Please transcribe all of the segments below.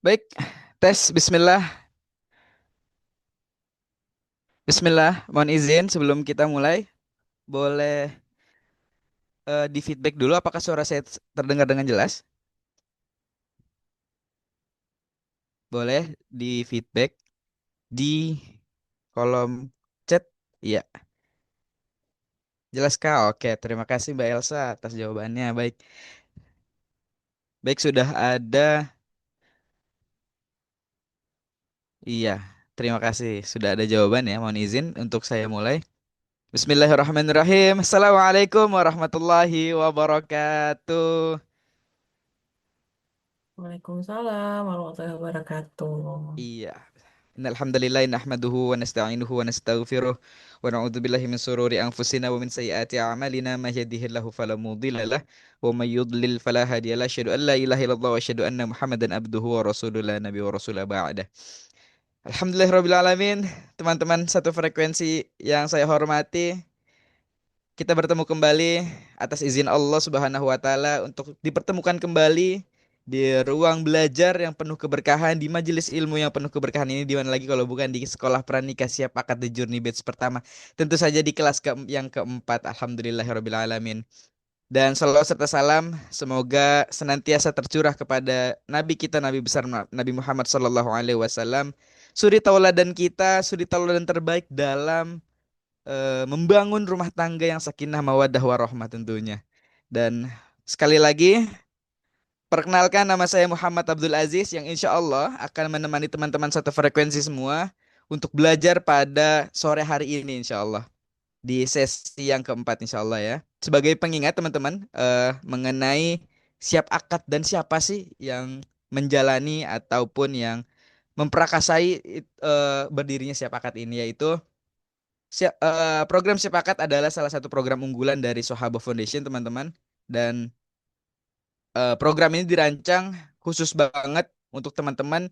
Baik, tes Bismillah. Bismillah, mohon izin sebelum kita mulai, boleh di feedback dulu apakah suara saya terdengar dengan jelas? Boleh di feedback di kolom chat. Iya, jelas Kak? Oke, terima kasih Mbak Elsa atas jawabannya. Baik, baik sudah ada. Iya, terima kasih sudah ada jawaban ya. Mohon izin untuk saya mulai. Bismillahirrahmanirrahim. Assalamualaikum warahmatullahi wabarakatuh. Waalaikumsalam warahmatullahi wabarakatuh. Iya. Innal hamdalillah nahmaduhu wa nasta'inuhu wa nastaghfiruh wa na'udzu billahi min sururi anfusina wa min sayyiati a'malina may yahdihillahu fala mudilla lah wa may yudlil fala hadiyalah asyhadu an la ilaha illallah wa asyhadu anna muhammadan abduhu wa rasuluhu la nabiyya wa rasula ba'da. Alhamdulillahirabbil alamin. Teman-teman satu frekuensi yang saya hormati, kita bertemu kembali atas izin Allah Subhanahu wa taala untuk dipertemukan kembali di ruang belajar yang penuh keberkahan, di majelis ilmu yang penuh keberkahan ini, di mana lagi kalau bukan di sekolah Pranika Siap Akad The Journey Batch pertama. Tentu saja di kelas yang keempat. Alhamdulillahirabbil alamin. Dan salawat serta salam semoga senantiasa tercurah kepada Nabi kita, Nabi besar Nabi Muhammad Sallallahu Alaihi Wasallam, suri tauladan kita, suri tauladan terbaik dalam membangun rumah tangga yang sakinah mawaddah warahmah tentunya. Dan sekali lagi, perkenalkan nama saya Muhammad Abdul Aziz yang insya Allah akan menemani teman-teman satu frekuensi semua untuk belajar pada sore hari ini insya Allah. Di sesi yang keempat insya Allah ya. Sebagai pengingat teman-teman mengenai siap akad dan siapa sih yang menjalani ataupun yang memperakasai berdirinya siap akad ini, yaitu program Sipakat adalah salah satu program unggulan dari Sohaba Foundation, teman-teman. Dan program ini dirancang khusus banget untuk teman-teman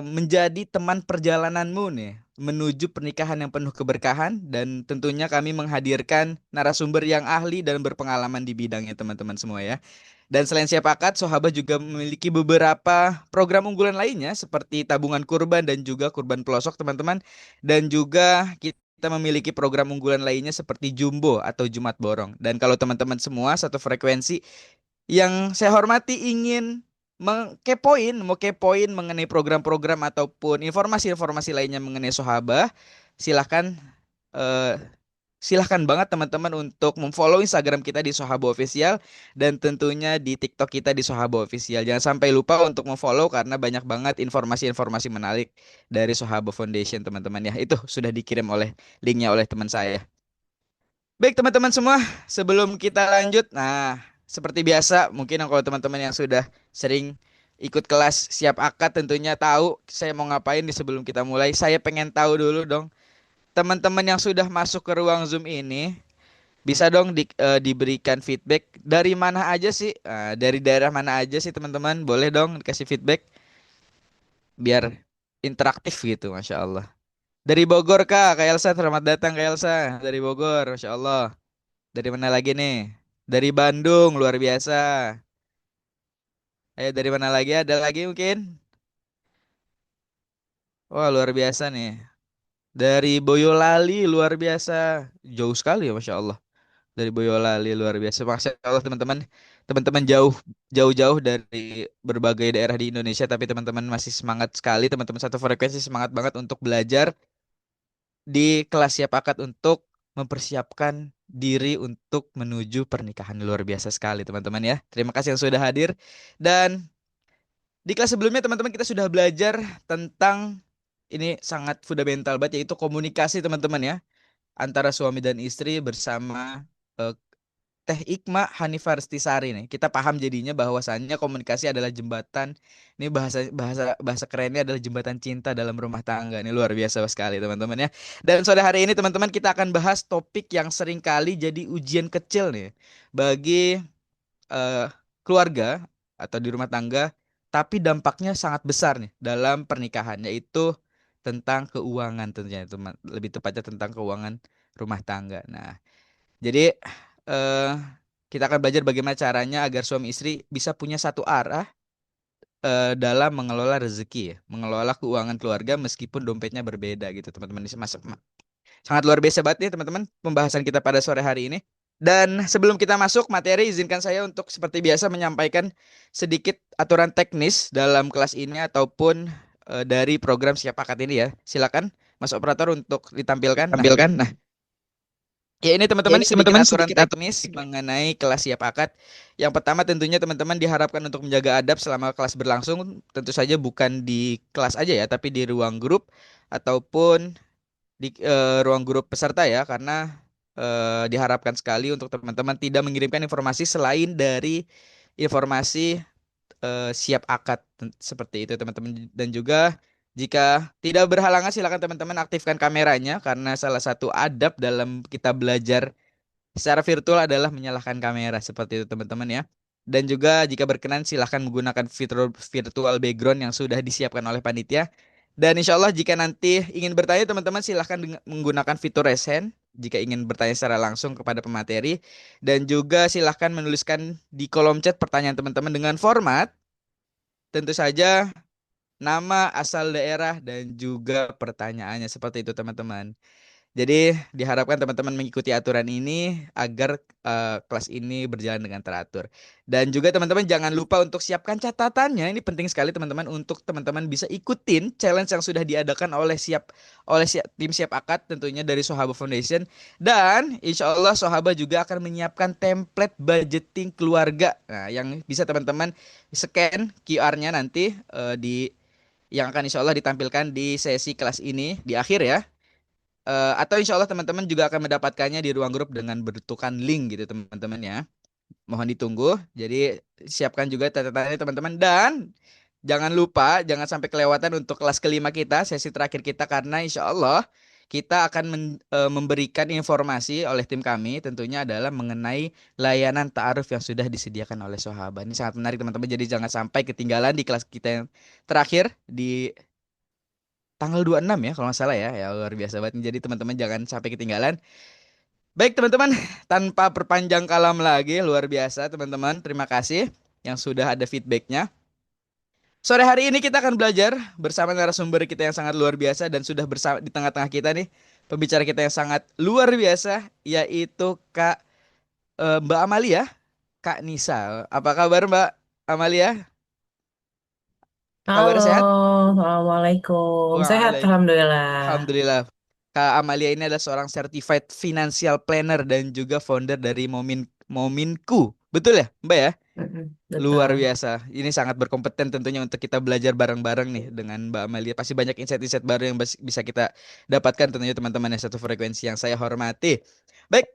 menjadi teman perjalananmu nih menuju pernikahan yang penuh keberkahan, dan tentunya kami menghadirkan narasumber yang ahli dan berpengalaman di bidangnya teman-teman semua ya. Dan selain Siap Akad, Sohaba juga memiliki beberapa program unggulan lainnya seperti tabungan kurban dan juga kurban pelosok teman-teman. Dan juga kita memiliki program unggulan lainnya seperti Jumbo atau Jumat Borong. Dan kalau teman-teman semua satu frekuensi yang saya hormati ingin mau kepoin mengenai program-program ataupun informasi-informasi lainnya mengenai Sohaba, silahkan eh, silahkan banget teman-teman untuk memfollow Instagram kita di Sohaba Official dan tentunya di TikTok kita di Sohaba Official. Jangan sampai lupa untuk memfollow karena banyak banget informasi-informasi menarik dari Sohaba Foundation teman-teman ya. Itu sudah dikirim oleh linknya oleh teman saya. Baik teman-teman semua, sebelum kita lanjut, nah seperti biasa mungkin kalau teman-teman yang sudah sering ikut kelas siap akad tentunya tahu saya mau ngapain di sebelum kita mulai. Saya pengen tahu dulu dong, teman-teman yang sudah masuk ke ruang Zoom ini bisa dong diberikan feedback dari mana aja sih. Dari daerah mana aja sih teman-teman, boleh dong dikasih feedback biar interaktif gitu, Masya Allah. Dari Bogor Kak Elsa, selamat datang Kak Elsa dari Bogor, Masya Allah. Dari mana lagi nih? Dari Bandung, luar biasa. Ayo dari mana lagi? Ada lagi mungkin? Wah, luar biasa nih. Dari Boyolali, luar biasa. Jauh sekali ya, Masya Allah. Dari Boyolali, luar biasa. Masya Allah, teman-teman. Teman-teman jauh-jauh dari berbagai daerah di Indonesia, tapi teman-teman masih semangat sekali. Teman-teman satu frekuensi semangat banget untuk belajar di kelas siap akad untuk mempersiapkan diri untuk menuju pernikahan. Luar biasa sekali teman-teman ya. Terima kasih yang sudah hadir. Dan di kelas sebelumnya teman-teman kita sudah belajar tentang ini sangat fundamental banget, yaitu komunikasi teman-teman ya. Antara suami dan istri bersama eh, Teh Ikma Hanifah Restisari nih. Kita paham jadinya bahwasannya komunikasi adalah jembatan. Ini bahasa bahasa bahasa kerennya adalah jembatan cinta dalam rumah tangga. Ini luar biasa sekali teman-teman ya. Dan sore hari ini teman-teman kita akan bahas topik yang sering kali jadi ujian kecil nih bagi eh, keluarga atau di rumah tangga, tapi dampaknya sangat besar nih dalam pernikahan, yaitu tentang keuangan tentunya teman. Lebih tepatnya tentang keuangan rumah tangga. Nah, jadi eh kita akan belajar bagaimana caranya agar suami istri bisa punya satu arah dalam mengelola rezeki ya, mengelola keuangan keluarga meskipun dompetnya berbeda gitu teman-teman. Ini sangat luar biasa banget nih teman-teman pembahasan kita pada sore hari ini. Dan sebelum kita masuk materi, izinkan saya untuk seperti biasa menyampaikan sedikit aturan teknis dalam kelas ini ataupun dari program Siap Akad ini ya. Silakan Mas Operator untuk ditampilkan. Nah, Tampilkan. Nah, ya ini ya teman-teman ini sedikit teman-teman aturan sedikit aturan. teknis mengenai kelas Siap Akad. Yang pertama tentunya teman-teman diharapkan untuk menjaga adab selama kelas berlangsung. Tentu saja bukan di kelas aja ya, tapi di ruang grup ataupun di ruang grup peserta ya, karena diharapkan sekali untuk teman-teman tidak mengirimkan informasi selain dari informasi siap akad seperti itu teman-teman. Dan juga jika tidak berhalangan silakan teman-teman aktifkan kameranya, karena salah satu adab dalam kita belajar secara virtual adalah menyalakan kamera seperti itu teman-teman ya. Dan juga jika berkenan silahkan menggunakan virtual background yang sudah disiapkan oleh panitia. Dan insya Allah jika nanti ingin bertanya teman-teman silahkan menggunakan fitur raise hand jika ingin bertanya secara langsung kepada pemateri. Dan juga silahkan menuliskan di kolom chat pertanyaan teman-teman dengan format tentu saja nama, asal daerah, dan juga pertanyaannya seperti itu teman-teman. Jadi diharapkan teman-teman mengikuti aturan ini agar kelas ini berjalan dengan teratur. Dan juga teman-teman jangan lupa untuk siapkan catatannya. Ini penting sekali teman-teman untuk teman-teman bisa ikutin challenge yang sudah diadakan oleh tim Siap Akad tentunya dari Sohaba Foundation. Dan insya Allah Sohaba juga akan menyiapkan template budgeting keluarga. Nah, yang bisa teman-teman scan QR-nya nanti di yang akan insya Allah ditampilkan di sesi kelas ini di akhir ya. Atau insya Allah teman-teman juga akan mendapatkannya di ruang grup dengan bertukan link gitu teman-teman ya. Mohon ditunggu. Jadi siapkan juga catatannya teman-teman. Dan jangan lupa, jangan sampai kelewatan untuk kelas kelima kita, sesi terakhir kita. Karena insya Allah kita akan memberikan informasi oleh tim kami tentunya adalah mengenai layanan ta'aruf yang sudah disediakan oleh Sohaba. Ini sangat menarik teman-teman. Jadi jangan sampai ketinggalan di kelas kita yang terakhir di tanggal 26 ya kalau nggak salah ya. Ya luar biasa banget. Jadi teman-teman jangan sampai ketinggalan. Baik teman-teman, tanpa perpanjang kalam lagi, luar biasa teman-teman. Terima kasih yang sudah ada feedbacknya. Sore hari ini kita akan belajar bersama narasumber kita yang sangat luar biasa dan sudah bersama di tengah-tengah kita nih pembicara kita yang sangat luar biasa yaitu Mbak Amalia, Kak Nisa. Apa kabar Mbak Amalia? halo, Kabar sehat? Assalamualaikum. Sehat, Waalaikumsalam. Alhamdulillah. Alhamdulillah. Kak Amalia ini adalah seorang certified financial planner dan juga founder dari Mominku. Betul ya, Mbak ya? Mm-mm, Luar betul. biasa. Ini sangat berkompeten tentunya untuk kita belajar bareng-bareng nih dengan Mbak Amalia. Pasti banyak insight-insight baru yang bisa kita dapatkan tentunya teman-teman yang satu frekuensi yang saya hormati. Baik,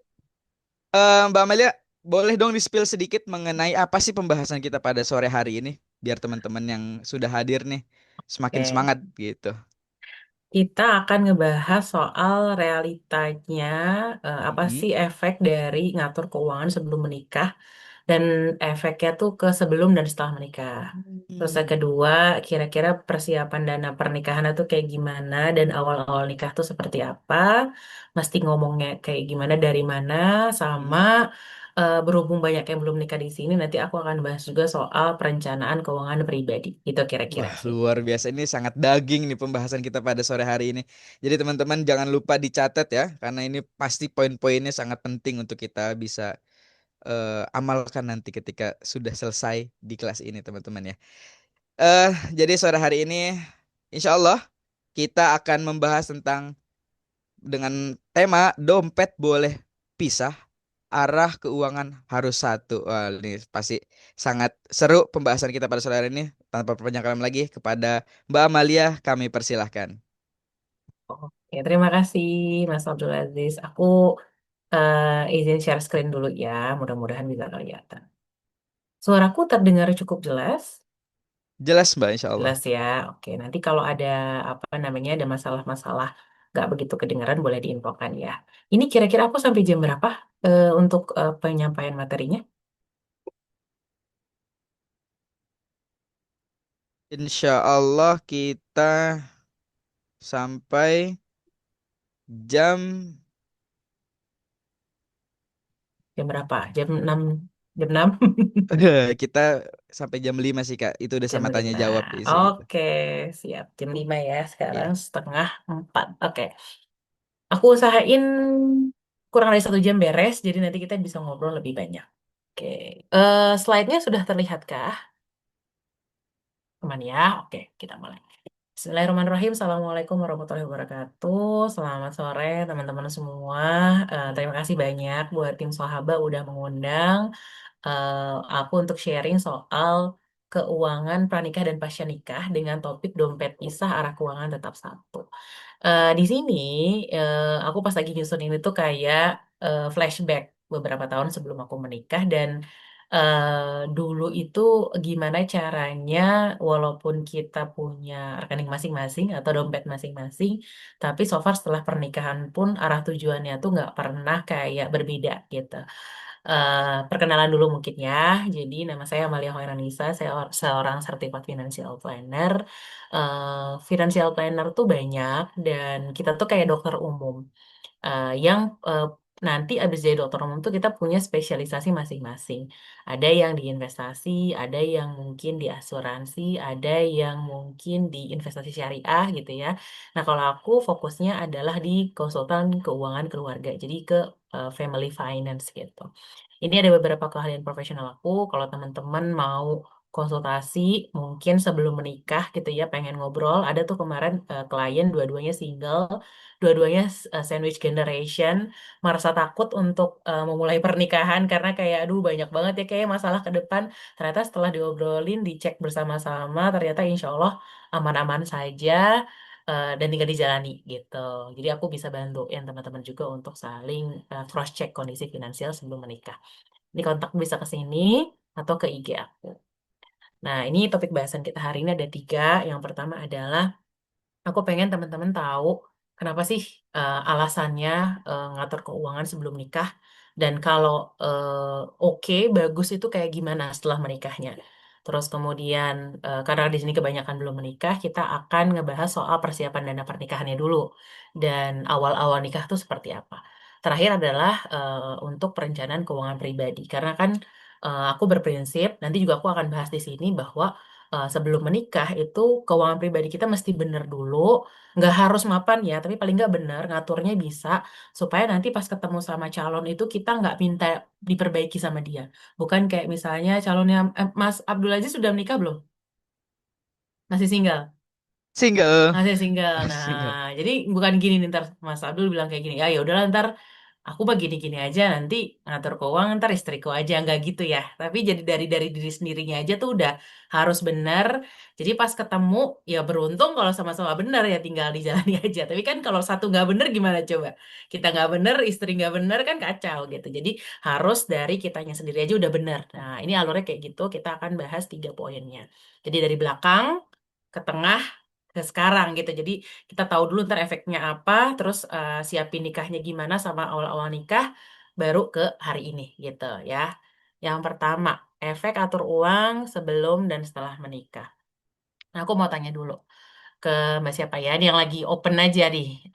Mbak Amalia, boleh dong di-spill sedikit mengenai apa sih pembahasan kita pada sore hari ini? Biar teman-teman yang sudah hadir nih semakin Oke. semangat gitu. Kita akan ngebahas soal realitanya, apa Mm-mm. sih efek dari ngatur keuangan sebelum menikah dan efeknya tuh ke sebelum dan setelah menikah. Terus yang Hmm. kedua, kira-kira persiapan dana pernikahan itu kayak gimana dan awal-awal nikah tuh seperti apa, mesti ngomongnya kayak gimana dari mana, sama Mm. berhubung banyak yang belum nikah di sini, nanti aku akan bahas juga soal perencanaan keuangan pribadi. Itu kira-kira Wah, sih. luar biasa. Ini sangat daging nih pembahasan kita pada sore hari ini. Jadi teman-teman jangan lupa dicatat ya, karena ini pasti poin-poinnya sangat penting untuk kita bisa amalkan nanti ketika sudah selesai di kelas ini, teman-teman ya. Eh, jadi sore hari ini, insya Allah kita akan membahas tentang dengan tema dompet boleh pisah, arah keuangan harus satu. Wah, ini pasti sangat seru pembahasan kita pada sore hari ini. Tanpa perpanjang kalam lagi, kepada Mbak Amalia kami persilahkan. Oke, terima kasih Mas Abdul Aziz. Aku izin share screen dulu ya, mudah-mudahan bisa kelihatan. Suaraku terdengar cukup jelas. Jelas Mbak, insya Allah. Jelas ya. Oke, nanti kalau ada apa namanya ada masalah-masalah nggak begitu kedengaran boleh diinfokan ya. Ini kira-kira aku sampai jam berapa untuk penyampaian materinya? Insya Allah kita sampai jam Jam berapa? Jam 6. Jam 6. Kita sampai jam 5 sih Kak. Itu udah Jam sama tanya 5. jawab isi gitu. Oke, siap. Jam 5 ya. Sekarang Iya. 3:30. Oke. Aku usahain kurang dari 1 jam beres, jadi nanti kita bisa ngobrol lebih banyak. Oke. Slide-nya sudah terlihatkah, teman ya? Oke, kita mulai. Bismillahirrahmanirrahim. Assalamualaikum warahmatullahi wabarakatuh. Selamat sore teman-teman semua. Terima kasih banyak buat tim Sohaba udah mengundang aku untuk sharing soal keuangan pranikah dan pasca nikah dengan topik dompet pisah arah keuangan tetap satu. Di sini aku pas lagi nyusun ini tuh kayak flashback beberapa tahun sebelum aku menikah dan dulu itu gimana caranya walaupun kita punya rekening masing-masing atau dompet masing-masing, tapi so far setelah pernikahan pun arah tujuannya tuh nggak pernah kayak berbeda gitu. Perkenalan dulu mungkin ya. Jadi nama saya Amalia Hoiranisa, saya seorang certified financial planner. Financial planner tuh banyak dan kita tuh kayak dokter umum yang nanti abis jadi dokter umum tuh kita punya spesialisasi masing-masing. Ada yang di investasi, ada yang mungkin di asuransi, ada yang mungkin di investasi syariah gitu ya. Nah kalau aku fokusnya adalah di konsultan keuangan keluarga, jadi ke family finance gitu. Ini ada beberapa keahlian profesional aku. Kalau teman-teman mau konsultasi, mungkin sebelum menikah gitu ya, pengen ngobrol. Ada tuh kemarin klien dua-duanya single, dua-duanya sandwich generation, merasa takut untuk memulai pernikahan karena kayak, aduh banyak banget ya kayak masalah ke depan. Ternyata setelah diobrolin, dicek bersama-sama, ternyata insya Allah aman-aman saja. Dan tinggal dijalani gitu. Jadi aku bisa bantu yang teman-teman juga untuk saling cross check kondisi finansial sebelum menikah. Di kontak bisa ke sini atau ke IG aku. Nah, ini topik bahasan kita hari ini ada 3. Yang pertama adalah aku pengen teman-teman tahu kenapa sih alasannya ngatur keuangan sebelum nikah dan kalau oke bagus itu kayak gimana setelah menikahnya. Terus kemudian karena di sini kebanyakan belum menikah, kita akan ngebahas soal persiapan dana pernikahannya dulu dan awal-awal nikah tuh seperti apa. Terakhir adalah untuk perencanaan keuangan pribadi karena kan aku berprinsip nanti juga aku akan bahas di sini bahwa sebelum menikah itu keuangan pribadi kita mesti bener dulu, nggak harus mapan ya, tapi paling nggak bener ngaturnya bisa supaya nanti pas ketemu sama calon itu kita nggak minta diperbaiki sama dia. Bukan kayak misalnya calonnya Mas Abdul Aziz sudah menikah belum? Masih single? Single. Masih single. Masih Nah, single. jadi bukan gini nih, ntar Mas Abdul bilang kayak gini. Ya udahlah ntar aku mah gini-gini aja nanti ngatur keuangan ntar istriku aja nggak gitu ya. Tapi jadi dari diri sendirinya aja tuh udah harus bener. Jadi pas ketemu ya beruntung kalau sama-sama bener ya tinggal dijalani aja. Tapi kan kalau satu nggak bener gimana coba? Kita nggak bener, istri nggak bener kan kacau gitu. Jadi harus dari kitanya sendiri aja udah bener. Nah ini alurnya kayak gitu. Kita akan bahas 3 poinnya. Jadi dari belakang ke tengah ke sekarang gitu. Jadi kita tahu dulu ntar efeknya apa, terus siapin nikahnya gimana sama awal-awal nikah, baru ke hari ini gitu ya. Yang pertama, efek atur uang sebelum dan setelah menikah. Nah, aku mau tanya dulu ke Mbak siapa ya, ini yang lagi open aja nih.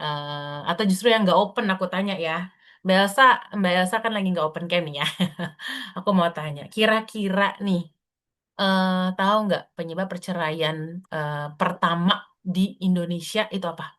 Atau justru yang nggak open aku tanya ya. Mbak Elsa, Mbak Elsa kan lagi nggak open cam nih ya. Aku mau tanya, kira-kira nih, tahu nggak penyebab perceraian pertama di Indonesia itu apa?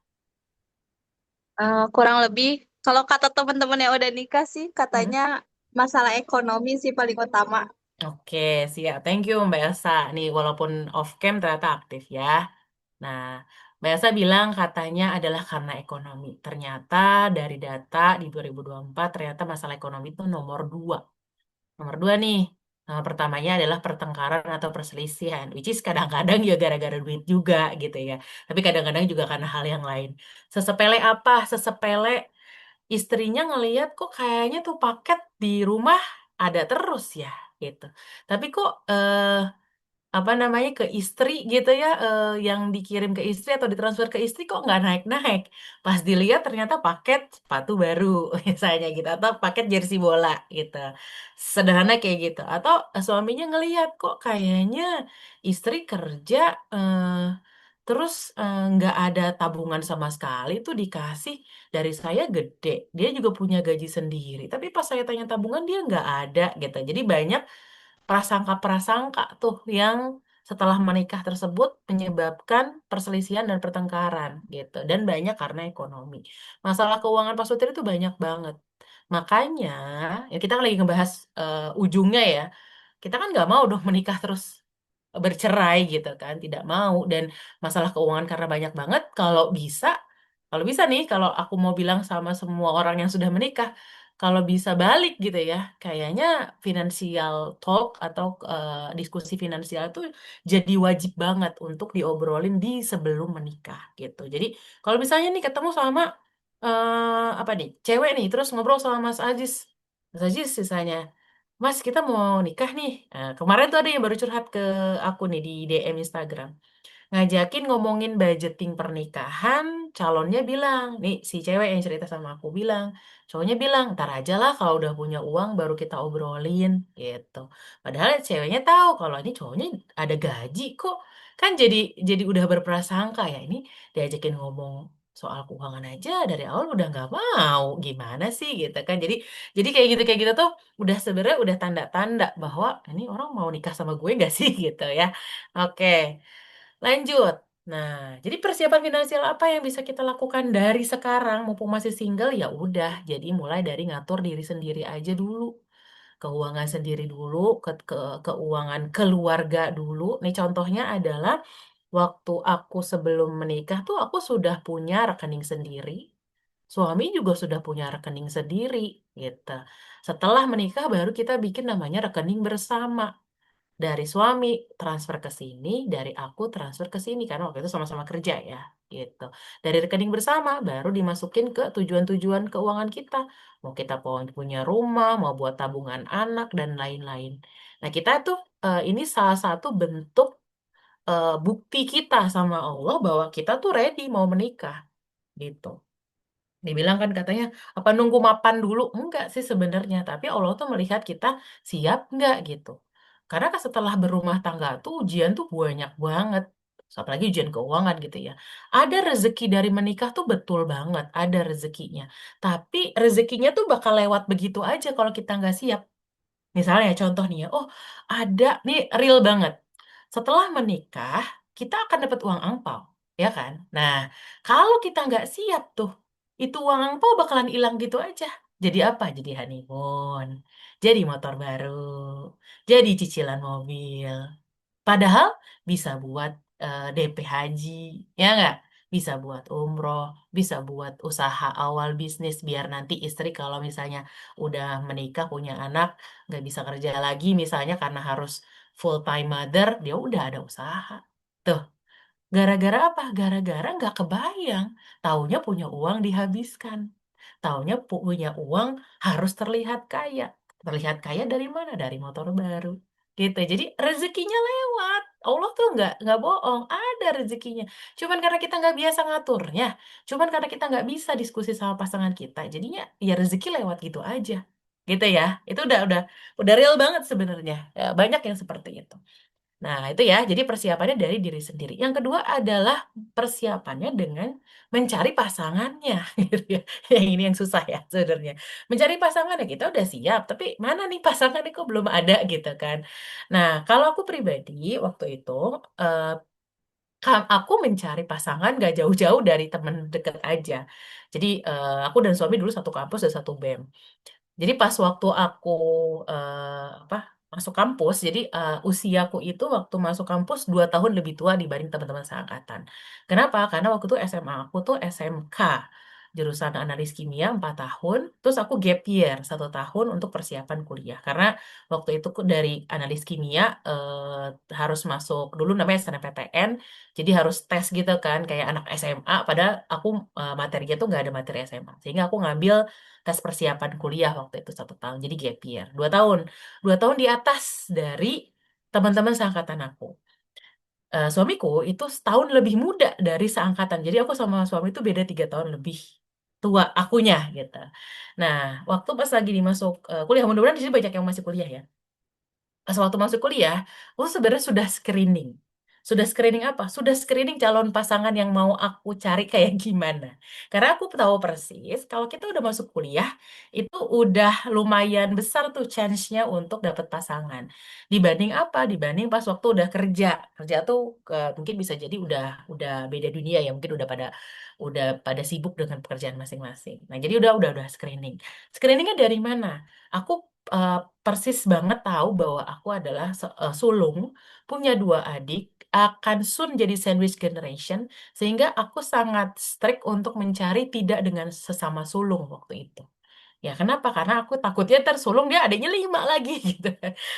Kurang lebih kalau kata teman-teman yang udah nikah sih Hmm? katanya masalah ekonomi sih paling utama. Oke, siap. Thank you Mbak Elsa. Nih, walaupun off cam ternyata aktif ya. Nah, Mbak Elsa bilang katanya adalah karena ekonomi. Ternyata dari data di 2024 ternyata masalah ekonomi itu nomor 2. Nomor 2 nih. Nama pertamanya adalah pertengkaran atau perselisihan, which is kadang-kadang ya gara-gara duit juga gitu ya. Tapi kadang-kadang juga karena hal yang lain. Sesepele apa? Sesepele istrinya ngelihat kok kayaknya tuh paket di rumah ada terus ya gitu. Tapi kok apa namanya ke istri gitu ya yang dikirim ke istri atau ditransfer ke istri kok nggak naik-naik. Pas dilihat ternyata paket sepatu baru misalnya gitu atau paket jersey bola gitu. Sederhana kayak gitu. Atau suaminya ngelihat kok kayaknya istri kerja terus nggak ada tabungan sama sekali tuh dikasih dari saya gede. Dia juga punya gaji sendiri. Tapi pas saya tanya tabungan dia nggak ada gitu. Jadi banyak prasangka-prasangka tuh yang setelah menikah tersebut menyebabkan perselisihan dan pertengkaran gitu. Dan banyak karena ekonomi. Masalah keuangan Pak Sutri itu banyak banget. Makanya ya kita lagi ngebahas ujungnya ya. Kita kan nggak mau dong menikah terus bercerai gitu kan, tidak mau. Dan masalah keuangan karena banyak banget, kalau bisa nih, kalau aku mau bilang sama semua orang yang sudah menikah, kalau bisa balik gitu ya, kayaknya financial talk atau diskusi finansial tuh jadi wajib banget untuk diobrolin di sebelum menikah gitu. Jadi kalau misalnya nih ketemu sama apa nih, cewek nih, terus ngobrol sama Mas Aziz sisanya, Mas, kita mau nikah nih. Kemarin tuh ada yang baru curhat ke aku nih di DM Instagram. Ngajakin ngomongin budgeting pernikahan, calonnya bilang, nih si cewek yang cerita sama aku bilang, cowoknya bilang, ntar aja lah kalau udah punya uang baru kita obrolin, gitu. Padahal ceweknya tahu kalau ini cowoknya ada gaji kok. Kan jadi udah berprasangka ya, ini diajakin ngomong soal keuangan aja dari awal udah nggak mau, gimana sih gitu kan. Jadi kayak gitu tuh udah sebenarnya udah tanda-tanda bahwa ini orang mau nikah sama gue gak sih gitu ya. Oke. Lanjut. Nah, jadi persiapan finansial apa yang bisa kita lakukan dari sekarang mumpung masih single ya udah. Jadi mulai dari ngatur diri sendiri aja dulu. Keuangan sendiri dulu, keuangan keluarga dulu. Nih contohnya adalah waktu aku sebelum menikah tuh aku sudah punya rekening sendiri. Suami juga sudah punya rekening sendiri gitu. Setelah menikah baru kita bikin namanya rekening bersama. Dari suami transfer ke sini, dari aku transfer ke sini karena waktu itu sama-sama kerja ya, gitu. Dari rekening bersama baru dimasukin ke tujuan-tujuan keuangan kita. Mau kita punya rumah, mau buat tabungan anak dan lain-lain. Nah, kita tuh ini salah satu bentuk bukti kita sama Allah bahwa kita tuh ready mau menikah, gitu. Dibilang kan katanya, apa nunggu mapan dulu? Enggak sih sebenarnya, tapi Allah tuh melihat kita siap enggak gitu. Karena kan setelah berumah tangga tuh ujian tuh banyak banget. Apalagi ujian keuangan gitu ya. Ada rezeki dari menikah tuh betul banget, ada rezekinya. Tapi rezekinya tuh bakal lewat begitu aja kalau kita nggak siap. Misalnya contoh nih ya, oh ada nih real banget. Setelah menikah, kita akan dapat uang angpau, ya kan? Nah, kalau kita nggak siap tuh, itu uang angpau bakalan hilang gitu aja. Jadi apa? Jadi honeymoon, jadi motor baru, jadi cicilan mobil. Padahal bisa buat DP haji, ya nggak? Bisa buat umroh, bisa buat usaha awal bisnis biar nanti istri kalau misalnya udah menikah punya anak nggak bisa kerja lagi misalnya karena harus full time mother, dia udah ada usaha. Tuh, gara-gara apa? Gara-gara nggak kebayang. Taunya punya uang dihabiskan. Taunya punya uang harus terlihat kaya. Terlihat kaya dari mana? Dari motor baru. Gitu. Jadi rezekinya lewat. Allah tuh nggak bohong. Ada rezekinya. Cuman karena kita nggak biasa ngaturnya. Cuman karena kita nggak bisa diskusi sama pasangan kita. Jadinya ya rezeki lewat gitu aja. Gitu ya. Itu udah real banget sebenarnya. Ya, banyak yang seperti itu. Nah, itu ya, jadi persiapannya dari diri sendiri. Yang kedua adalah persiapannya dengan mencari pasangannya, gitu ya. Yang ini yang susah ya sebenarnya. Mencari pasangan ya kita udah siap, tapi mana nih pasangannya kok belum ada gitu kan. Nah, kalau aku pribadi waktu itu, eh, aku mencari pasangan gak jauh-jauh dari temen deket aja. Jadi aku dan suami dulu satu kampus dan satu BEM. Jadi pas waktu aku apa masuk kampus, jadi usiaku itu waktu masuk kampus 2 tahun lebih tua dibanding teman-teman seangkatan. Kenapa? Karena waktu itu SMA aku tuh SMK jurusan analis kimia 4 tahun, terus aku gap year 1 tahun untuk persiapan kuliah. Karena waktu itu dari analis kimia harus masuk dulu namanya SNMPTN, jadi harus tes gitu kan kayak anak SMA. Padahal aku materinya tuh nggak ada materi SMA, sehingga aku ngambil tes persiapan kuliah waktu itu 1 tahun jadi gap year 2 tahun 2 tahun di atas dari teman-teman seangkatan aku. Suamiku itu setahun lebih muda dari seangkatan jadi aku sama suami itu beda 3 tahun lebih tua akunya gitu. Nah waktu pas lagi dimasuk kuliah mudah-mudahan di sini banyak yang masih kuliah ya. Pas waktu masuk kuliah aku sebenarnya sudah screening Sudah screening apa? Sudah screening calon pasangan yang mau aku cari kayak gimana. Karena aku tahu persis kalau kita udah masuk kuliah itu udah lumayan besar tuh chance-nya untuk dapat pasangan. Dibanding apa? Dibanding pas waktu udah kerja. Kerja tuh mungkin bisa jadi udah beda dunia ya, mungkin udah pada sibuk dengan pekerjaan masing-masing. Nah, jadi udah screening. Screeningnya dari mana? Aku eh, persis banget tahu bahwa aku adalah sulung, punya dua adik, akan soon jadi sandwich generation, sehingga aku sangat strict untuk mencari tidak dengan sesama sulung waktu itu. Ya kenapa? Karena aku takutnya tersulung dia adanya 5 lagi gitu.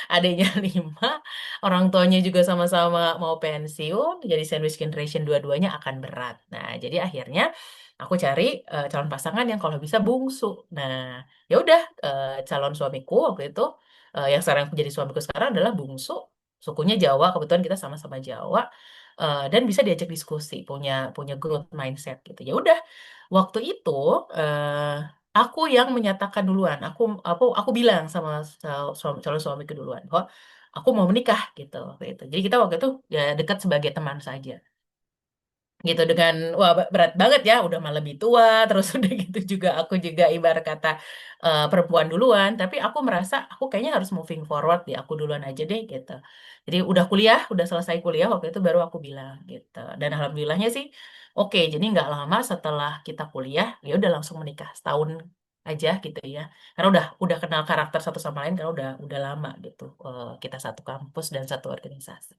Adanya 5, orang tuanya juga sama-sama mau pensiun, jadi sandwich generation dua-duanya akan berat. Nah, jadi akhirnya aku cari calon pasangan yang kalau bisa bungsu. Nah, ya udah calon suamiku waktu itu yang sekarang jadi suamiku sekarang adalah bungsu, sukunya Jawa, kebetulan kita sama-sama Jawa. Dan bisa diajak diskusi, punya punya growth mindset gitu. Ya udah, waktu itu aku yang menyatakan duluan. Aku bilang sama calon suamiku duluan bahwa aku mau menikah gitu waktu itu. Jadi kita waktu itu ya dekat sebagai teman saja gitu, dengan wah berat banget ya, udah mah lebih tua terus udah gitu juga aku juga ibarat kata perempuan duluan, tapi aku merasa aku kayaknya harus moving forward ya, aku duluan aja deh gitu. Jadi udah kuliah, udah selesai kuliah waktu itu baru aku bilang gitu, dan alhamdulillahnya sih oke, jadi nggak lama setelah kita kuliah ya udah langsung menikah, setahun aja gitu ya, karena udah kenal karakter satu sama lain karena udah lama gitu, kita satu kampus dan satu organisasi.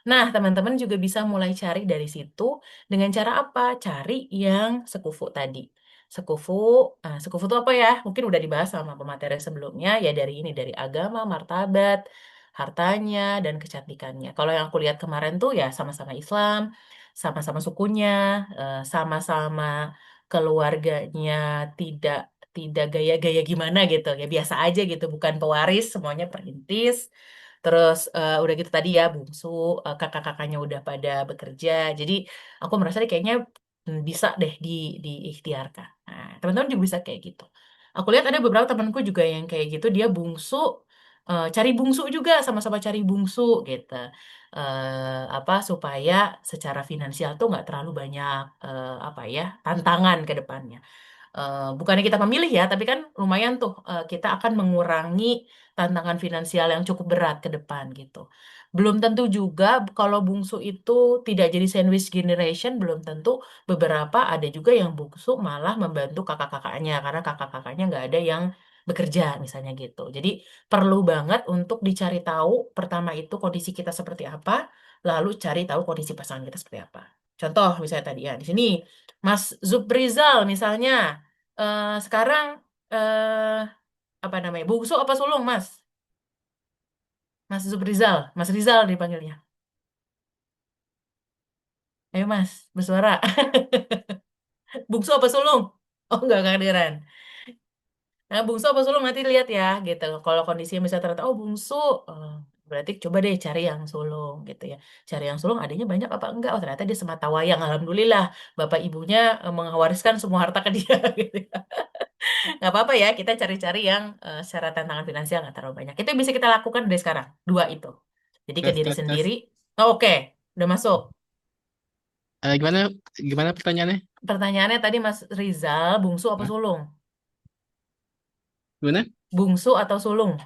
Nah, teman-teman juga bisa mulai cari dari situ dengan cara apa? Cari yang sekufu tadi. Sekufu, sekufu itu apa ya? Mungkin udah dibahas sama pemateri sebelumnya, ya dari ini, dari agama, martabat, hartanya, dan kecantikannya. Kalau yang aku lihat kemarin tuh ya sama-sama Islam, sama-sama sukunya, sama-sama keluarganya, tidak tidak gaya-gaya gimana gitu, ya biasa aja gitu, bukan pewaris, semuanya perintis. Terus udah gitu tadi ya bungsu, kakak-kakaknya udah pada bekerja. Jadi aku merasa nih kayaknya bisa deh diikhtiarkan. Nah, teman-teman juga bisa kayak gitu. Aku lihat ada beberapa temanku juga yang kayak gitu, dia bungsu, cari bungsu juga, sama-sama cari bungsu gitu. Apa supaya secara finansial tuh nggak terlalu banyak apa ya tantangan ke depannya. Bukannya kita memilih ya, tapi kan lumayan tuh kita akan mengurangi tantangan finansial yang cukup berat ke depan gitu. Belum tentu juga kalau bungsu itu tidak jadi sandwich generation, belum tentu, beberapa ada juga yang bungsu malah membantu kakak-kakaknya karena kakak-kakaknya nggak ada yang bekerja misalnya gitu. Jadi perlu banget untuk dicari tahu pertama itu kondisi kita seperti apa, lalu cari tahu kondisi pasangan kita seperti apa. Contoh misalnya tadi ya di sini Mas Zubrizal misalnya sekarang eh apa namanya? Bungsu apa sulung, Mas? Mas Zubrizal, Mas Rizal dipanggilnya. Ayo Mas, bersuara. Bungsu apa sulung? Oh enggak kehadiran. Nah, bungsu apa sulung nanti lihat ya gitu. Kalau kondisinya misalnya ternyata oh bungsu, eh, berarti coba deh cari yang sulung gitu ya. Cari yang sulung adanya banyak apa enggak? Oh ternyata dia sematawayang. Alhamdulillah, bapak ibunya mewariskan semua harta ke dia gitu. Nggak apa-apa ya, kita cari-cari yang secara tantangan finansial nggak terlalu banyak. Itu yang bisa kita lakukan dari sekarang, dua itu. Jadi ke Tes, diri tes, tes. sendiri. Oh, oke, udah masuk. Gimana gimana pertanyaannya? Pertanyaannya tadi Mas Rizal, bungsu apa Hah? sulung? Gimana? Bungsu atau sulung?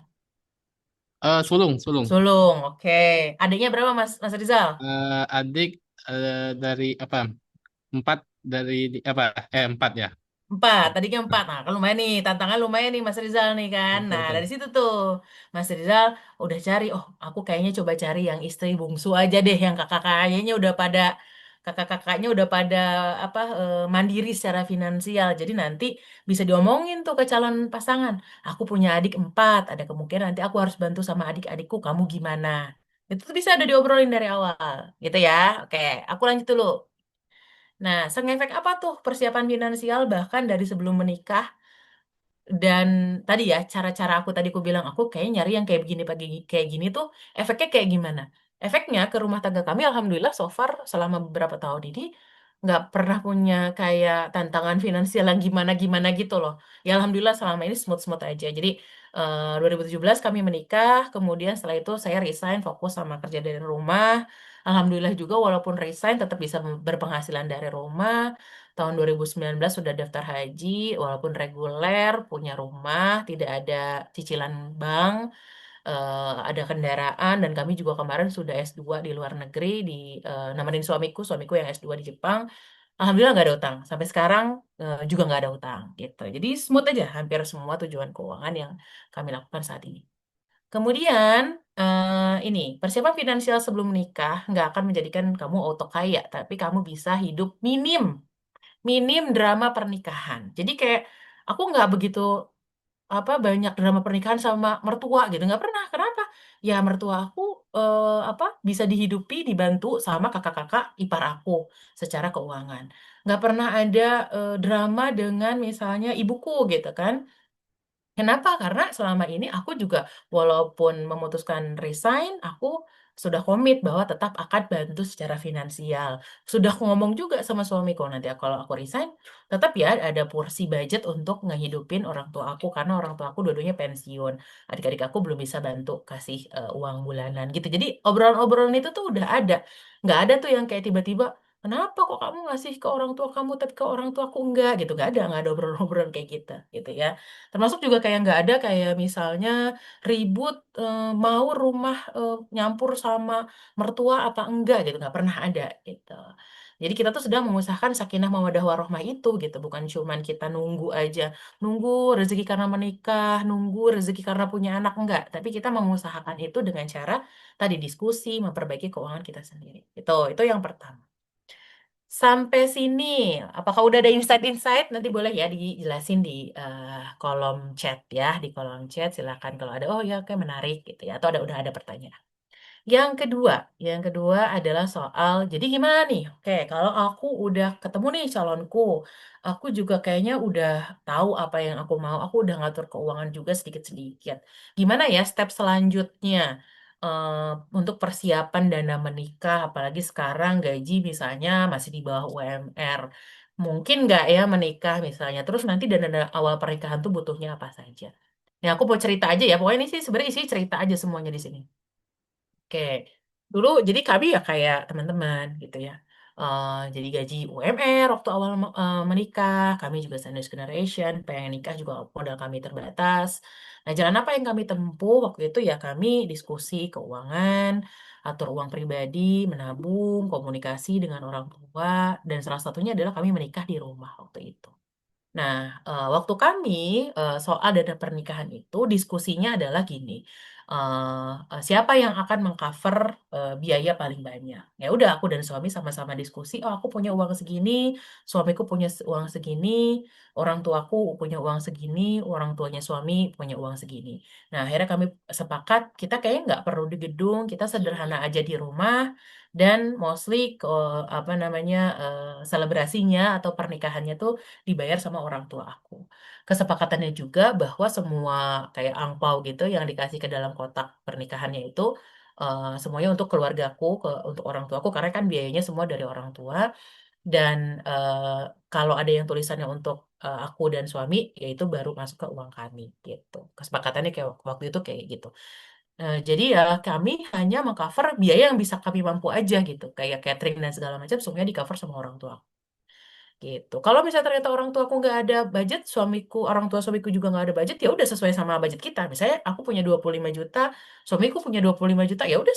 Sulung, sulung. Sulung, oke. Adiknya berapa Mas Rizal? Adik dari apa? Empat dari apa? Empat ya. Empat, tadinya empat. Nah, kan lumayan nih, tantangan lumayan nih Mas Rizal nih kan. Betul, Nah, dari betul. situ tuh Mas Rizal udah cari, oh aku kayaknya coba cari yang istri bungsu aja deh, yang kakak-kakaknya udah pada kakak-kakaknya udah pada apa mandiri secara finansial. Jadi nanti bisa diomongin tuh ke calon pasangan. Aku punya adik empat, ada kemungkinan nanti aku harus bantu sama adik-adikku, kamu gimana? Itu tuh bisa ada diobrolin dari awal, gitu ya. Oke, aku lanjut dulu. Nah, sengefek apa tuh persiapan finansial bahkan dari sebelum menikah, dan tadi ya cara-cara aku tadi aku bilang aku kayak nyari yang kayak begini pagi kayak gini tuh efeknya kayak gimana? Efeknya ke rumah tangga kami alhamdulillah so far selama beberapa tahun ini nggak pernah punya kayak tantangan finansial yang gimana-gimana gitu loh. Ya alhamdulillah selama ini smooth-smooth aja. Jadi 2017 kami menikah, kemudian setelah itu saya resign fokus sama kerja dari rumah. Alhamdulillah juga walaupun resign tetap bisa berpenghasilan dari rumah. Tahun 2019 sudah daftar haji, walaupun reguler, punya rumah, tidak ada cicilan bank, ada kendaraan, dan kami juga kemarin sudah S2 di luar negeri, nemenin suamiku yang S2 di Jepang. Alhamdulillah nggak ada utang. Sampai sekarang juga nggak ada utang gitu. Jadi smooth aja hampir semua tujuan keuangan yang kami lakukan saat ini. Kemudian ini persiapan finansial sebelum menikah nggak akan menjadikan kamu auto kaya, tapi kamu bisa hidup minim minim drama pernikahan. Jadi kayak aku nggak begitu banyak drama pernikahan sama mertua gitu, nggak pernah. Kenapa? Ya mertua aku bisa dihidupi, dibantu sama kakak-kakak ipar aku secara keuangan. Nggak pernah ada drama dengan misalnya ibuku gitu kan. Kenapa? Karena selama ini aku juga walaupun memutuskan resign, aku sudah komit bahwa tetap akan bantu secara finansial. Sudah ngomong juga sama suamiku, nanti kalau aku resign, tetap ya ada porsi budget untuk ngehidupin orang tua aku karena orang tua aku dua-duanya pensiun. Adik-adik aku belum bisa bantu kasih uang bulanan gitu. Jadi obrolan-obrolan itu tuh udah ada. Nggak ada tuh yang kayak tiba-tiba, kenapa kok kamu ngasih ke orang tua kamu tapi ke orang tua aku enggak gitu. Nggak ada obrolan-obrolan kayak gitu ya. Termasuk juga kayak nggak ada kayak misalnya ribut mau rumah nyampur sama mertua apa enggak gitu, nggak pernah ada gitu. Jadi kita tuh sedang mengusahakan sakinah mawaddah warohmah itu gitu, bukan cuman kita nunggu aja, nunggu rezeki karena menikah, nunggu rezeki karena punya anak enggak, tapi kita mengusahakan itu dengan cara tadi diskusi, memperbaiki keuangan kita sendiri. Itu yang pertama. Sampai sini, apakah udah ada insight-insight? Nanti boleh ya dijelasin di kolom chat ya, di kolom chat silakan kalau ada. Oh ya, oke menarik gitu ya. Atau udah ada pertanyaan. Yang kedua adalah soal, jadi gimana nih? Oke, kalau aku udah ketemu nih calonku, aku juga kayaknya udah tahu apa yang aku mau, aku udah ngatur keuangan juga sedikit-sedikit. Gimana ya step selanjutnya untuk persiapan dana menikah, apalagi sekarang gaji misalnya masih di bawah UMR. Mungkin nggak ya menikah misalnya, terus nanti dana awal pernikahan tuh butuhnya apa saja? Ya aku mau cerita aja ya, pokoknya ini sih sebenarnya isi cerita aja semuanya di sini. Oke, dulu jadi kami ya kayak teman-teman gitu ya. Jadi gaji UMR waktu awal menikah, kami juga sandwich generation, pengen nikah juga modal kami terbatas. Nah, jalan apa yang kami tempuh waktu itu ya kami diskusi keuangan, atur uang pribadi, menabung, komunikasi dengan orang tua, dan salah satunya adalah kami menikah di rumah waktu itu. Nah, waktu kami soal dana pernikahan itu diskusinya adalah gini, siapa yang akan mengcover biaya paling banyak? Ya udah, aku dan suami sama-sama diskusi. Oh, aku punya uang segini, suamiku punya uang segini, orang tuaku punya uang segini, orang tuanya suami punya uang segini. Nah, akhirnya kami sepakat kita kayaknya nggak perlu di gedung, kita sederhana aja di rumah. Dan mostly ke apa namanya selebrasinya atau pernikahannya tuh dibayar sama orang tua aku. Kesepakatannya juga bahwa semua kayak angpau gitu yang dikasih ke dalam kotak pernikahannya itu semuanya untuk keluargaku, untuk orang tuaku karena kan biayanya semua dari orang tua. Dan kalau ada yang tulisannya untuk aku dan suami, yaitu baru masuk ke uang kami gitu. Kesepakatannya kayak waktu itu kayak gitu. Jadi ya kami hanya mengcover biaya yang bisa kami mampu aja gitu, kayak catering dan segala macam semuanya di cover sama orang tua gitu. Kalau misalnya ternyata orang tua aku nggak ada budget, orang tua suamiku juga nggak ada budget, ya udah sesuai sama budget kita. Misalnya aku punya 25 juta, suamiku punya 25 juta, ya udah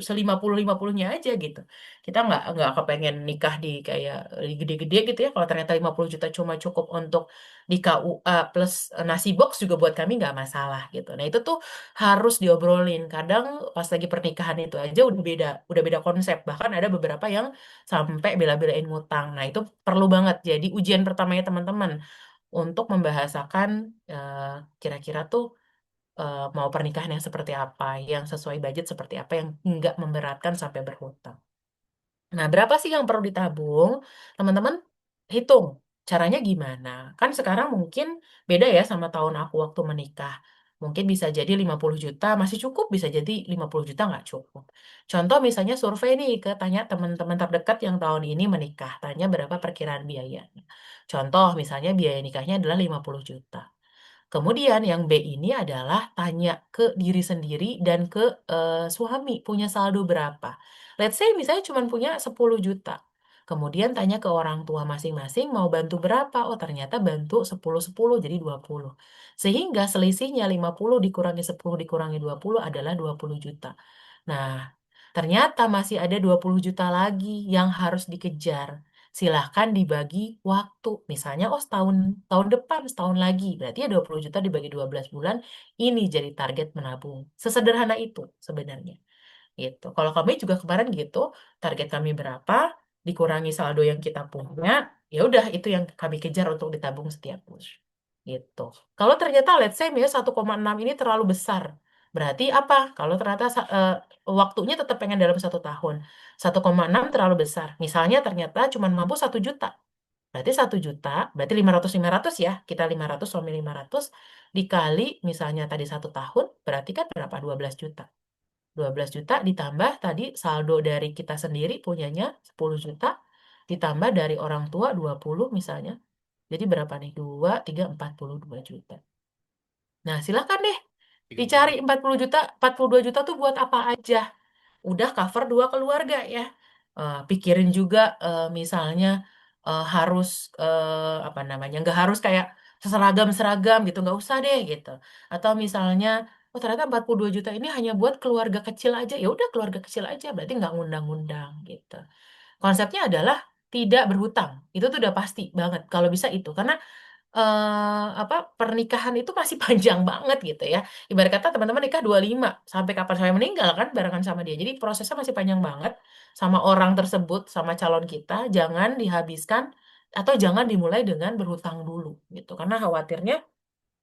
selima puluh lima puluhnya aja gitu. Kita nggak kepengen nikah di kayak di gede-gede gitu ya. Kalau ternyata 50 juta cuma cukup untuk di KUA plus nasi box juga buat kami nggak masalah gitu. Nah itu tuh harus diobrolin. Kadang pas lagi pernikahan itu aja udah beda konsep. Bahkan ada beberapa yang sampai bela-belain ngutang. Nah, itu perlu banget jadi ujian pertamanya teman-teman untuk membahasakan eh, kira-kira tuh mau pernikahan yang seperti apa, yang sesuai budget seperti apa, yang nggak memberatkan sampai berhutang. Nah, berapa sih yang perlu ditabung? Teman-teman hitung caranya gimana. Kan sekarang mungkin beda ya sama tahun aku waktu menikah. Mungkin bisa jadi 50 juta masih cukup, bisa jadi 50 juta nggak cukup. Contoh misalnya survei nih ke tanya teman-teman terdekat yang tahun ini menikah, tanya berapa perkiraan biayanya. Contoh misalnya biaya nikahnya adalah 50 juta. Kemudian yang B ini adalah tanya ke diri sendiri dan ke suami punya saldo berapa. Let's say misalnya cuma punya 10 juta. Kemudian tanya ke orang tua masing-masing mau bantu berapa. Oh ternyata bantu 10-10 jadi 20. Sehingga selisihnya 50 dikurangi 10 dikurangi 20 adalah 20 juta. Nah, ternyata masih ada 20 juta lagi yang harus dikejar. Silahkan dibagi waktu. Misalnya, oh tahun depan, setahun lagi. Berarti ya 20 juta dibagi 12 bulan, ini jadi target menabung. Sesederhana itu sebenarnya. Gitu. Kalau kami juga kemarin gitu, target kami berapa, dikurangi saldo yang kita punya, ya udah itu yang kami kejar untuk ditabung setiap bulan. Gitu. Kalau ternyata let's say misalnya 1,6 ini terlalu besar, berarti apa? Kalau ternyata waktunya tetap pengen dalam 1 tahun, 1,6 terlalu besar. Misalnya ternyata cuma mampu 1 juta, berarti 1 juta, berarti 500 ya, kita 500 suami 500 dikali misalnya tadi 1 tahun, berarti kan berapa? 12 juta. 12 juta ditambah tadi saldo dari kita sendiri punyanya 10 juta, ditambah dari orang tua 20 misalnya. Jadi berapa nih? 2, 3, 42 juta. Nah, silakan deh dicari 40 juta, 42 juta tuh buat apa aja. Udah cover 2 keluarga ya. Pikirin juga misalnya harus apa namanya, nggak harus kayak seragam-seragam gitu, nggak usah deh gitu. Atau misalnya, oh ternyata 42 juta ini hanya buat keluarga kecil aja, ya udah keluarga kecil aja, berarti nggak ngundang-ngundang gitu. Konsepnya adalah tidak berhutang, itu tuh udah pasti banget kalau bisa itu, karena apa, pernikahan itu masih panjang banget gitu ya. Ibarat kata teman-teman nikah 25, sampai kapan sampai meninggal kan barengan sama dia. Jadi prosesnya masih panjang banget sama orang tersebut, sama calon kita, jangan dihabiskan atau jangan dimulai dengan berhutang dulu gitu. Karena khawatirnya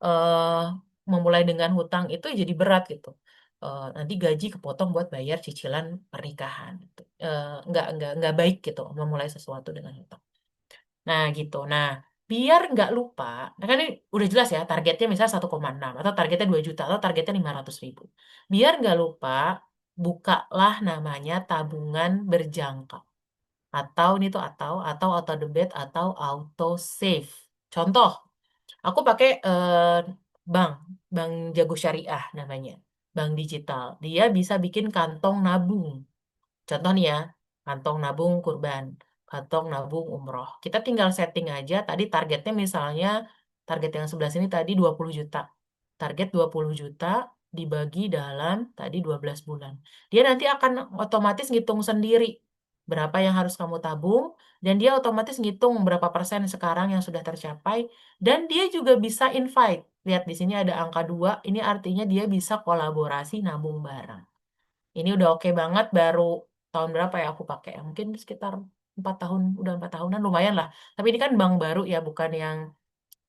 eh memulai dengan hutang itu jadi berat gitu. Nanti gaji kepotong buat bayar cicilan pernikahan gitu. Nggak baik gitu memulai sesuatu dengan hutang. Nah, gitu. Nah, biar nggak lupa, nah kan ini udah jelas ya, targetnya misalnya 1,6, atau targetnya 2 juta, atau targetnya 500 ribu. Biar nggak lupa, bukalah namanya tabungan berjangka. Atau ini tuh atau auto debit, atau auto save. Contoh, aku pakai bank, bank Jago Syariah namanya, bank digital. Dia bisa bikin kantong nabung. Contoh nih ya, kantong nabung kurban, kantong nabung umroh. Kita tinggal setting aja, tadi targetnya misalnya, target yang sebelah sini tadi 20 juta. Target 20 juta dibagi dalam tadi 12 bulan. Dia nanti akan otomatis ngitung sendiri berapa yang harus kamu tabung, dan dia otomatis ngitung berapa persen sekarang yang sudah tercapai, dan dia juga bisa invite. Lihat di sini ada angka 2, ini artinya dia bisa kolaborasi nabung bareng. Ini udah oke banget, baru tahun berapa ya aku pakai? Mungkin sekitar 4 tahun, udah 4 tahunan, lumayan lah. Tapi ini kan bank baru ya, bukan yang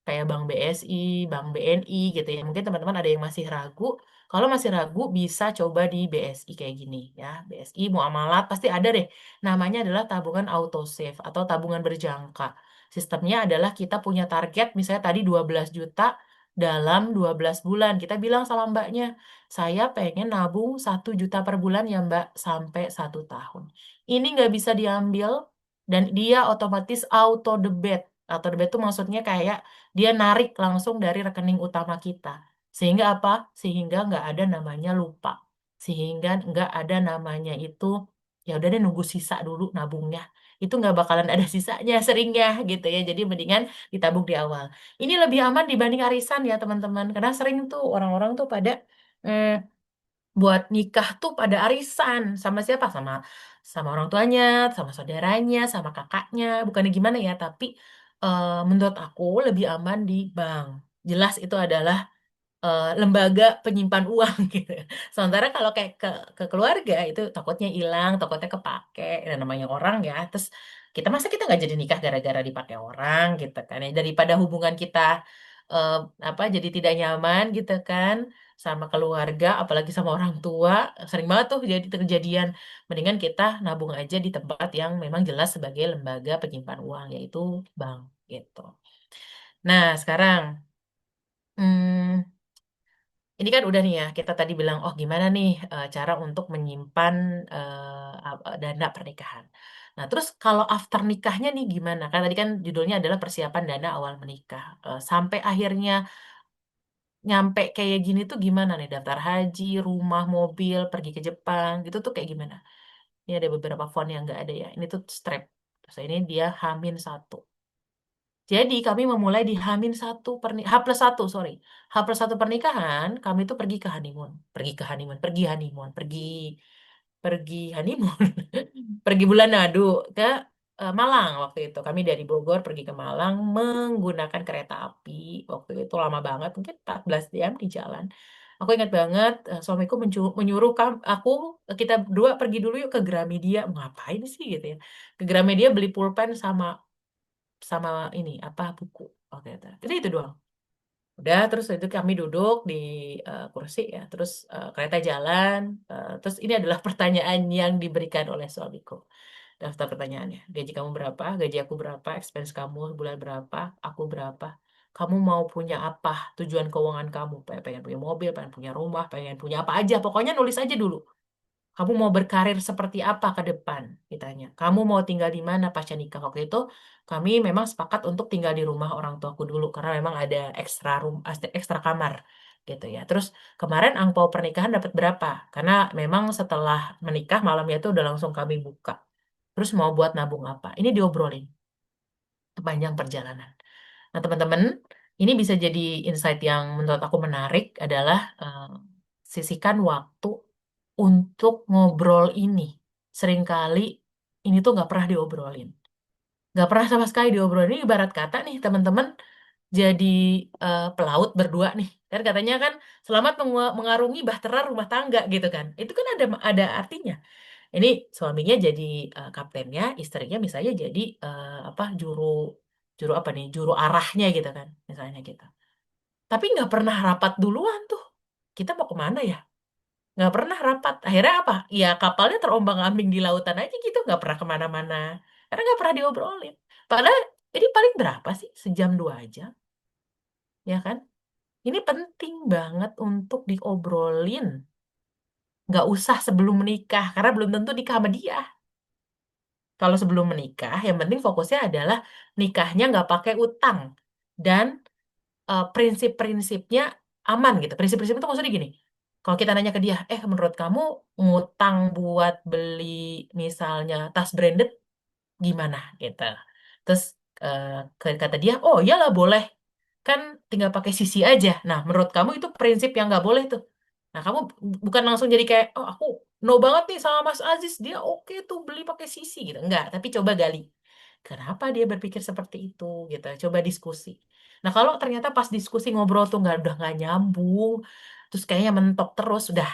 kayak bank BSI, bank BNI gitu ya. Mungkin teman-teman ada yang masih ragu. Kalau masih ragu, bisa coba di BSI kayak gini ya. BSI muamalat pasti ada deh. Namanya adalah tabungan auto save atau tabungan berjangka. Sistemnya adalah kita punya target, misalnya tadi 12 juta dalam 12 bulan. Kita bilang sama mbaknya, saya pengen nabung 1 juta per bulan ya mbak, sampai 1 tahun. Ini nggak bisa diambil, dan dia otomatis auto debit. Auto debit itu maksudnya kayak dia narik langsung dari rekening utama kita. Sehingga apa? Sehingga nggak ada namanya lupa. Sehingga nggak ada namanya itu, ya udah deh nunggu sisa dulu nabungnya. Itu nggak bakalan ada sisanya seringnya gitu ya. Jadi mendingan ditabung di awal. Ini lebih aman dibanding arisan ya teman-teman. Karena sering tuh orang-orang tuh pada eh, buat nikah tuh pada arisan sama siapa, sama sama orang tuanya, sama saudaranya, sama kakaknya, bukannya gimana ya, tapi menurut aku lebih aman di bank. Jelas itu adalah lembaga penyimpan uang gitu. Sementara kalau kayak ke keluarga itu takutnya hilang, takutnya kepake, dan namanya orang ya. Terus masa kita nggak jadi nikah gara-gara dipakai orang gitu kan ya. Daripada hubungan kita eh, apa jadi tidak nyaman gitu kan sama keluarga, apalagi sama orang tua, sering banget tuh jadi kejadian. Mendingan kita nabung aja di tempat yang memang jelas sebagai lembaga penyimpan uang, yaitu bank gitu. Nah, sekarang hmm, ini kan udah nih ya, kita tadi bilang, oh gimana nih cara untuk menyimpan dana pernikahan. Nah, terus kalau after nikahnya nih gimana? Kan tadi kan judulnya adalah persiapan dana awal menikah. Sampai akhirnya nyampe kayak gini tuh gimana nih? Daftar haji, rumah, mobil, pergi ke Jepang gitu tuh kayak gimana? Ini ada beberapa font yang nggak ada ya. Ini tuh strap. Terus ini dia H-1. Jadi kami memulai di H+1, sorry. H+1 pernikahan, kami tuh pergi ke honeymoon. Pergi honeymoon, pergi honeymoon. Pergi bulan madu ke Malang waktu itu. Kami dari Bogor pergi ke Malang menggunakan kereta api. Waktu itu lama banget, mungkin 14 jam di jalan. Aku ingat banget, suamiku menyuruh kita berdua pergi dulu yuk ke Gramedia. Ngapain sih gitu ya? Ke Gramedia beli pulpen sama sama ini apa buku. Oke, jadi itu doang. Udah, terus itu kami duduk di kursi ya, terus kereta jalan. Terus ini adalah pertanyaan yang diberikan oleh suamiku. Daftar pertanyaannya. Gaji kamu berapa? Gaji aku berapa? Expense kamu bulan berapa? Aku berapa? Kamu mau punya apa? Tujuan keuangan kamu? Pengen punya mobil, pengen punya rumah, pengen punya apa aja. Pokoknya nulis aja dulu. Kamu mau berkarir seperti apa ke depan? Ditanya. Kamu mau tinggal di mana pasca nikah? Waktu itu kami memang sepakat untuk tinggal di rumah orang tuaku dulu karena memang ada ekstra kamar gitu ya. Terus kemarin angpau pernikahan dapat berapa? Karena memang setelah menikah malamnya itu udah langsung kami buka. Terus mau buat nabung apa? Ini diobrolin sepanjang perjalanan. Nah, teman-teman, ini bisa jadi insight yang menurut aku menarik adalah sisihkan waktu untuk ngobrol ini. Seringkali ini tuh nggak pernah diobrolin. Nggak pernah sama sekali diobrolin. Ini ibarat kata nih, teman-teman jadi pelaut berdua nih. Kan katanya kan selamat mengarungi bahtera rumah tangga gitu kan. Itu kan ada artinya. Ini suaminya jadi kaptennya, istrinya misalnya jadi apa juru juru apa nih, juru arahnya gitu kan, misalnya gitu. Tapi nggak pernah rapat duluan tuh. Kita mau kemana ya? Nggak pernah rapat. Akhirnya apa? Ya kapalnya terombang-ambing di lautan aja gitu, nggak pernah kemana-mana. Karena nggak pernah diobrolin. Padahal ini paling berapa sih? Sejam 2 jam, ya kan? Ini penting banget untuk diobrolin. Nggak usah sebelum menikah, karena belum tentu nikah sama dia. Kalau sebelum menikah, yang penting fokusnya adalah nikahnya nggak pakai utang dan prinsip-prinsipnya aman gitu. Prinsip-prinsip itu maksudnya gini. Kalau kita nanya ke dia, menurut kamu ngutang buat beli misalnya tas branded gimana gitu. Terus eh, kata dia, oh iyalah boleh. Kan tinggal pakai sisi aja. Nah, menurut kamu itu prinsip yang nggak boleh tuh. Nah, kamu bukan langsung jadi kayak, oh aku no banget nih sama Mas Aziz. Dia oke tuh beli pakai sisi gitu. Enggak, tapi coba gali. Kenapa dia berpikir seperti itu gitu. Coba diskusi. Nah, kalau ternyata pas diskusi ngobrol tuh udah nggak nyambung, terus kayaknya mentok terus, udah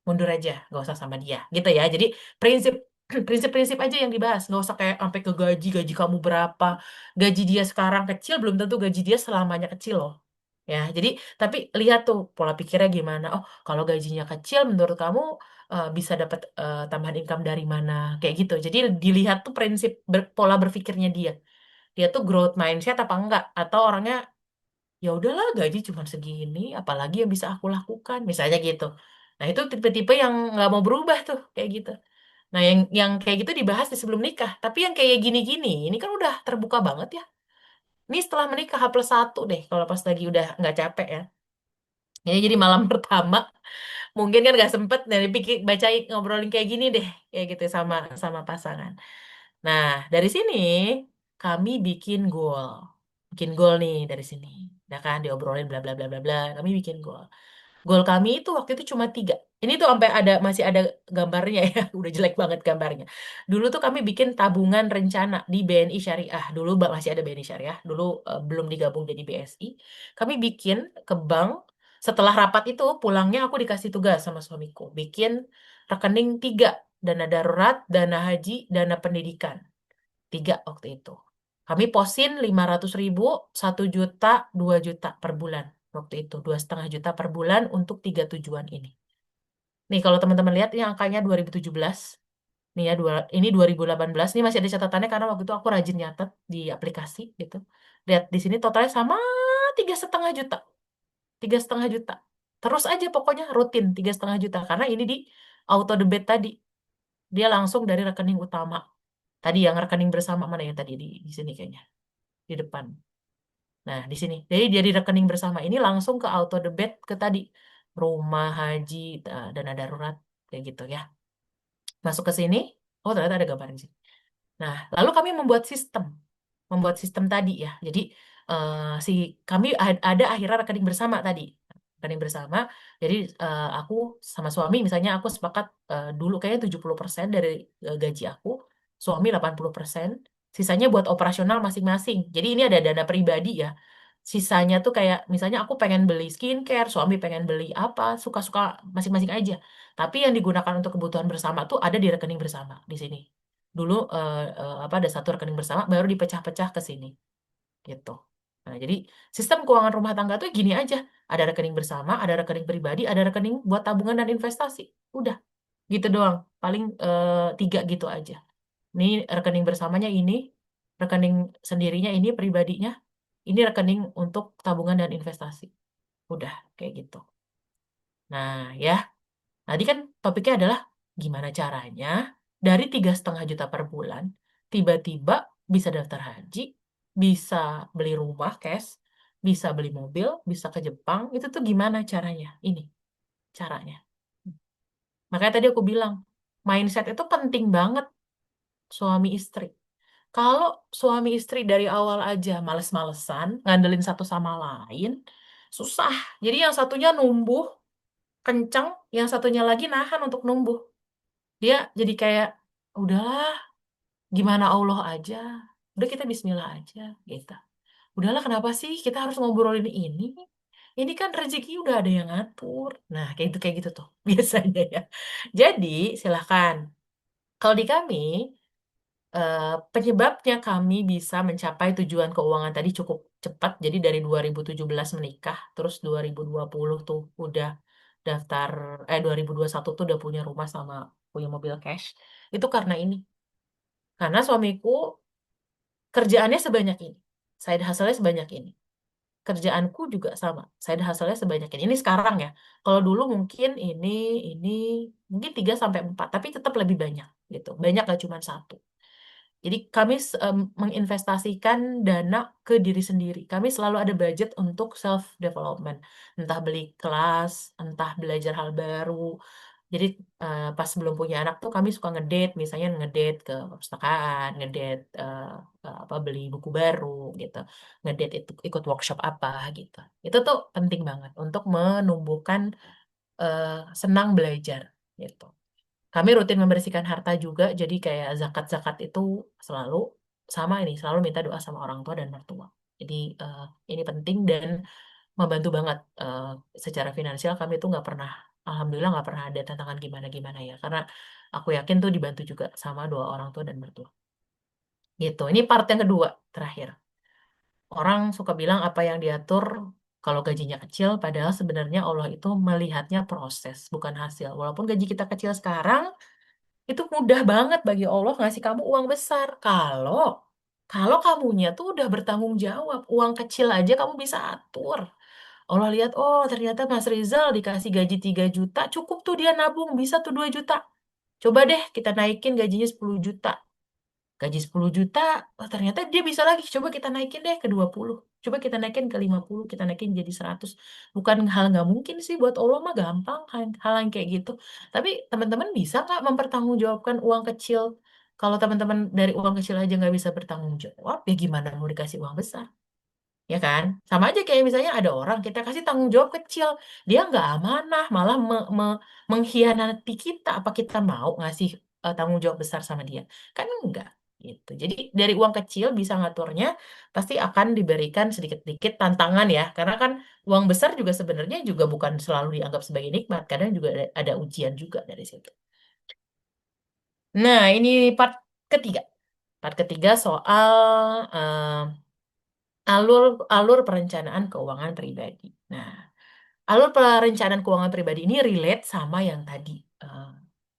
mundur aja, nggak usah sama dia, gitu ya. Jadi prinsip prinsip-prinsip aja yang dibahas, nggak usah kayak sampai ke gaji kamu berapa, gaji dia sekarang kecil belum tentu gaji dia selamanya kecil loh. Ya, jadi tapi lihat tuh pola pikirnya gimana. Oh, kalau gajinya kecil menurut kamu bisa dapat tambahan income dari mana? Kayak gitu. Jadi dilihat tuh prinsip pola berpikirnya dia. Dia tuh growth mindset apa enggak? Atau orangnya ya udahlah gaji cuma segini, apalagi yang bisa aku lakukan, misalnya gitu. Nah itu tipe-tipe yang nggak mau berubah tuh kayak gitu. Nah yang kayak gitu dibahas di sebelum nikah. Tapi yang kayak gini-gini, ini kan udah terbuka banget ya. Ini setelah menikah H+1 deh, kalau pas lagi udah nggak capek ya. Ini jadi malam pertama, mungkin kan nggak sempet dari pikir bacain ngobrolin kayak gini deh, kayak gitu sama sama pasangan. Nah dari sini kami bikin goal nih dari sini. Nah kan diobrolin bla bla bla bla bla. Kami bikin goal. Goal kami itu waktu itu cuma 3. Ini tuh sampai masih ada gambarnya ya. Udah jelek banget gambarnya. Dulu tuh kami bikin tabungan rencana di BNI Syariah. Dulu masih ada BNI Syariah. Dulu belum digabung jadi BSI. Kami bikin ke bank. Setelah rapat itu pulangnya aku dikasih tugas sama suamiku. Bikin rekening 3. Dana darurat, dana haji, dana pendidikan. 3 waktu itu. Kami posin 500.000, 1 juta, 2 juta per bulan. Waktu itu 2,5 juta per bulan untuk 3 tujuan ini. Nih kalau teman-teman lihat ini angkanya 2017. Nih ya, ini 2018. Ini masih ada catatannya karena waktu itu aku rajin nyatet di aplikasi gitu. Lihat di sini totalnya sama 3,5 juta. 3,5 juta. Terus aja pokoknya rutin 3,5 juta. Karena ini di auto debit tadi. Dia langsung dari rekening utama. Tadi yang rekening bersama mana yang tadi di sini kayaknya. Di depan. Nah, di sini. Jadi dari rekening bersama ini langsung ke auto debit ke tadi rumah, haji, dana darurat kayak gitu ya. Masuk ke sini. Oh, ternyata ada gambar di sini. Nah, lalu kami membuat sistem tadi ya. Jadi si kami ada akhirnya rekening bersama tadi, rekening bersama. Jadi aku sama suami misalnya aku sepakat dulu kayaknya 70% dari gaji aku, suami 80%, sisanya buat operasional masing-masing. Jadi ini ada dana pribadi ya. Sisanya tuh kayak misalnya aku pengen beli skincare, suami pengen beli apa, suka-suka masing-masing aja. Tapi yang digunakan untuk kebutuhan bersama tuh ada di rekening bersama di sini. Dulu apa ada satu rekening bersama baru dipecah-pecah ke sini gitu. Nah, jadi sistem keuangan rumah tangga tuh gini aja. Ada rekening bersama, ada rekening pribadi, ada rekening buat tabungan dan investasi. Udah, gitu doang. Paling tiga gitu aja. Ini rekening bersamanya ini, rekening sendirinya ini pribadinya, ini rekening untuk tabungan dan investasi. Udah, kayak gitu. Nah, ya. Tadi kan topiknya adalah gimana caranya dari 3,5 juta per bulan tiba-tiba bisa daftar haji, bisa beli rumah cash, bisa beli mobil, bisa ke Jepang. Itu tuh gimana caranya? Ini caranya. Makanya tadi aku bilang, mindset itu penting banget suami istri. Kalau suami istri dari awal aja males-malesan, ngandelin satu sama lain, susah. Jadi yang satunya numbuh kenceng, yang satunya lagi nahan untuk numbuh. Dia jadi kayak udahlah gimana Allah aja, udah kita Bismillah aja gitu. Udahlah kenapa sih kita harus ngobrolin ini kan rezeki udah ada yang ngatur. Nah kayak gitu tuh biasanya ya. Jadi silahkan kalau di kami penyebabnya kami bisa mencapai tujuan keuangan tadi cukup cepat. Jadi dari 2017 menikah, terus 2020 tuh udah daftar, 2021 tuh udah punya rumah sama punya mobil cash. Itu karena ini. Karena suamiku kerjaannya sebanyak ini. Side hustle-nya sebanyak ini. Kerjaanku juga sama. Side hustle-nya sebanyak ini. Ini sekarang ya. Kalau dulu mungkin ini, mungkin 3 sampai 4, tapi tetap lebih banyak gitu. Banyak gak cuma satu. Jadi kami menginvestasikan dana ke diri sendiri. Kami selalu ada budget untuk self development, entah beli kelas, entah belajar hal baru. Jadi pas belum punya anak tuh kami suka ngedate, misalnya ngedate ke perpustakaan, ngedate apa beli buku baru gitu, ngedate itu ikut workshop apa gitu. Itu tuh penting banget untuk menumbuhkan senang belajar gitu. Kami rutin membersihkan harta juga, jadi kayak zakat-zakat itu selalu sama ini, selalu minta doa sama orang tua dan mertua. Jadi ini penting dan membantu banget secara finansial kami tuh nggak pernah, alhamdulillah nggak pernah ada tantangan gimana-gimana ya, karena aku yakin tuh dibantu juga sama doa orang tua dan mertua. Gitu. Ini part yang kedua, terakhir. Orang suka bilang apa yang diatur kalau gajinya kecil, padahal sebenarnya Allah itu melihatnya proses, bukan hasil. Walaupun gaji kita kecil sekarang, itu mudah banget bagi Allah ngasih kamu uang besar. Kalau kamunya tuh udah bertanggung jawab, uang kecil aja kamu bisa atur. Allah lihat, oh ternyata Mas Rizal dikasih gaji 3 juta, cukup tuh dia nabung, bisa tuh 2 juta. Coba deh kita naikin gajinya 10 juta. Gaji 10 juta, oh ternyata dia bisa lagi. Coba kita naikin deh ke 20. Coba kita naikin ke 50, kita naikin jadi 100. Bukan hal nggak mungkin sih, buat Allah mah gampang hal yang kayak gitu. Tapi teman-teman bisa nggak mempertanggungjawabkan uang kecil? Kalau teman-teman dari uang kecil aja nggak bisa bertanggung jawab, ya gimana mau dikasih uang besar? Ya kan? Sama aja kayak misalnya ada orang kita kasih tanggung jawab kecil, dia nggak amanah, malah mengkhianati kita. Apa kita mau ngasih tanggung jawab besar sama dia? Kan enggak. Gitu. Jadi dari uang kecil bisa ngaturnya, pasti akan diberikan sedikit-sedikit tantangan ya. Karena kan uang besar juga sebenarnya juga bukan selalu dianggap sebagai nikmat, kadang juga ada ujian juga dari situ. Nah, ini part ketiga. Part ketiga soal alur alur perencanaan keuangan pribadi. Nah, alur perencanaan keuangan pribadi ini relate sama yang tadi. Eh,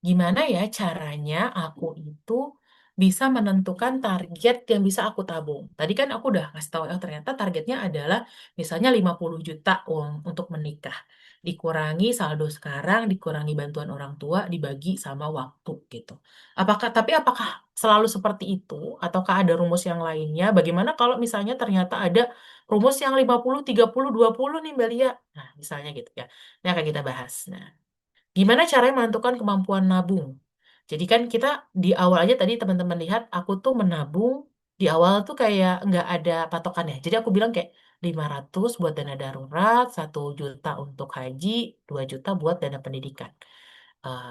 Gimana ya caranya aku itu bisa menentukan target yang bisa aku tabung. Tadi kan aku udah ngasih tahu, ternyata targetnya adalah misalnya 50 juta uang untuk menikah. Dikurangi saldo sekarang, dikurangi bantuan orang tua, dibagi sama waktu gitu. Apakah selalu seperti itu? Ataukah ada rumus yang lainnya? Bagaimana kalau misalnya ternyata ada rumus yang 50, 30, 20 nih Mbak Lia? Nah, misalnya gitu ya. Ini akan kita bahas. Nah, gimana caranya menentukan kemampuan nabung? Jadi kan kita di awal aja tadi teman-teman lihat aku tuh menabung di awal tuh kayak nggak ada patokan ya. Jadi aku bilang kayak 500 buat dana darurat, 1 juta untuk haji, 2 juta buat dana pendidikan.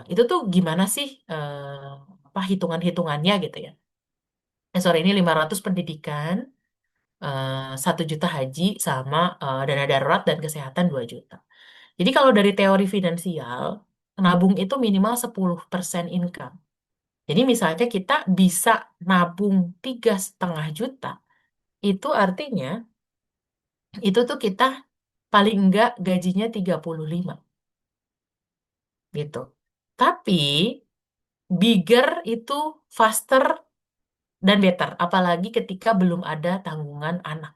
Itu tuh gimana sih apa hitungan-hitungannya gitu ya. Sorry, ini 500 pendidikan, 1 juta haji sama dana darurat dan kesehatan 2 juta. Jadi kalau dari teori finansial, nabung itu minimal 10% income. Jadi misalnya kita bisa nabung 3,5 juta, itu artinya itu tuh kita paling enggak gajinya 35 gitu. Tapi bigger itu faster dan better, apalagi ketika belum ada tanggungan anak.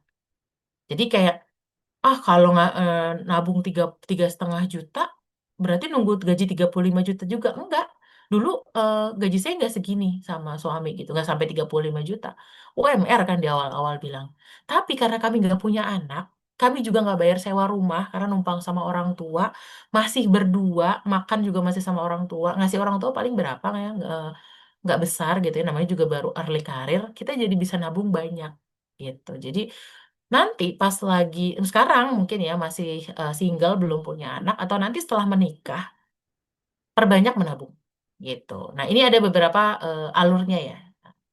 Jadi kayak kalau nggak nabung 3,5 juta, berarti nunggu gaji 35 juta juga. Enggak. Dulu gaji saya nggak segini sama suami gitu, nggak sampai 35 juta. UMR kan di awal-awal bilang. Tapi karena kami nggak punya anak, kami juga nggak bayar sewa rumah karena numpang sama orang tua, masih berdua, makan juga masih sama orang tua, ngasih orang tua paling berapa ya, nggak besar gitu ya, namanya juga baru early karir, kita jadi bisa nabung banyak gitu. Jadi nanti pas lagi sekarang mungkin ya masih single belum punya anak atau nanti setelah menikah perbanyak menabung gitu. Nah, ini ada beberapa alurnya ya.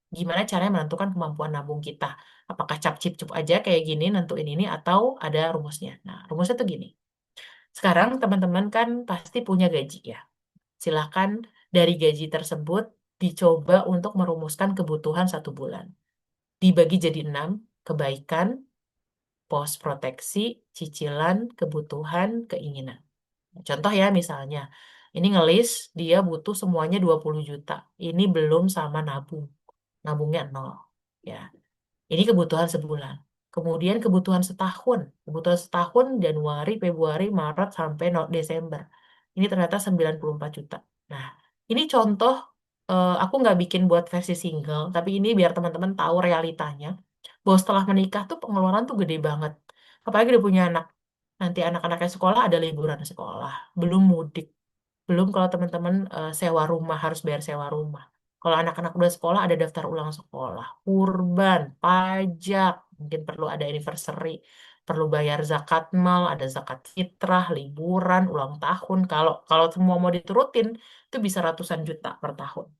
Gimana caranya menentukan kemampuan nabung kita? Apakah cap cip cup aja kayak gini nentuin ini atau ada rumusnya? Nah, rumusnya tuh gini. Sekarang teman-teman kan pasti punya gaji ya. Silakan dari gaji tersebut dicoba untuk merumuskan kebutuhan 1 bulan. Dibagi jadi 6, kebaikan, pos proteksi, cicilan, kebutuhan, keinginan. Contoh ya misalnya, ini ngelis dia butuh semuanya 20 juta. Ini belum sama nabung. Nabungnya nol. Ya, ini kebutuhan sebulan. Kemudian kebutuhan setahun. Kebutuhan setahun Januari, Februari, Maret, sampai Desember. Ini ternyata 94 juta. Nah, ini contoh, aku nggak bikin buat versi single, tapi ini biar teman-teman tahu realitanya. Bahwa setelah menikah tuh pengeluaran tuh gede banget. Apalagi udah punya anak. Nanti anak-anaknya sekolah ada liburan sekolah. Belum mudik. Belum kalau teman-teman sewa rumah, harus bayar sewa rumah. Kalau anak-anak udah sekolah, ada daftar ulang sekolah, kurban, pajak, mungkin perlu ada anniversary, perlu bayar zakat mal, ada zakat fitrah, liburan, ulang tahun. Kalau kalau semua mau diturutin, itu bisa ratusan juta per tahun.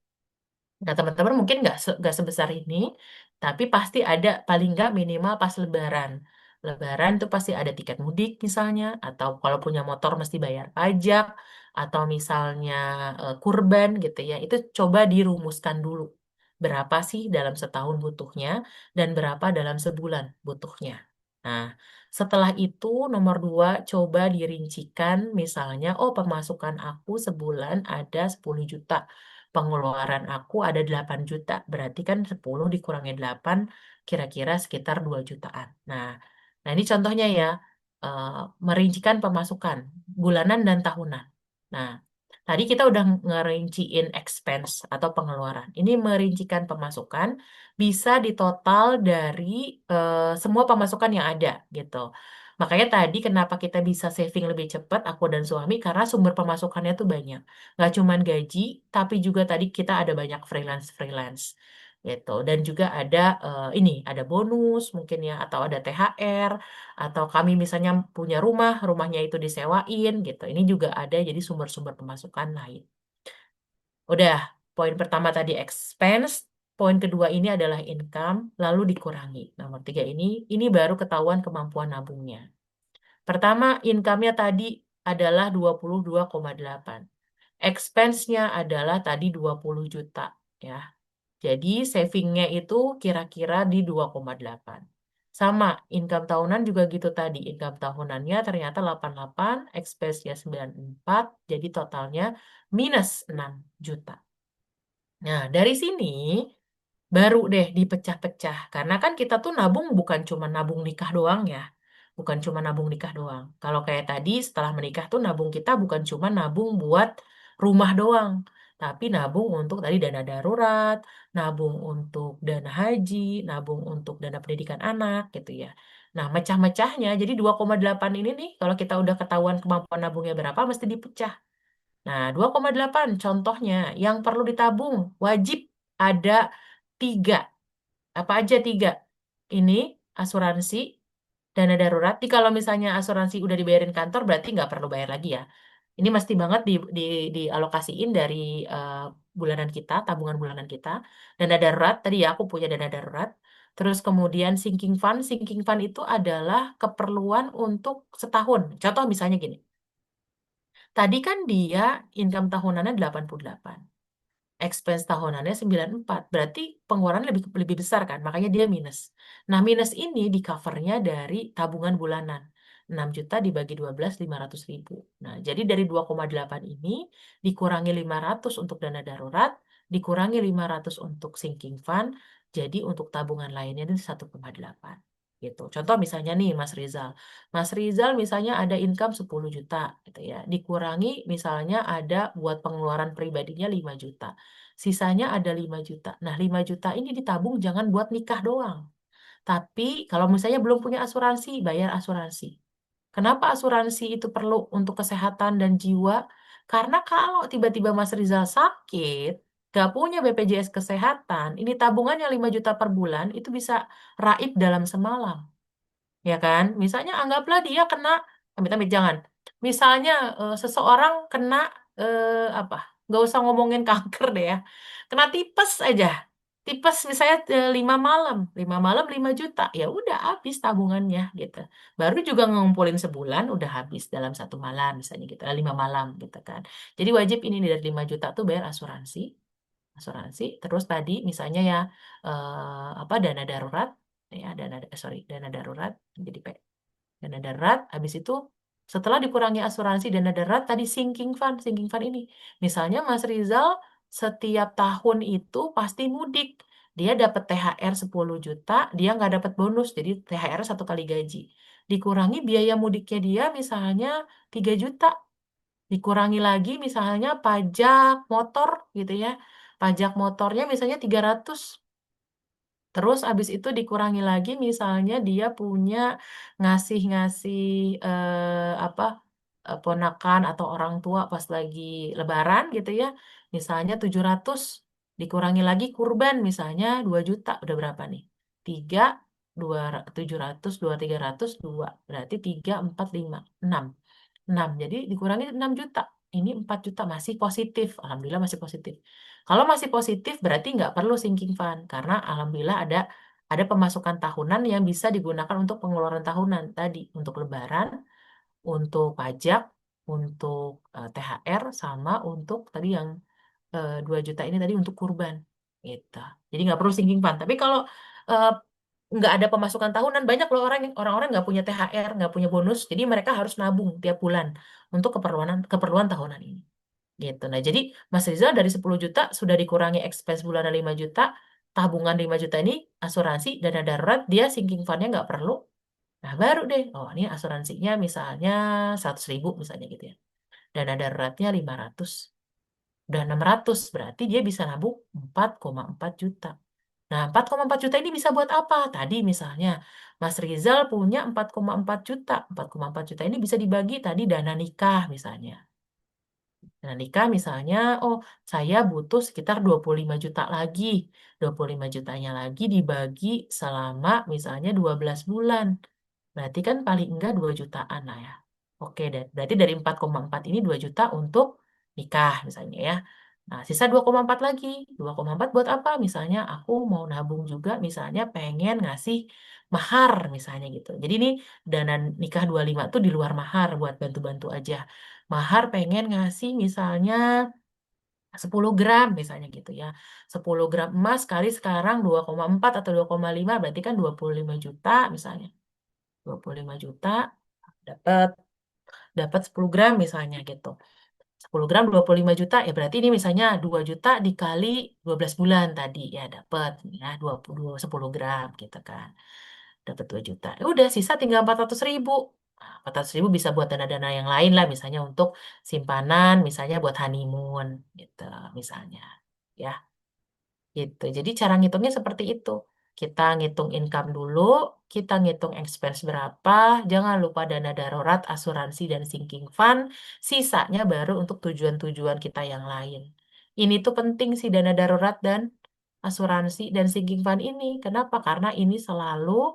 Nah, teman-teman mungkin nggak sebesar ini, tapi pasti ada paling nggak minimal pas Lebaran. Lebaran tuh pasti ada tiket mudik misalnya, atau kalau punya motor mesti bayar pajak, atau misalnya kurban gitu ya. Itu coba dirumuskan dulu. Berapa sih dalam setahun butuhnya, dan berapa dalam sebulan butuhnya. Nah, setelah itu nomor 2, coba dirincikan misalnya, oh pemasukan aku sebulan ada 10 juta. Pengeluaran aku ada 8 juta. Berarti kan 10 dikurangi 8 kira-kira sekitar 2 jutaan. Nah, ini contohnya ya, eh, merincikan pemasukan bulanan dan tahunan. Nah, tadi kita udah ngerinciin expense atau pengeluaran. Ini merincikan pemasukan bisa ditotal dari semua pemasukan yang ada gitu. Makanya tadi kenapa kita bisa saving lebih cepat, aku dan suami, karena sumber pemasukannya tuh banyak. Nggak cuman gaji, tapi juga tadi kita ada banyak freelance-freelance gitu. Dan juga ada ini, ada bonus mungkin ya, atau ada THR, atau kami misalnya punya rumah, rumahnya itu disewain gitu. Ini juga ada jadi sumber-sumber pemasukan lain. Udah, poin pertama tadi expense, poin kedua ini adalah income, lalu dikurangi. Nomor 3 ini baru ketahuan kemampuan nabungnya. Pertama, income-nya tadi adalah 22,8. Expense-nya adalah tadi 20 juta ya. Jadi saving-nya itu kira-kira di 2,8. Sama, income tahunan juga gitu tadi. Income tahunannya ternyata 88, expense-nya 94, jadi totalnya minus 6 juta. Nah, dari sini baru deh dipecah-pecah. Karena kan kita tuh nabung bukan cuma nabung nikah doang ya. Bukan cuma nabung nikah doang. Kalau kayak tadi setelah menikah tuh nabung kita bukan cuma nabung buat rumah doang. Tapi nabung untuk tadi dana darurat, nabung untuk dana haji, nabung untuk dana pendidikan anak gitu ya. Nah, mecah-mecahnya jadi 2,8 ini nih kalau kita udah ketahuan kemampuan nabungnya berapa mesti dipecah. Nah, 2,8 contohnya yang perlu ditabung wajib ada tiga. Apa aja tiga? Ini asuransi, dana darurat. Jadi kalau misalnya asuransi udah dibayarin kantor berarti nggak perlu bayar lagi ya. Ini mesti banget dialokasiin dari eh, bulanan kita, tabungan bulanan kita. Dana darurat, tadi ya aku punya dana darurat. Terus kemudian sinking fund. Sinking fund itu adalah keperluan untuk setahun. Contoh misalnya gini. Tadi kan dia income tahunannya 88, expense tahunannya 94. Berarti pengeluaran lebih lebih besar kan, makanya dia minus. Nah, minus ini di covernya dari tabungan bulanan. 6 juta dibagi 12, 500 ribu. Nah, jadi dari 2,8 ini dikurangi 500 untuk dana darurat, dikurangi 500 untuk sinking fund, jadi untuk tabungan lainnya itu 1,8. Gitu. Contoh misalnya nih Mas Rizal. Mas Rizal misalnya ada income 10 juta gitu ya. Dikurangi misalnya ada buat pengeluaran pribadinya 5 juta. Sisanya ada 5 juta. Nah, 5 juta ini ditabung jangan buat nikah doang. Tapi kalau misalnya belum punya asuransi, bayar asuransi. Kenapa asuransi itu perlu untuk kesehatan dan jiwa? Karena kalau tiba-tiba Mas Rizal sakit, gak punya BPJS kesehatan, ini tabungannya 5 juta per bulan, itu bisa raib dalam semalam. Ya kan? Misalnya anggaplah dia kena, amit-amit jangan. Misalnya seseorang kena apa? Nggak usah ngomongin kanker deh ya. Kena tipes aja. Tipes misalnya 5 malam, 5 malam 5 juta. Ya udah habis tabungannya gitu. Baru juga ngumpulin sebulan udah habis dalam 1 malam misalnya gitu, 5 malam gitu kan. Jadi wajib ini dari 5 juta tuh bayar asuransi. Asuransi. Terus tadi misalnya ya apa dana darurat ya dana darurat jadi dana darurat habis itu setelah dikurangi asuransi dana darurat tadi sinking fund ini misalnya Mas Rizal setiap tahun itu pasti mudik dia dapat THR 10 juta dia nggak dapat bonus jadi THR 1 kali gaji dikurangi biaya mudiknya dia misalnya 3 juta dikurangi lagi misalnya pajak motor gitu ya pajak motornya misalnya 300. Terus abis itu dikurangi lagi misalnya dia punya ngasih-ngasih apa ponakan atau orang tua pas lagi lebaran gitu ya. Misalnya 700 dikurangi lagi kurban misalnya 2 juta udah berapa nih? 3 2 700 2 300 2 berarti 3 4 5 6. 6. Jadi dikurangi 6 juta. Ini 4 juta masih positif. Alhamdulillah masih positif. Kalau masih positif berarti nggak perlu sinking fund karena alhamdulillah ada pemasukan tahunan yang bisa digunakan untuk pengeluaran tahunan tadi untuk lebaran, untuk pajak, untuk THR sama untuk tadi yang 2 juta ini tadi untuk kurban gitu. Jadi nggak perlu sinking fund. Tapi kalau eh, nggak ada pemasukan tahunan, banyak loh orang-orang nggak punya THR, nggak punya bonus, jadi mereka harus nabung tiap bulan untuk keperluan keperluan tahunan ini. Gitu. Nah, jadi Mas Rizal dari 10 juta sudah dikurangi expense bulanan 5 juta, tabungan 5 juta ini asuransi dana darurat, dia sinking fund-nya nggak perlu. Nah, baru deh, oh ini asuransinya misalnya 100 ribu misalnya gitu ya. Dana daruratnya 500. Udah 600 berarti dia bisa nabung 4,4 juta. Nah, 4,4 juta ini bisa buat apa? Tadi misalnya Mas Rizal punya 4,4 juta. 4,4 juta ini bisa dibagi tadi dana nikah misalnya. Dana nikah misalnya, oh saya butuh sekitar 25 juta lagi. 25 jutanya lagi dibagi selama misalnya 12 bulan. Berarti kan paling enggak 2 jutaan lah ya. Oke deh, berarti dari 4,4 ini 2 juta untuk nikah misalnya ya. Nah, sisa 2,4 lagi. 2,4 buat apa? Misalnya aku mau nabung juga misalnya pengen ngasih mahar misalnya gitu. Jadi ini dana nikah 25 tuh di luar mahar buat bantu-bantu aja. Mahar pengen ngasih misalnya 10 gram misalnya gitu ya. 10 gram emas kali sekarang 2,4 atau 2,5 berarti kan 25 juta misalnya. 25 juta dapat dapat 10 gram misalnya gitu. 10 gram 25 juta, ya berarti ini misalnya 2 juta dikali 12 bulan tadi, ya dapat ya 10 gram gitu kan. Dapat 2 juta. Ya udah sisa tinggal 400.000. Nah, 400.000 bisa buat dana-dana yang lain lah, misalnya untuk simpanan, misalnya buat honeymoon gitu, misalnya. Ya, gitu. Jadi cara ngitungnya seperti itu. Kita ngitung income dulu, kita ngitung expense berapa, jangan lupa dana darurat, asuransi, dan sinking fund, sisanya baru untuk tujuan-tujuan kita yang lain. Ini tuh penting sih dana darurat dan asuransi dan sinking fund ini. Kenapa? Karena ini selalu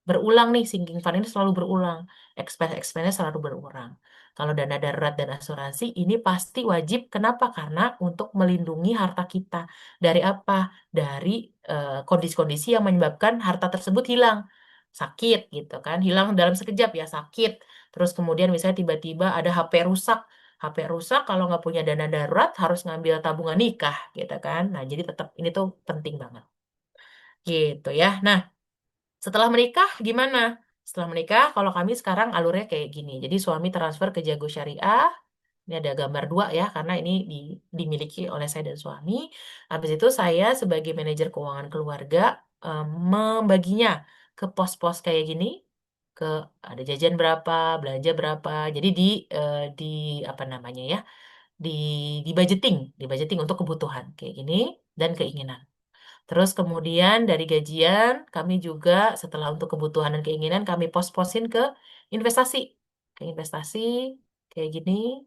berulang nih, sinking fund ini selalu berulang, expense-nya selalu berulang. Kalau dana darurat dan asuransi ini pasti wajib. Kenapa? Karena untuk melindungi harta kita dari apa? Dari kondisi-kondisi yang menyebabkan harta tersebut hilang, sakit gitu kan, hilang dalam sekejap ya, sakit. Terus kemudian misalnya tiba-tiba ada HP rusak. HP rusak kalau nggak punya dana darurat harus ngambil tabungan nikah gitu kan. Nah, jadi tetap ini tuh penting banget gitu ya. Nah, setelah menikah gimana? Setelah menikah, kalau kami sekarang alurnya kayak gini. Jadi suami transfer ke Jago Syariah. Ini ada gambar dua ya, karena ini dimiliki oleh saya dan suami. Habis itu saya sebagai manajer keuangan keluarga membaginya ke pos-pos kayak gini, ke ada jajan berapa, belanja berapa. Jadi di apa namanya ya, di di budgeting untuk kebutuhan kayak gini dan keinginan. Terus kemudian dari gajian kami juga setelah untuk kebutuhan dan keinginan kami pos-posin ke investasi. Ke investasi kayak gini.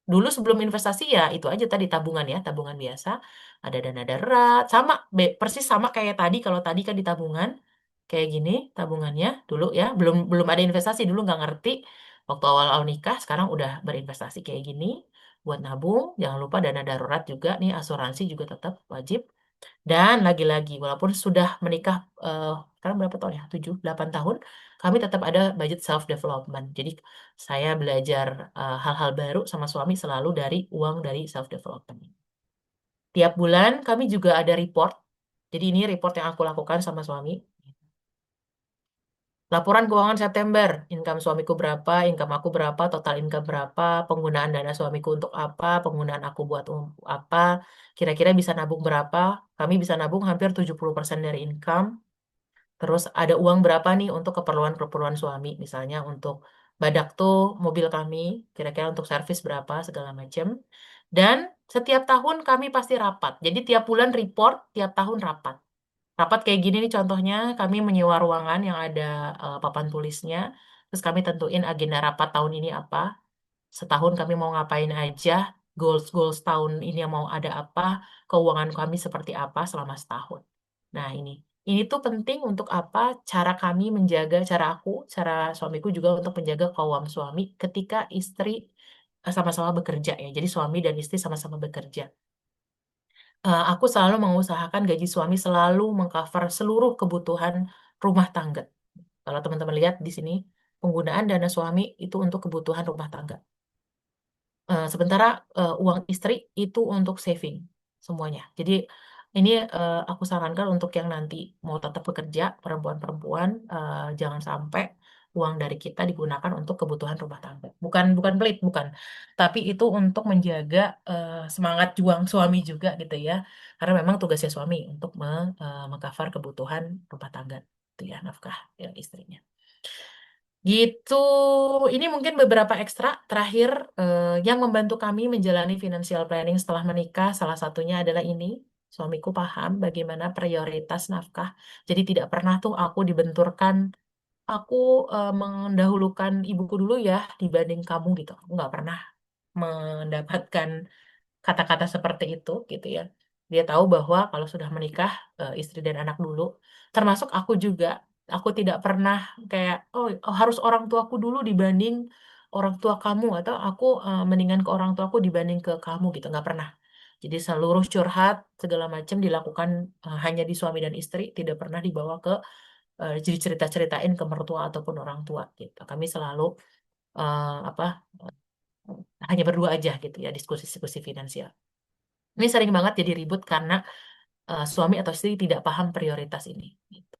Dulu sebelum investasi ya itu aja tadi tabungan ya, tabungan biasa. Ada dana darurat, sama persis sama kayak tadi. Kalau tadi kan di tabungan kayak gini tabungannya dulu ya, belum belum ada investasi, dulu nggak ngerti. Waktu awal-awal nikah, sekarang udah berinvestasi kayak gini buat nabung. Jangan lupa dana darurat juga nih, asuransi juga tetap wajib. Dan lagi-lagi, walaupun sudah menikah, sekarang berapa tahun ya? 7, 8 tahun, kami tetap ada budget self-development. Jadi saya belajar hal-hal baru sama suami selalu dari uang dari self-development. Tiap bulan kami juga ada report. Jadi ini report yang aku lakukan sama suami. Laporan keuangan September, income suamiku berapa, income aku berapa, total income berapa, penggunaan dana suamiku untuk apa, penggunaan aku buat apa, kira-kira bisa nabung berapa. Kami bisa nabung hampir 70% dari income. Terus ada uang berapa nih untuk keperluan-keperluan suami, misalnya untuk badak tuh mobil kami, kira-kira untuk servis berapa, segala macam. Dan setiap tahun kami pasti rapat. Jadi tiap bulan report, tiap tahun rapat. Rapat kayak gini nih contohnya, kami menyewa ruangan yang ada papan tulisnya. Terus kami tentuin agenda rapat tahun ini apa. Setahun kami mau ngapain aja, goals-goals tahun ini yang mau ada apa, keuangan kami seperti apa selama setahun. Nah ini tuh penting untuk apa? Cara kami menjaga, cara aku, cara suamiku juga untuk menjaga keuangan suami ketika istri sama-sama bekerja ya. Jadi suami dan istri sama-sama bekerja. Aku selalu mengusahakan gaji suami selalu mengcover seluruh kebutuhan rumah tangga. Kalau teman-teman lihat di sini, penggunaan dana suami itu untuk kebutuhan rumah tangga. Sementara uang istri itu untuk saving semuanya. Jadi ini aku sarankan untuk yang nanti mau tetap bekerja, perempuan-perempuan, jangan sampai uang dari kita digunakan untuk kebutuhan rumah tangga. Bukan bukan pelit, bukan. Tapi itu untuk menjaga semangat juang suami juga gitu ya. Karena memang tugasnya suami untuk mengcover kebutuhan rumah tangga, itu ya, nafkah ya, istrinya. Gitu. Ini mungkin beberapa ekstra terakhir yang membantu kami menjalani financial planning setelah menikah. Salah satunya adalah ini. Suamiku paham bagaimana prioritas nafkah. Jadi tidak pernah tuh aku dibenturkan. Aku mendahulukan ibuku dulu ya dibanding kamu gitu. Aku nggak pernah mendapatkan kata-kata seperti itu gitu ya. Dia tahu bahwa kalau sudah menikah istri dan anak dulu, termasuk aku juga, aku tidak pernah kayak oh, harus orang tuaku dulu dibanding orang tua kamu, atau aku mendingan ke orang tuaku dibanding ke kamu gitu, nggak pernah. Jadi seluruh curhat segala macam dilakukan hanya di suami dan istri, tidak pernah dibawa ke jadi cerita-ceritain ke mertua ataupun orang tua gitu. Kami selalu apa hanya berdua aja gitu ya, diskusi-diskusi finansial. Ini sering banget jadi ribut karena suami atau istri tidak paham prioritas ini. Gitu.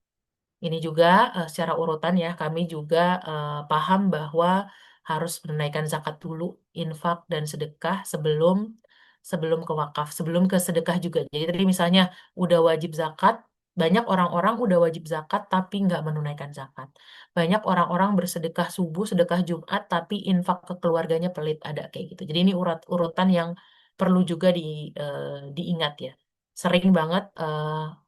Ini juga secara urutan ya, kami juga paham bahwa harus menunaikan zakat dulu, infak dan sedekah sebelum sebelum ke wakaf, sebelum ke sedekah juga. Jadi tadi misalnya udah wajib zakat, banyak orang-orang udah wajib zakat tapi nggak menunaikan zakat. Banyak orang-orang bersedekah subuh, sedekah Jumat, tapi infak ke keluarganya pelit, ada kayak gitu. Jadi ini urutan yang perlu juga diingat ya. Sering banget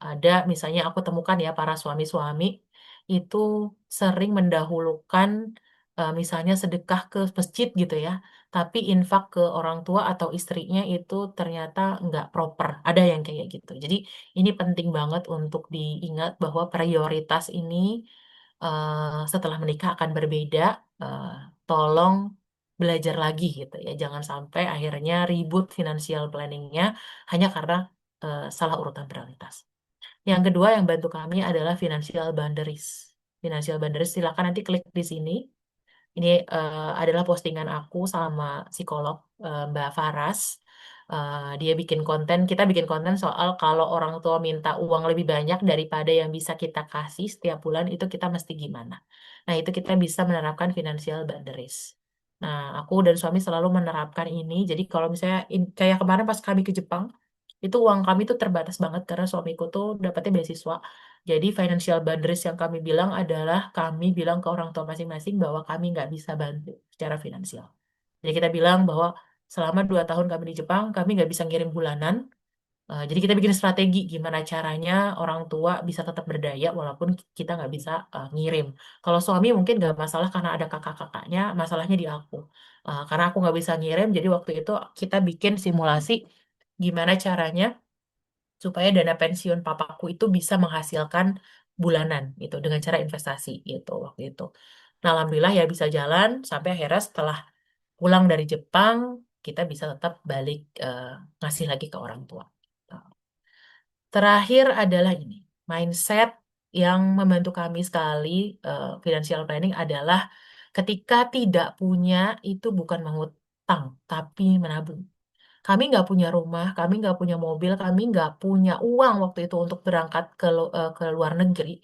ada misalnya aku temukan ya para suami-suami itu sering mendahulukan misalnya sedekah ke masjid gitu ya, tapi infak ke orang tua atau istrinya itu ternyata nggak proper. Ada yang kayak gitu. Jadi ini penting banget untuk diingat bahwa prioritas ini setelah menikah akan berbeda. Eh, Tolong belajar lagi gitu ya. Jangan sampai akhirnya ribut financial planningnya hanya karena salah urutan prioritas. Yang kedua yang bantu kami adalah financial boundaries. Financial boundaries silakan nanti klik di sini. Ini adalah postingan aku sama psikolog Mbak Faras. Dia bikin konten, kita bikin konten soal kalau orang tua minta uang lebih banyak daripada yang bisa kita kasih setiap bulan, itu kita mesti gimana. Nah, itu kita bisa menerapkan financial boundaries. Nah, aku dan suami selalu menerapkan ini. Jadi kalau misalnya kayak kemarin pas kami ke Jepang, itu uang kami tuh terbatas banget karena suamiku tuh dapatnya beasiswa. Jadi financial boundaries yang kami bilang adalah kami bilang ke orang tua masing-masing bahwa kami nggak bisa bantu secara finansial. Jadi kita bilang bahwa selama 2 tahun kami di Jepang, kami nggak bisa ngirim bulanan. Jadi kita bikin strategi gimana caranya orang tua bisa tetap berdaya walaupun kita nggak bisa ngirim. Kalau suami mungkin nggak masalah karena ada kakak-kakaknya, masalahnya di aku. Karena aku nggak bisa ngirim, jadi waktu itu kita bikin simulasi gimana caranya supaya dana pensiun papaku itu bisa menghasilkan bulanan gitu dengan cara investasi gitu waktu itu. Nah, alhamdulillah ya bisa jalan sampai akhirnya setelah pulang dari Jepang kita bisa tetap balik ngasih lagi ke orang tua. Terakhir adalah ini, mindset yang membantu kami sekali financial planning adalah ketika tidak punya itu bukan mengutang tapi menabung. Kami nggak punya rumah, kami nggak punya mobil, kami nggak punya uang waktu itu untuk berangkat ke luar negeri.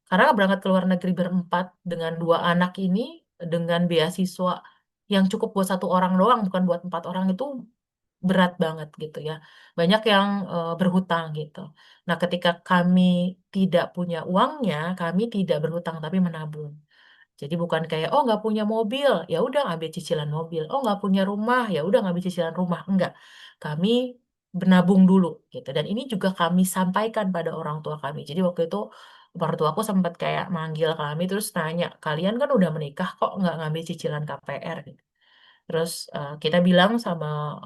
Karena berangkat ke luar negeri berempat dengan 2 anak ini, dengan beasiswa yang cukup buat 1 orang doang, bukan buat 4 orang itu berat banget gitu ya. Banyak yang berhutang gitu. Nah, ketika kami tidak punya uangnya, kami tidak berhutang tapi menabung. Jadi bukan kayak oh nggak punya mobil, ya udah ngambil cicilan mobil. Oh nggak punya rumah, ya udah ngambil cicilan rumah. Enggak, kami menabung dulu gitu. Dan ini juga kami sampaikan pada orang tua kami. Jadi waktu itu orang tua aku sempat kayak manggil kami terus nanya, kalian kan udah menikah kok nggak ngambil cicilan KPR gitu. Terus kita bilang sama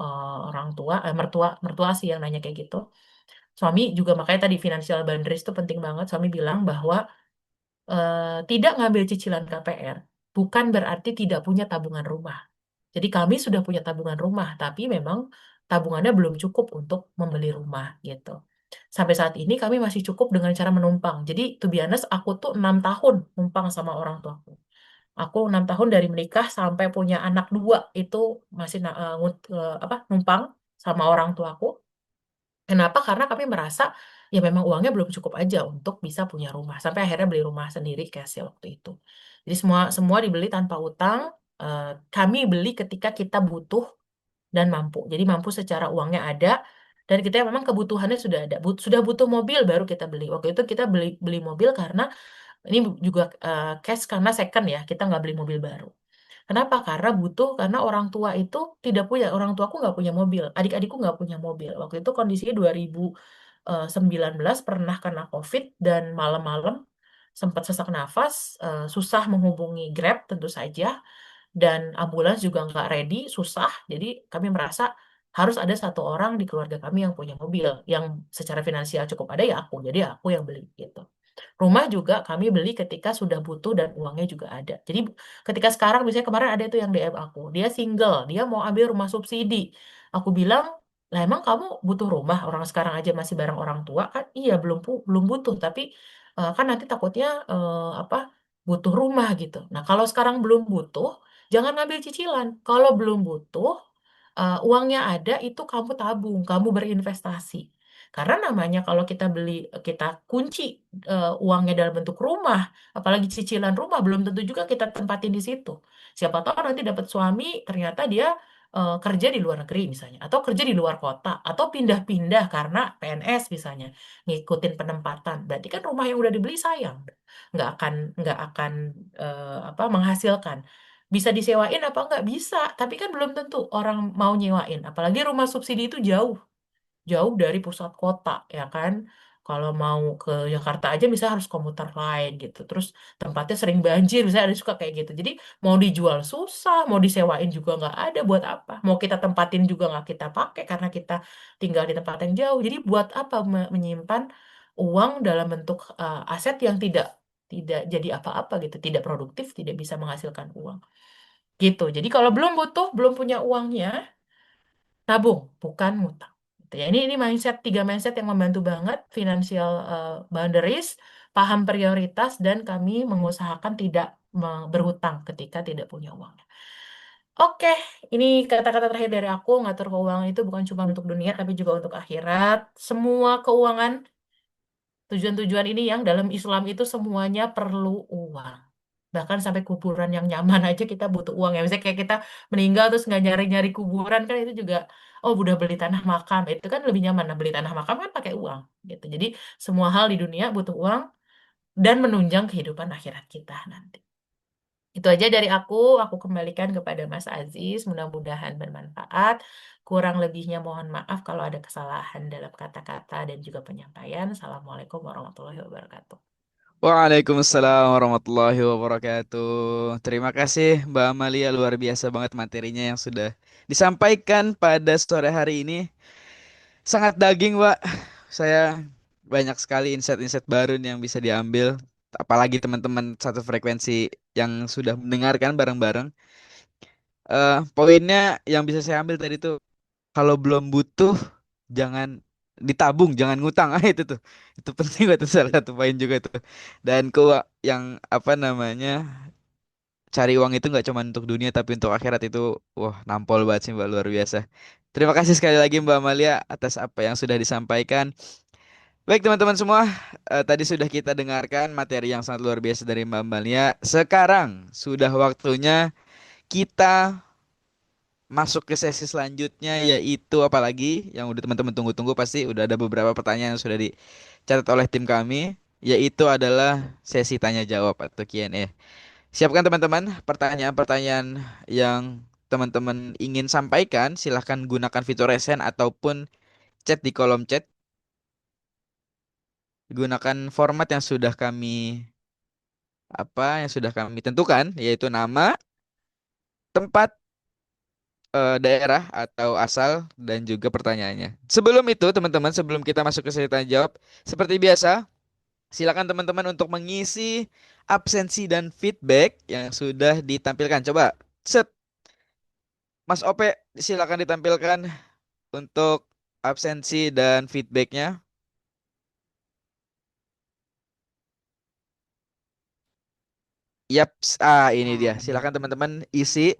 orang tua, mertua, mertua sih yang nanya kayak gitu. Suami juga makanya tadi financial boundaries itu penting banget. Suami bilang bahwa tidak ngambil cicilan KPR bukan berarti tidak punya tabungan rumah. Jadi kami sudah punya tabungan rumah, tapi memang tabungannya belum cukup untuk membeli rumah gitu. Sampai saat ini kami masih cukup dengan cara menumpang. Jadi to be honest, aku tuh 6 tahun numpang sama orang tuaku. Aku 6 tahun dari menikah sampai punya anak 2 itu masih apa numpang sama orang tuaku. Kenapa? Karena kami merasa ya memang uangnya belum cukup aja untuk bisa punya rumah. Sampai akhirnya beli rumah sendiri cash ya waktu itu. Jadi semua semua dibeli tanpa utang. Kami beli ketika kita butuh dan mampu. Jadi mampu secara uangnya ada dan kita memang kebutuhannya sudah ada. Sudah butuh mobil baru kita beli. Waktu itu kita beli beli mobil karena ini juga cash karena second ya. Kita nggak beli mobil baru. Kenapa? Karena butuh, karena orang tua itu tidak punya, orang tuaku nggak punya mobil, adik-adikku nggak punya mobil. Waktu itu kondisinya 2019 pernah kena COVID dan malam-malam sempat sesak nafas, susah menghubungi Grab tentu saja, dan ambulans juga nggak ready, susah. Jadi kami merasa harus ada 1 orang di keluarga kami yang punya mobil, yang secara finansial cukup ada ya aku, jadi aku yang beli gitu. Rumah juga kami beli ketika sudah butuh dan uangnya juga ada. Jadi ketika sekarang misalnya kemarin ada tuh yang DM aku, dia single, dia mau ambil rumah subsidi. Aku bilang, lah emang kamu butuh rumah? Orang sekarang aja masih bareng orang tua kan? Iya belum butuh, tapi kan nanti takutnya apa butuh rumah gitu. Nah kalau sekarang belum butuh, jangan ngambil cicilan. Kalau belum butuh, uangnya ada itu kamu tabung, kamu berinvestasi. Karena namanya kalau kita beli, kita kunci uangnya dalam bentuk rumah, apalagi cicilan rumah, belum tentu juga kita tempatin di situ. Siapa tahu nanti dapat suami, ternyata dia kerja di luar negeri misalnya, atau kerja di luar kota, atau pindah-pindah karena PNS misalnya, ngikutin penempatan. Berarti kan rumah yang udah dibeli sayang, nggak akan apa menghasilkan. Bisa disewain apa nggak bisa, tapi kan belum tentu orang mau nyewain. Apalagi rumah subsidi itu jauh dari pusat kota, ya kan? Kalau mau ke Jakarta aja misalnya harus komuter lain gitu. Terus tempatnya sering banjir, misalnya ada suka kayak gitu. Jadi mau dijual susah, mau disewain juga nggak ada buat apa. Mau kita tempatin juga nggak kita pakai karena kita tinggal di tempat yang jauh. Jadi buat apa menyimpan uang dalam bentuk aset yang tidak tidak jadi apa-apa gitu, tidak produktif, tidak bisa menghasilkan uang. Gitu. Jadi kalau belum butuh, belum punya uangnya, tabung, bukan ngutang. Gitu ya. Ini mindset, tiga mindset yang membantu banget financial boundaries, paham prioritas, dan kami mengusahakan tidak berhutang ketika tidak punya uang. Oke, ini kata-kata terakhir dari aku, ngatur keuangan itu bukan cuma untuk dunia, tapi juga untuk akhirat. Semua keuangan, tujuan-tujuan ini yang dalam Islam itu semuanya perlu uang. Bahkan sampai kuburan yang nyaman aja kita butuh uang ya. Misalnya kayak kita meninggal terus nggak nyari-nyari kuburan kan itu juga, oh udah beli tanah makam. Itu kan lebih nyaman. Nah, beli tanah makam kan pakai uang gitu. Jadi semua hal di dunia butuh uang dan menunjang kehidupan akhirat kita nanti. Itu aja dari aku. Aku kembalikan kepada Mas Aziz. Mudah-mudahan bermanfaat. Kurang lebihnya mohon maaf kalau ada kesalahan dalam kata-kata dan juga penyampaian. Assalamualaikum warahmatullahi wabarakatuh. Waalaikumsalam warahmatullahi wabarakatuh. Terima kasih Mbak Amalia, luar biasa banget materinya yang sudah disampaikan pada sore hari ini. Sangat daging, Mbak. Saya banyak sekali insight-insight baru nih yang bisa diambil. Apalagi teman-teman satu frekuensi yang sudah mendengarkan bareng-bareng. Poinnya yang bisa saya ambil tadi tuh, kalau belum butuh, jangan ditabung, jangan ngutang. Ah, itu tuh. Itu penting banget, itu salah satu poin juga tuh. Dan yang apa namanya, cari uang itu nggak cuma untuk dunia tapi untuk akhirat itu, wah, nampol banget sih Mbak, luar biasa. Terima kasih sekali lagi Mbak Amalia atas apa yang sudah disampaikan. Baik teman-teman semua, tadi sudah kita dengarkan materi yang sangat luar biasa dari Mbak Amalia. Sekarang sudah waktunya kita masuk ke sesi selanjutnya, yaitu apalagi yang udah teman-teman tunggu-tunggu, pasti udah ada beberapa pertanyaan yang sudah dicatat oleh tim kami, yaitu adalah sesi tanya jawab atau Q&A. Siapkan teman-teman pertanyaan-pertanyaan yang teman-teman ingin sampaikan. Silahkan gunakan fitur raise hand ataupun chat di kolom chat. Gunakan format yang sudah kami tentukan, yaitu nama, tempat, daerah atau asal, dan juga pertanyaannya. Sebelum itu teman-teman, sebelum kita masuk ke sesi tanya jawab, seperti biasa, silakan teman-teman untuk mengisi absensi dan feedback yang sudah ditampilkan. Coba, set, Mas Ope, silakan ditampilkan untuk absensi dan feedbacknya. Yap, ini dia. Silakan teman-teman isi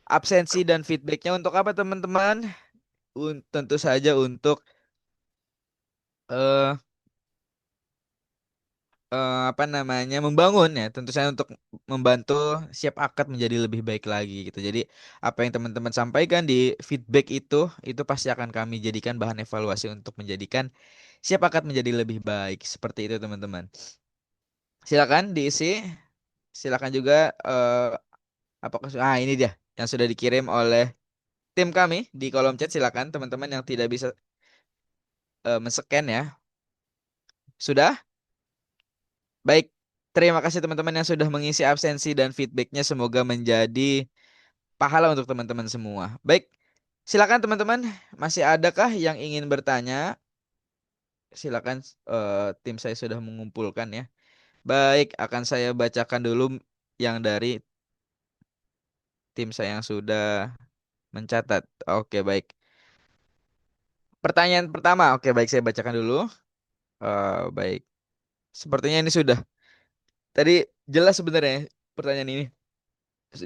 absensi dan feedbacknya untuk apa teman-teman? Tentu saja untuk eh apa namanya, membangun ya. Tentu saja untuk membantu siap akad menjadi lebih baik lagi gitu. Jadi apa yang teman-teman sampaikan di feedback itu pasti akan kami jadikan bahan evaluasi untuk menjadikan siap akad menjadi lebih baik. Seperti itu teman-teman. Silakan diisi. Silakan juga apakah ini dia yang sudah dikirim oleh tim kami di kolom chat. Silakan teman-teman yang tidak bisa men-scan ya. Sudah? Baik. Terima kasih teman-teman yang sudah mengisi absensi dan feedbacknya. Semoga menjadi pahala untuk teman-teman semua. Baik. Silakan teman-teman. Masih adakah yang ingin bertanya? Silakan, tim saya sudah mengumpulkan ya. Baik, akan saya bacakan dulu yang dari tim saya yang sudah mencatat. Oke, baik. Pertanyaan pertama, oke baik, saya bacakan dulu. Baik, sepertinya ini sudah tadi jelas sebenarnya pertanyaan ini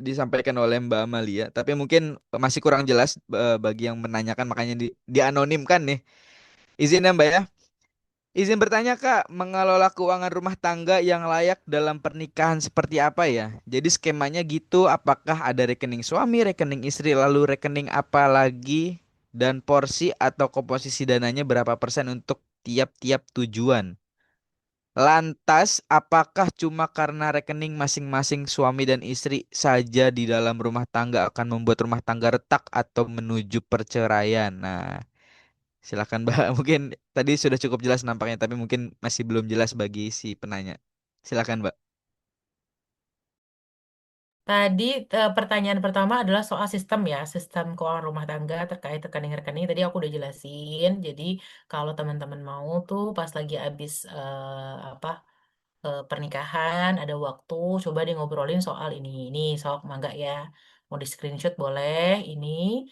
disampaikan oleh Mbak Amalia, tapi mungkin masih kurang jelas bagi yang menanyakan, makanya dianonimkan nih. Izin ya Mbak ya. Izin bertanya Kak, mengelola keuangan rumah tangga yang layak dalam pernikahan seperti apa ya? Jadi skemanya gitu, apakah ada rekening suami, rekening istri, lalu rekening apa lagi, dan porsi atau komposisi dananya berapa persen untuk tiap-tiap tujuan? Lantas, apakah cuma karena rekening masing-masing suami dan istri saja di dalam rumah tangga akan membuat rumah tangga retak atau menuju perceraian? Nah, silakan Mbak. Mungkin tadi sudah cukup jelas nampaknya, tapi mungkin masih belum jelas bagi si penanya. Silakan Mbak. Tadi pertanyaan pertama adalah soal sistem ya, sistem keuangan rumah tangga terkait rekening-rekening. Tadi aku udah jelasin. Jadi kalau teman-teman mau tuh pas lagi habis apa pernikahan, ada waktu, coba deh ngobrolin soal ini sok mangga ya. Mau di screenshot boleh, ini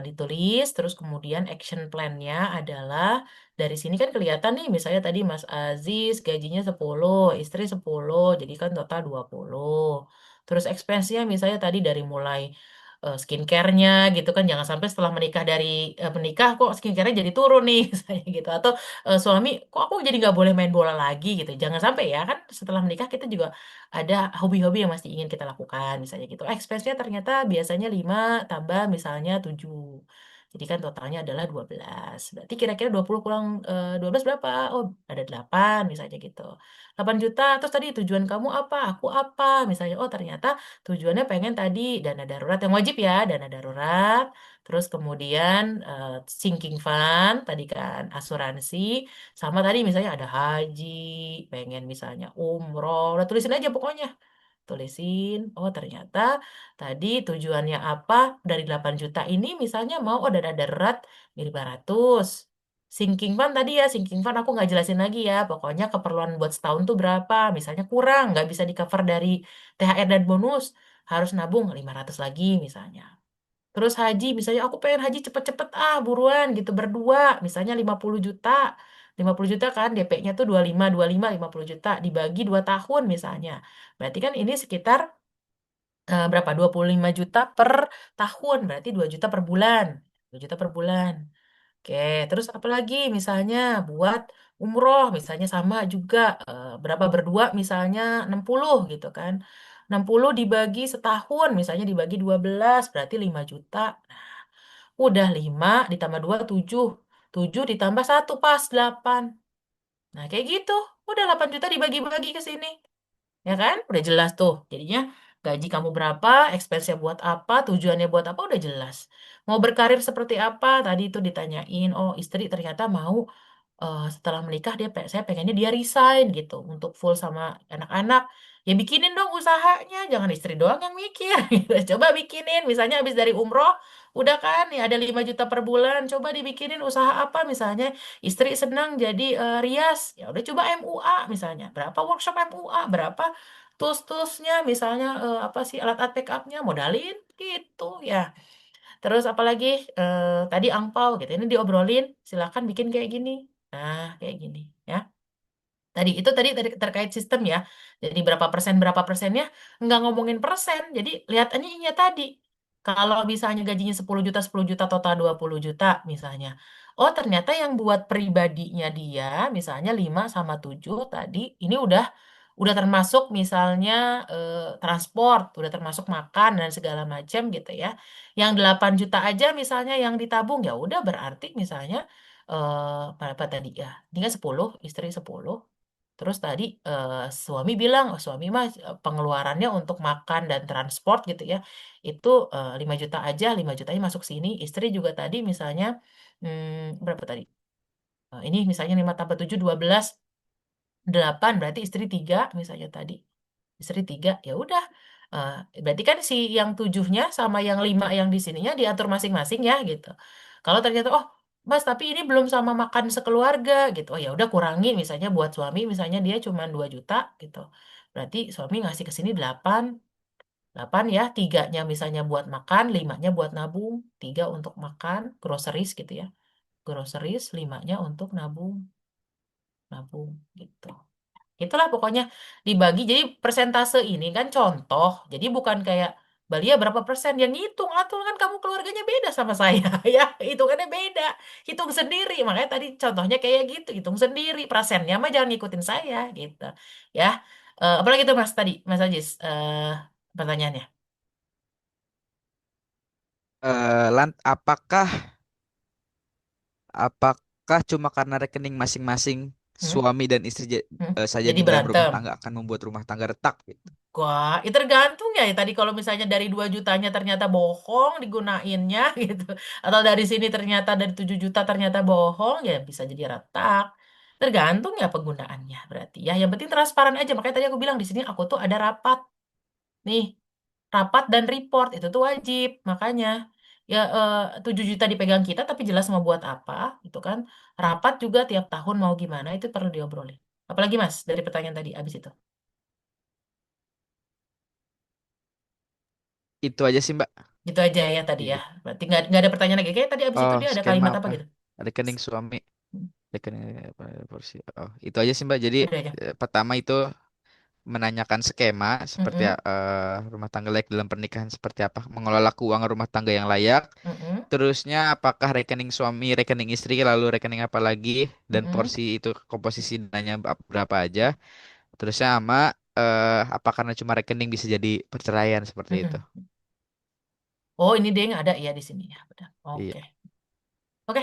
ditulis, terus kemudian action plan-nya adalah dari sini kan kelihatan nih, misalnya tadi Mas Aziz gajinya 10, istri 10, jadi kan total 20. Terus expense-nya misalnya tadi dari mulai skincare-nya gitu kan, jangan sampai setelah menikah menikah kok skincare-nya jadi turun nih, misalnya gitu. Atau suami kok aku jadi nggak boleh main bola lagi gitu, jangan sampai ya kan setelah menikah kita juga ada hobi-hobi yang masih ingin kita lakukan misalnya gitu. Expense-nya ternyata biasanya 5 tambah misalnya 7, jadi kan totalnya adalah 12, berarti kira-kira 20 kurang 12 berapa? Oh, ada 8 misalnya gitu, 8 juta. Terus tadi tujuan kamu apa, aku apa misalnya, oh ternyata tujuannya pengen tadi dana darurat yang wajib ya, dana darurat. Terus kemudian sinking fund, tadi kan asuransi, sama tadi misalnya ada haji, pengen misalnya umroh, udah tulisin aja pokoknya. Tulisin, oh ternyata tadi tujuannya apa, dari 8 juta ini misalnya mau oh dana darurat 500. Sinking fund tadi ya, sinking fund aku nggak jelasin lagi ya, pokoknya keperluan buat setahun tuh berapa, misalnya kurang, nggak bisa di cover dari THR dan bonus, harus nabung 500 lagi misalnya. Terus haji, misalnya aku pengen haji cepet-cepet buruan gitu berdua, misalnya 50 juta. 50 juta kan DP-nya tuh 25, 50 juta dibagi 2 tahun misalnya. Berarti kan ini sekitar berapa? 25 juta per tahun, berarti 2 juta per bulan. 2 juta per bulan. Oke, terus apa lagi? Misalnya buat umroh, misalnya sama juga berapa berdua misalnya 60 gitu kan. 60 dibagi setahun, misalnya dibagi 12 berarti 5 juta. Udah 5 ditambah 2 7. 7 ditambah satu pas 8. Nah, kayak gitu. Udah 8 juta dibagi-bagi ke sini. Ya kan? Udah jelas tuh. Jadinya gaji kamu berapa, expense-nya buat apa, tujuannya buat apa, udah jelas. Mau berkarir seperti apa, tadi itu ditanyain. Oh, istri ternyata mau setelah menikah saya pengennya dia resign gitu untuk full sama anak-anak. Ya bikinin dong usahanya, jangan istri doang yang mikir gitu. Coba bikinin, misalnya habis dari umroh udah kan ya ada 5 juta per bulan, coba dibikinin usaha apa, misalnya istri senang jadi rias, ya udah coba MUA misalnya, berapa workshop MUA, berapa tools-toolsnya, misalnya apa sih alat-alat backupnya, modalin gitu ya. Terus apalagi tadi angpau gitu. Ini diobrolin, silakan bikin kayak gini. Nah, kayak gini ya. Tadi terkait sistem ya. Jadi berapa persennya nggak ngomongin persen. Jadi lihat aja ini tadi. Kalau misalnya gajinya 10 juta total 20 juta misalnya. Oh, ternyata yang buat pribadinya dia misalnya 5 sama 7 tadi ini udah termasuk misalnya transport, udah termasuk makan dan segala macam gitu ya. Yang 8 juta aja misalnya yang ditabung ya udah berarti misalnya berapa tadi ya? Ini kan 10, istri 10. Terus tadi suami bilang, oh, suami mah pengeluarannya untuk makan dan transport gitu ya, itu 5 juta aja, 5 jutanya masuk sini. Istri juga tadi misalnya, berapa tadi? Ini misalnya 5 tambah 7, 12, 8, berarti istri 3 misalnya tadi. Istri 3, ya udah. Eh, Berarti kan si yang 7-nya sama yang 5 yang di sininya diatur masing-masing ya gitu. Kalau ternyata, oh Mas, tapi ini belum sama makan sekeluarga gitu. Oh ya udah kurangin misalnya buat suami misalnya dia cuma 2 juta gitu. Berarti suami ngasih ke sini 8. 8 ya, 3-nya misalnya buat makan, 5-nya buat nabung, 3 untuk makan, groceries gitu ya. Groceries, 5-nya untuk nabung, nabung gitu. Itulah pokoknya dibagi. Jadi persentase ini kan contoh. Jadi bukan kayak Balia berapa persen? Yang ngitung atau kan kamu keluarganya beda sama saya ya, hitungannya beda. Hitung sendiri. Makanya tadi contohnya kayak gitu, hitung sendiri. Persennya mah jangan ngikutin saya gitu. Ya. Apalagi itu Mas tadi, Mas Ajis, pertanyaannya. Apakah apakah cuma karena rekening masing-masing Hmm? suami dan istri Hmm? saja Jadi di dalam rumah berantem. tangga akan membuat rumah tangga retak gitu? Wah, itu tergantung ya. Tadi kalau misalnya dari 2 jutanya ternyata bohong digunainnya gitu. Atau dari sini ternyata dari 7 juta ternyata bohong, ya bisa jadi retak. Tergantung ya penggunaannya berarti ya. Yang penting transparan aja. Makanya tadi aku bilang di sini aku tuh ada rapat. Nih, rapat dan report itu tuh wajib. Makanya ya 7 juta dipegang kita tapi jelas mau buat apa gitu kan. Rapat juga tiap tahun mau gimana itu perlu diobrolin. Apalagi Mas dari pertanyaan tadi abis itu. Itu aja sih Mbak. Gitu aja ya tadi ya. Iya. Berarti nggak ada pertanyaan lagi. Kayak tadi abis itu Oh, dia ada skema kalimat apa apa? gitu. Rekening suami, rekening apa, porsi. Oh, itu aja sih Mbak. Jadi Udah aja. pertama itu menanyakan skema seperti Mm-mm, rumah tangga layak dalam pernikahan seperti apa, mengelola keuangan rumah tangga yang layak. mm-mm, Terusnya apakah rekening suami, rekening istri, lalu rekening apa lagi, dan mm-mm, porsi itu komposisi dananya berapa aja. Terusnya sama apa karena cuma rekening bisa jadi perceraian seperti itu. mm-mm. Oh ini dia yang ada ya di sini ya. Benar. Iya. Oke. Oke.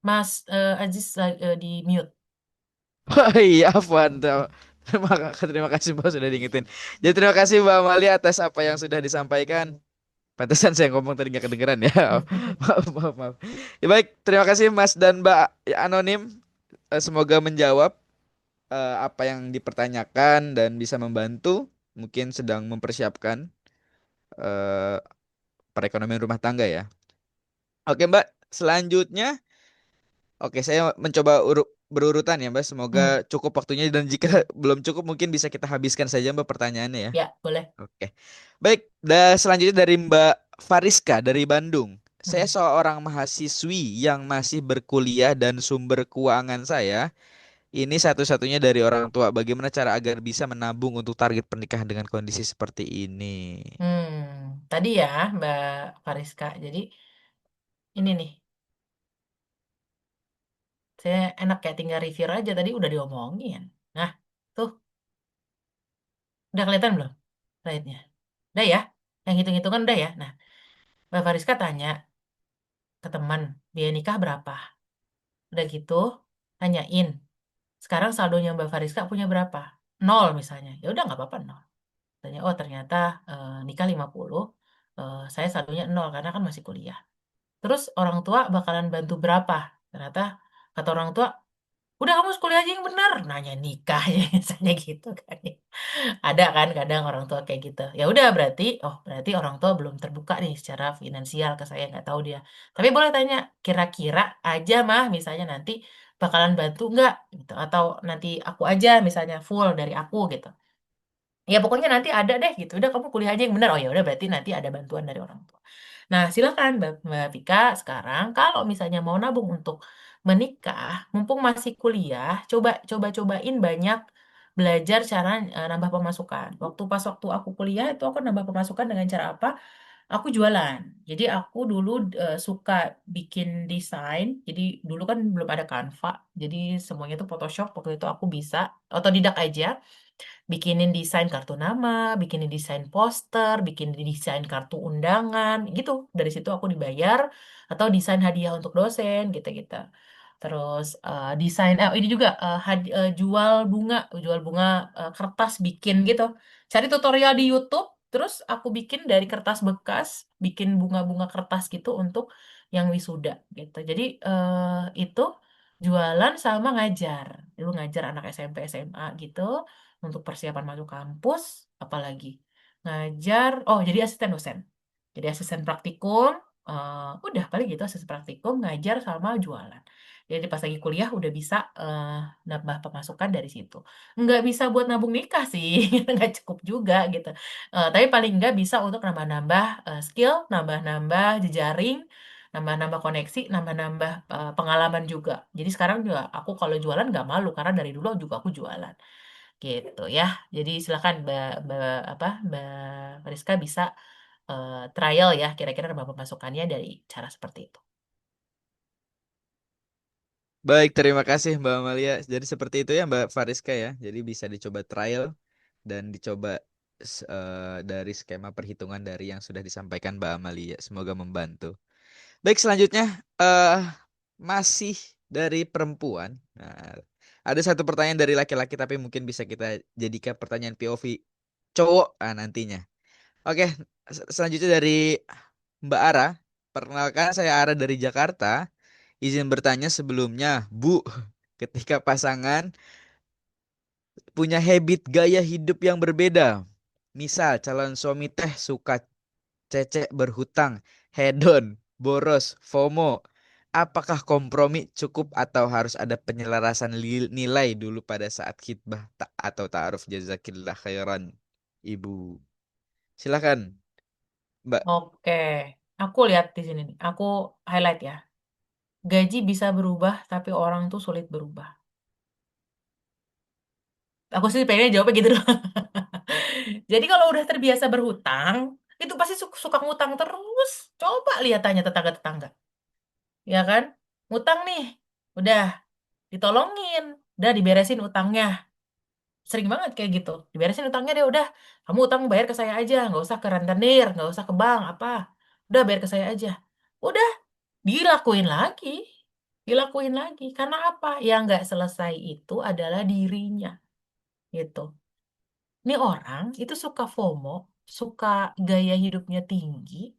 Mas Aziz di mute. Oh iya, Afwan. Terima kasih Mbak sudah diingetin. Jadi terima kasih Mbak Amalia atas apa yang sudah disampaikan. Pantesan saya ngomong tadi nggak kedengeran ya. Maaf, maaf, maaf. Ya baik, terima kasih Mas dan Mbak Anonim. Semoga menjawab apa yang dipertanyakan dan bisa membantu. Mungkin sedang mempersiapkan eh, perekonomian rumah tangga ya. Oke Mbak, selanjutnya, oke saya mencoba berurutan ya Mbak. Semoga Hmm, cukup waktunya dan jika belum cukup mungkin bisa kita habiskan saja Mbak pertanyaannya ya. ya boleh. Oke. Baik, selanjutnya dari Mbak Fariska dari Bandung. Saya Hmm. seorang mahasiswi yang masih berkuliah dan sumber keuangan saya ini satu-satunya dari orang tua. Bagaimana cara agar bisa menabung untuk target pernikahan dengan kondisi seperti ini? Tadi ya Mbak Fariska. Jadi ini nih, saya enak kayak tinggal review aja tadi udah diomongin. Nah, tuh udah kelihatan belum slide-nya? Udah ya? Yang hitung-hitungan udah ya? Nah, Mbak Fariska tanya ke teman, biaya nikah berapa? Udah gitu, tanyain. Sekarang saldonya Mbak Fariska punya berapa? Nol misalnya. Ya udah nggak apa-apa nol. Tanya, oh ternyata nikah 50, saya saldonya nol karena kan masih kuliah. Terus orang tua bakalan bantu berapa? Ternyata kata orang tua, udah kamu kuliah aja yang benar. Nanya nikah ya misalnya gitu kan. Ya. Ada kan kadang orang tua kayak gitu. Ya udah berarti, oh berarti orang tua belum terbuka nih secara finansial ke saya nggak tahu dia. Tapi boleh tanya, kira-kira aja mah misalnya nanti bakalan bantu nggak gitu atau nanti aku aja misalnya full dari aku gitu. Ya pokoknya nanti ada deh gitu. Udah kamu kuliah aja yang benar. Oh ya udah berarti nanti ada bantuan dari orang tua. Nah, silakan Mbak Vika sekarang kalau misalnya mau nabung untuk menikah, mumpung masih kuliah, cobain banyak belajar cara nambah pemasukan. Waktu aku kuliah itu aku nambah pemasukan dengan cara apa? Aku jualan. Jadi aku dulu suka bikin desain. Jadi dulu kan belum ada Canva. Jadi semuanya itu Photoshop. Waktu itu aku bisa otodidak aja bikinin desain kartu nama, bikinin desain poster, bikin desain kartu undangan, gitu. Dari situ aku dibayar atau desain hadiah untuk dosen, gitu-gitu. Terus desain, ini juga jual bunga kertas bikin gitu. Cari tutorial di YouTube, terus aku bikin dari kertas bekas, bikin bunga-bunga kertas gitu untuk yang wisuda gitu. Jadi itu jualan sama ngajar. Dulu ngajar anak SMP SMA gitu untuk persiapan masuk kampus, apalagi ngajar, oh jadi asisten dosen. Jadi asisten praktikum, udah paling gitu asisten praktikum, ngajar sama jualan. Jadi pas lagi kuliah udah bisa nambah pemasukan dari situ. Nggak bisa buat nabung nikah sih, nggak cukup juga gitu. Tapi paling nggak bisa untuk nambah-nambah skill, nambah-nambah jejaring, nambah-nambah koneksi, nambah-nambah pengalaman juga. Jadi sekarang juga aku kalau jualan nggak malu karena dari dulu juga aku jualan gitu ya. Jadi silakan Mbak Mariska bisa trial ya kira-kira nambah pemasukannya dari cara seperti itu. Baik, terima kasih Mbak Amalia. Jadi seperti itu ya Mbak Fariska ya. Jadi bisa dicoba trial dan dicoba dari skema perhitungan dari yang sudah disampaikan Mbak Amalia. Semoga membantu. Baik, selanjutnya eh masih dari perempuan. Nah, ada satu pertanyaan dari laki-laki tapi mungkin bisa kita jadikan pertanyaan POV cowok nantinya. Oke, selanjutnya dari Mbak Ara. Perkenalkan saya Ara dari Jakarta. Izin bertanya sebelumnya, Bu, ketika pasangan punya habit gaya hidup yang berbeda. Misal calon suami teh suka cecek berhutang, hedon, boros, FOMO. Apakah kompromi cukup atau harus ada penyelarasan nilai dulu pada saat khitbah atau ta'aruf jazakillah khairan, Ibu. Silakan, Mbak. Oke, aku lihat di sini nih. Aku highlight ya. Gaji bisa berubah, tapi orang tuh sulit berubah. Aku sih pengennya jawabnya gitu doang. Jadi kalau udah terbiasa berhutang, itu pasti suka ngutang terus. Coba lihat tanya tetangga-tetangga. Ya kan? Ngutang nih, udah ditolongin, udah diberesin utangnya. Sering banget kayak gitu. Diberesin utangnya deh, udah. Kamu utang bayar ke saya aja, nggak usah ke rentenir, nggak usah ke bank, apa. Udah bayar ke saya aja. Udah, dilakuin lagi. Dilakuin lagi. Karena apa? Yang nggak selesai itu adalah dirinya. Gitu. Ini orang itu suka FOMO, suka gaya hidupnya tinggi,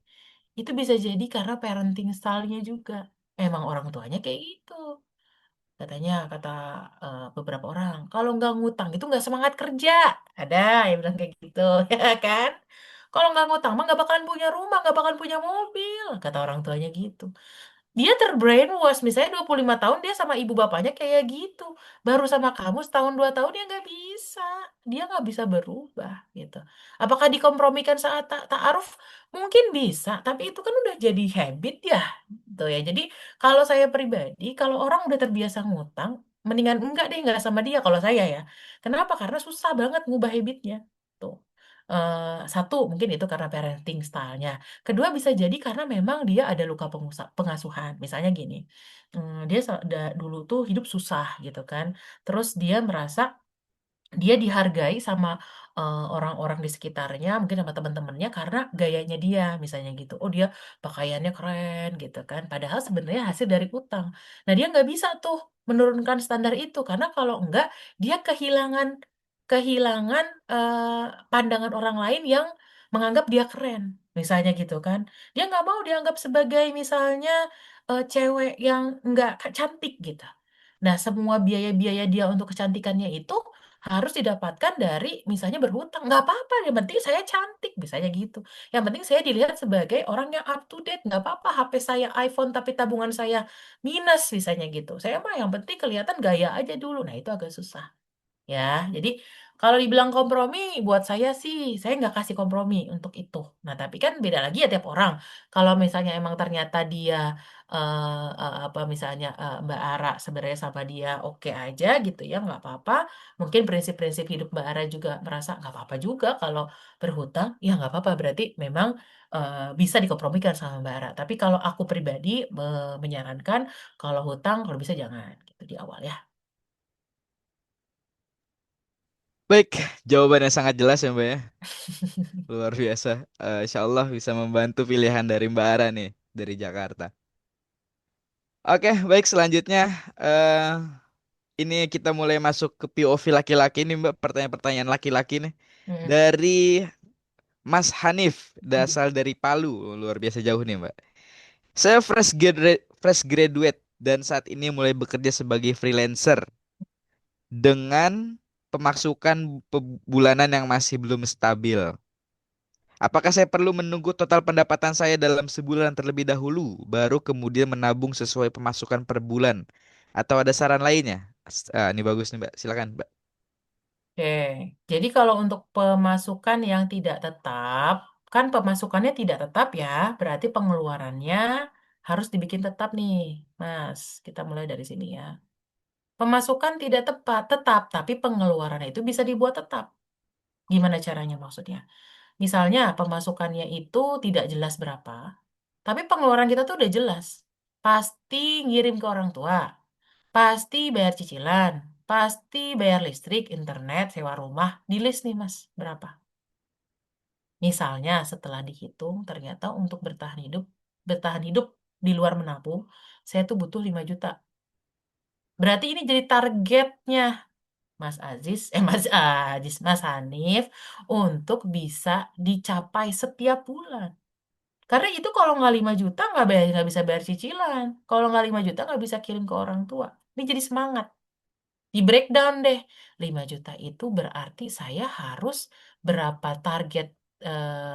itu bisa jadi karena parenting style-nya juga. Emang orang tuanya kayak gitu. Katanya, kata beberapa orang, kalau nggak ngutang itu nggak semangat kerja. Ada yang bilang kayak gitu, ya kan? Kalau nggak ngutang mah nggak bakalan punya rumah, nggak bakalan punya mobil, kata orang tuanya gitu. Dia terbrainwash, misalnya 25 tahun dia sama ibu bapaknya kayak gitu. Baru sama kamu setahun 2 tahun dia nggak bisa. Dia nggak bisa berubah gitu. Apakah dikompromikan saat ta'aruf? Mungkin bisa, tapi itu kan udah jadi habit ya. Tuh ya. Jadi kalau saya pribadi, kalau orang udah terbiasa ngutang, mendingan enggak deh, enggak sama dia kalau saya ya. Kenapa? Karena susah banget ngubah habitnya. Tuh. Satu, mungkin itu karena parenting style-nya. Kedua bisa jadi karena memang dia ada luka pengasuhan. Misalnya gini, dia dulu tuh hidup susah gitu kan. Terus dia merasa dia dihargai sama orang-orang di sekitarnya, mungkin sama teman-temannya karena gayanya dia, misalnya gitu. Oh dia pakaiannya keren gitu kan. Padahal sebenarnya hasil dari utang. Nah dia nggak bisa tuh menurunkan standar itu karena kalau enggak dia kehilangan kehilangan pandangan orang lain yang menganggap dia keren, misalnya gitu kan. Dia nggak mau dianggap sebagai misalnya cewek yang nggak cantik gitu. Nah, semua biaya-biaya dia untuk kecantikannya itu harus didapatkan dari misalnya berhutang. Nggak apa-apa, yang penting saya cantik, misalnya gitu. Yang penting saya dilihat sebagai orang yang up to date. Nggak apa-apa HP saya iPhone tapi tabungan saya minus, misalnya gitu. Saya mah yang penting kelihatan gaya aja dulu. Nah, itu agak susah. Ya, jadi kalau dibilang kompromi, buat saya sih, saya nggak kasih kompromi untuk itu. Nah, tapi kan beda lagi ya tiap orang. Kalau misalnya emang ternyata dia, apa misalnya Mbak Ara sebenarnya sama dia oke aja gitu ya, nggak apa-apa. Mungkin prinsip-prinsip hidup Mbak Ara juga merasa nggak apa-apa juga kalau berhutang, ya nggak apa-apa. Berarti memang bisa dikompromikan sama Mbak Ara. Tapi kalau aku pribadi menyarankan kalau hutang, kalau bisa jangan gitu di awal ya. Baik, jawabannya sangat jelas ya Mbak ya. Luar biasa. Insya Allah bisa membantu pilihan dari Mbak Ara nih dari Jakarta. Oke, baik selanjutnya eh ini kita mulai masuk ke POV laki-laki nih Mbak, pertanyaan-pertanyaan laki-laki nih. Mm. Dari Mas Hanif, dasar dari Palu. Luar biasa jauh nih Mbak. Saya fresh graduate dan saat ini mulai bekerja sebagai freelancer dengan pemasukan bulanan yang masih belum stabil. Apakah saya perlu menunggu total pendapatan saya dalam sebulan terlebih dahulu, baru kemudian menabung sesuai pemasukan per bulan? Atau ada saran lainnya? Ini bagus nih Mbak, silakan Mbak. Oke, jadi kalau untuk pemasukan yang tidak tetap, kan pemasukannya tidak tetap ya, berarti pengeluarannya harus dibikin tetap nih, Mas. Kita mulai dari sini ya. Pemasukan tidak tetap, tapi pengeluaran itu bisa dibuat tetap. Gimana caranya maksudnya? Misalnya pemasukannya itu tidak jelas berapa, tapi pengeluaran kita tuh udah jelas. Pasti ngirim ke orang tua, pasti bayar cicilan, pasti bayar listrik, internet, sewa rumah, di list nih Mas, berapa? Misalnya setelah dihitung, ternyata untuk bertahan hidup di luar menabung, saya tuh butuh 5 juta. Berarti ini jadi targetnya Mas Aziz, Mas Aziz, Mas Hanif untuk bisa dicapai setiap bulan. Karena itu kalau nggak 5 juta nggak bisa bayar cicilan. Kalau nggak 5 juta nggak bisa kirim ke orang tua. Ini jadi semangat. Di breakdown deh. 5 juta itu berarti saya harus berapa target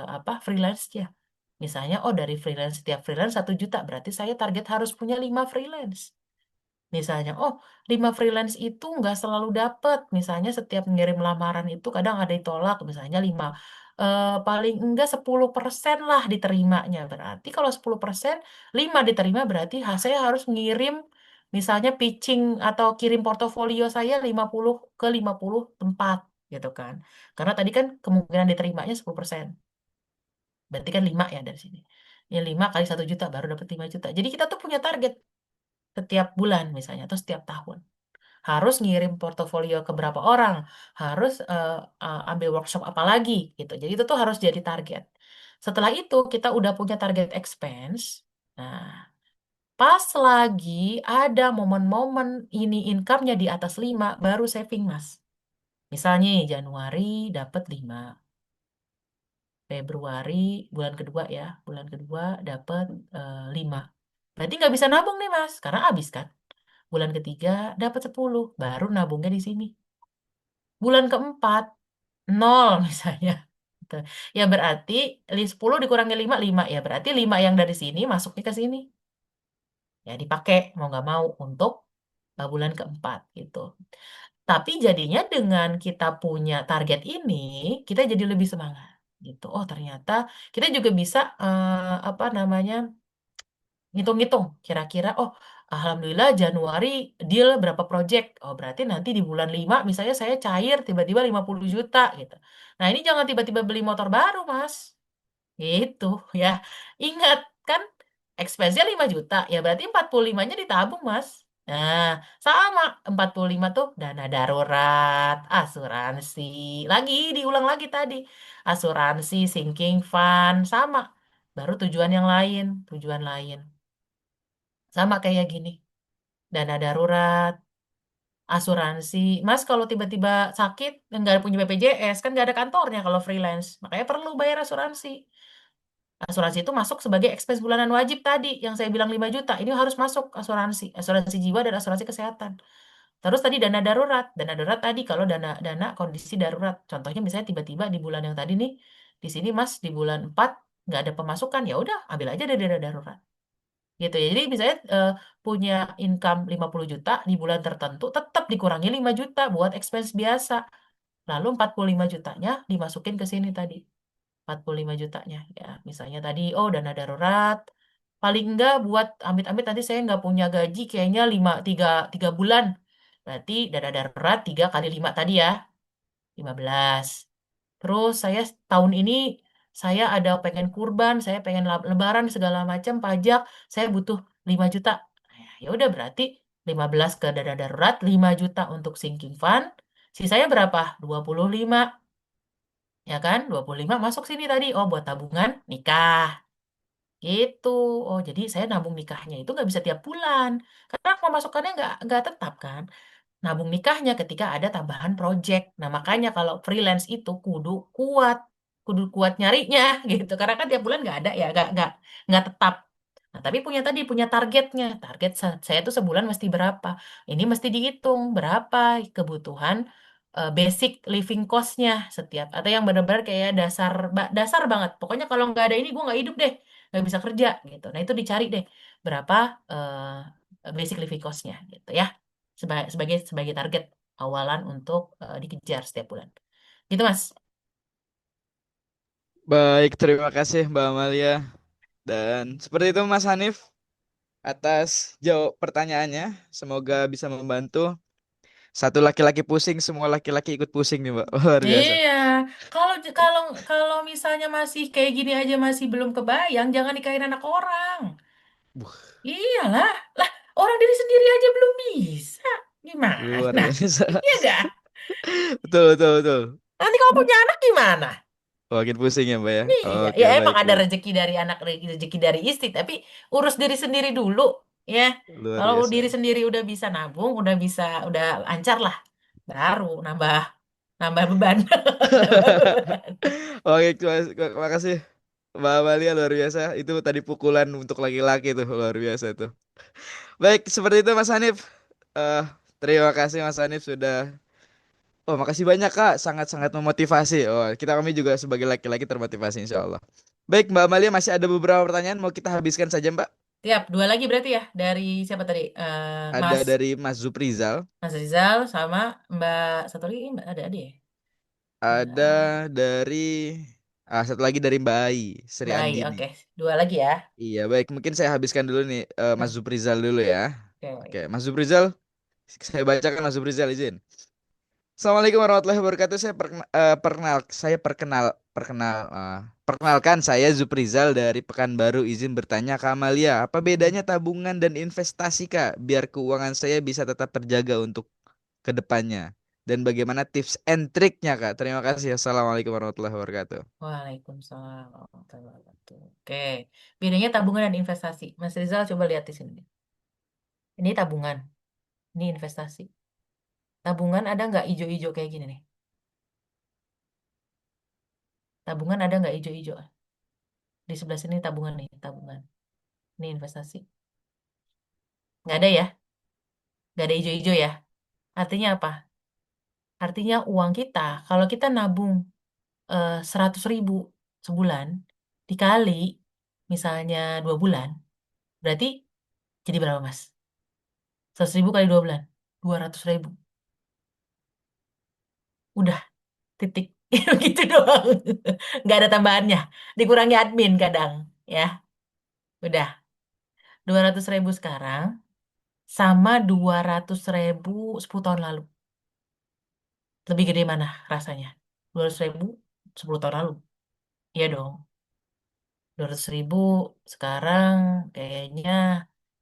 apa freelance-nya. Misalnya, oh dari freelance, setiap freelance 1 juta. Berarti saya target harus punya 5 freelance. Misalnya, oh 5 freelance itu nggak selalu dapet. Misalnya setiap ngirim lamaran itu kadang ada ditolak. Misalnya 5, paling enggak 10% lah diterimanya. Berarti kalau 10%, 5 diterima berarti saya harus ngirim misalnya pitching atau kirim portofolio saya 50 ke 50 tempat gitu kan. Karena tadi kan kemungkinan diterimanya 10%. Berarti kan 5 ya dari sini. Ya 5 kali 1 juta baru dapat 5 juta. Jadi kita tuh punya target setiap bulan misalnya atau setiap tahun harus ngirim portofolio ke berapa orang, harus ambil workshop apa lagi gitu. Jadi itu tuh harus jadi target. Setelah itu kita udah punya target expense. Nah, pas lagi ada momen-momen ini income-nya di atas 5, baru saving, Mas. Misalnya Januari dapat 5, Februari bulan kedua ya, bulan kedua dapat 5. Berarti nggak bisa nabung nih, Mas, karena habis kan. Bulan ketiga dapat 10, baru nabungnya di sini. Bulan keempat, nol misalnya. Gitu. Ya berarti 10 dikurangi 5, 5. Ya berarti 5 yang dari sini masuknya ke sini. Ya dipakai mau nggak mau untuk bulan keempat gitu. Tapi jadinya dengan kita punya target ini, kita jadi lebih semangat gitu. Oh ternyata kita juga bisa apa namanya ngitung-ngitung kira-kira oh alhamdulillah Januari deal berapa project. Oh berarti nanti di bulan 5 misalnya saya cair tiba-tiba 50 juta gitu. Nah, ini jangan tiba-tiba beli motor baru, Mas. Gitu ya. Ingat kan expense-nya 5 juta, ya berarti 45-nya ditabung, Mas. Nah, sama 45 tuh dana darurat, asuransi. Lagi diulang lagi tadi. Asuransi, sinking fund, sama. Baru tujuan yang lain, tujuan lain. Sama kayak gini. Dana darurat, asuransi. Mas kalau tiba-tiba sakit, nggak punya BPJS, kan nggak ada kantornya kalau freelance. Makanya perlu bayar asuransi. Asuransi itu masuk sebagai expense bulanan wajib tadi, yang saya bilang 5 juta. Ini harus masuk asuransi. Asuransi jiwa dan asuransi kesehatan. Terus tadi dana darurat. Dana darurat tadi kalau dana dana kondisi darurat. Contohnya misalnya tiba-tiba di bulan yang tadi nih, di sini Mas di bulan 4 nggak ada pemasukan, ya udah ambil aja dari dana darurat gitu ya. Jadi misalnya punya income 50 juta di bulan tertentu tetap dikurangi 5 juta buat expense biasa. Lalu 45 jutanya dimasukin ke sini tadi. 45 jutanya ya. Misalnya tadi oh dana darurat paling enggak buat amit-amit nanti saya nggak punya gaji kayaknya 3 bulan. Berarti dana darurat 3 kali 5 tadi ya. 15. Terus saya tahun ini saya ada pengen kurban, saya pengen lebaran segala macam pajak, saya butuh 5 juta. Nah, ya udah berarti 15 ke dana darurat, 5 juta untuk sinking fund. Sisanya berapa? 25. Ya kan? 25 masuk sini tadi. Oh, buat tabungan nikah. Gitu. Oh, jadi saya nabung nikahnya itu nggak bisa tiap bulan. Karena pemasukannya nggak tetap kan. Nabung nikahnya ketika ada tambahan project. Nah, makanya kalau freelance itu kudu kuat nyarinya gitu. Karena kan tiap bulan nggak ada ya, nggak tetap. Nah, tapi punya targetnya. Target saya tuh sebulan mesti berapa. Ini mesti dihitung berapa kebutuhan basic living cost-nya setiap. Atau yang benar-benar kayak dasar banget. Pokoknya kalau nggak ada ini gue nggak hidup deh, nggak bisa kerja gitu. Nah, itu dicari deh berapa basic living cost-nya gitu ya sebagai target awalan untuk dikejar setiap bulan. Gitu, Mas. Baik, terima kasih Mbak Amalia. Dan seperti itu Mas Hanif. atas jawab pertanyaannya. Semoga bisa membantu. Satu laki-laki pusing, semua laki-laki ikut pusing nih, Mbak. Luar biasa. Iya, kalau kalau kalau misalnya masih kayak gini aja masih belum kebayang, jangan nikahin anak orang. Buh, Iyalah, lah orang diri sendiri aja belum bisa. luar Gimana? biasa. Iya gak? Betul, betul, betul. Nanti kalau punya anak gimana? Makin pusing ya, Mbak ya. Iya, Oke, ya emang baik, ada baik. rezeki dari anak, rezeki dari istri, tapi urus diri sendiri dulu, ya. Luar Kalau diri biasa. sendiri udah bisa nabung, udah bisa, udah lancar lah, baru nambah nambah beban, nambah beban. Oke, terima kasih Mbak Amalia, luar biasa. Itu tadi pukulan untuk laki-laki tuh, luar biasa tuh. Baik, seperti itu Mas Hanif. Eh, terima kasih Mas Hanif sudah. Oh, makasih banyak Kak, sangat-sangat memotivasi. Oh, kita kami juga sebagai laki-laki termotivasi insya Allah. Baik, Mbak Amalia masih ada beberapa pertanyaan mau kita habiskan saja Mbak. Tiap dua lagi berarti ya dari siapa tadi? Ada Mas dari Mas Zuprizal, Mas Rizal sama Mbak satu lagi Mbak ada ya? ada Mbak dari satu lagi dari Mbak Ai, Sri Mbak Ai, Andini. oke. Dua lagi ya. Iya, baik. Mungkin saya habiskan dulu nih Mas Hmm, Zuprizal dulu ya. Oke, oke. Mas Zuprizal, saya bacakan Mas Zuprizal izin. Assalamualaikum warahmatullahi wabarakatuh. Perkenalkan saya Zuprizal dari Pekanbaru. Izin bertanya ke Amalia, apa Hmm. bedanya tabungan dan investasi Kak? Biar keuangan saya bisa tetap terjaga untuk kedepannya. Dan bagaimana tips and triknya Kak? Terima kasih. Assalamualaikum warahmatullahi wabarakatuh. Waalaikumsalam warahmatullahi wabarakatuh. Oke, bedanya tabungan dan investasi. Mas Rizal coba lihat di sini. Ini tabungan, ini investasi. Tabungan ada nggak ijo-ijo kayak gini nih? Tabungan ada nggak ijo-ijo? Di sebelah sini tabungan nih, tabungan. Ini investasi. Nggak ada ya? Nggak ada ijo-ijo ya? Artinya apa? Artinya uang kita, kalau kita nabung 100.000 sebulan, dikali misalnya 2 bulan, berarti jadi berapa mas? 100.000 kali 2 bulan, 200.000. Udah, titik. Gitu doang. Nggak ada tambahannya. Dikurangi admin kadang. Ya, udah. 200.000 sekarang sama 200.000 10 tahun lalu. Lebih gede mana rasanya? 200.000 10 tahun lalu. Iya dong. 200.000 sekarang kayaknya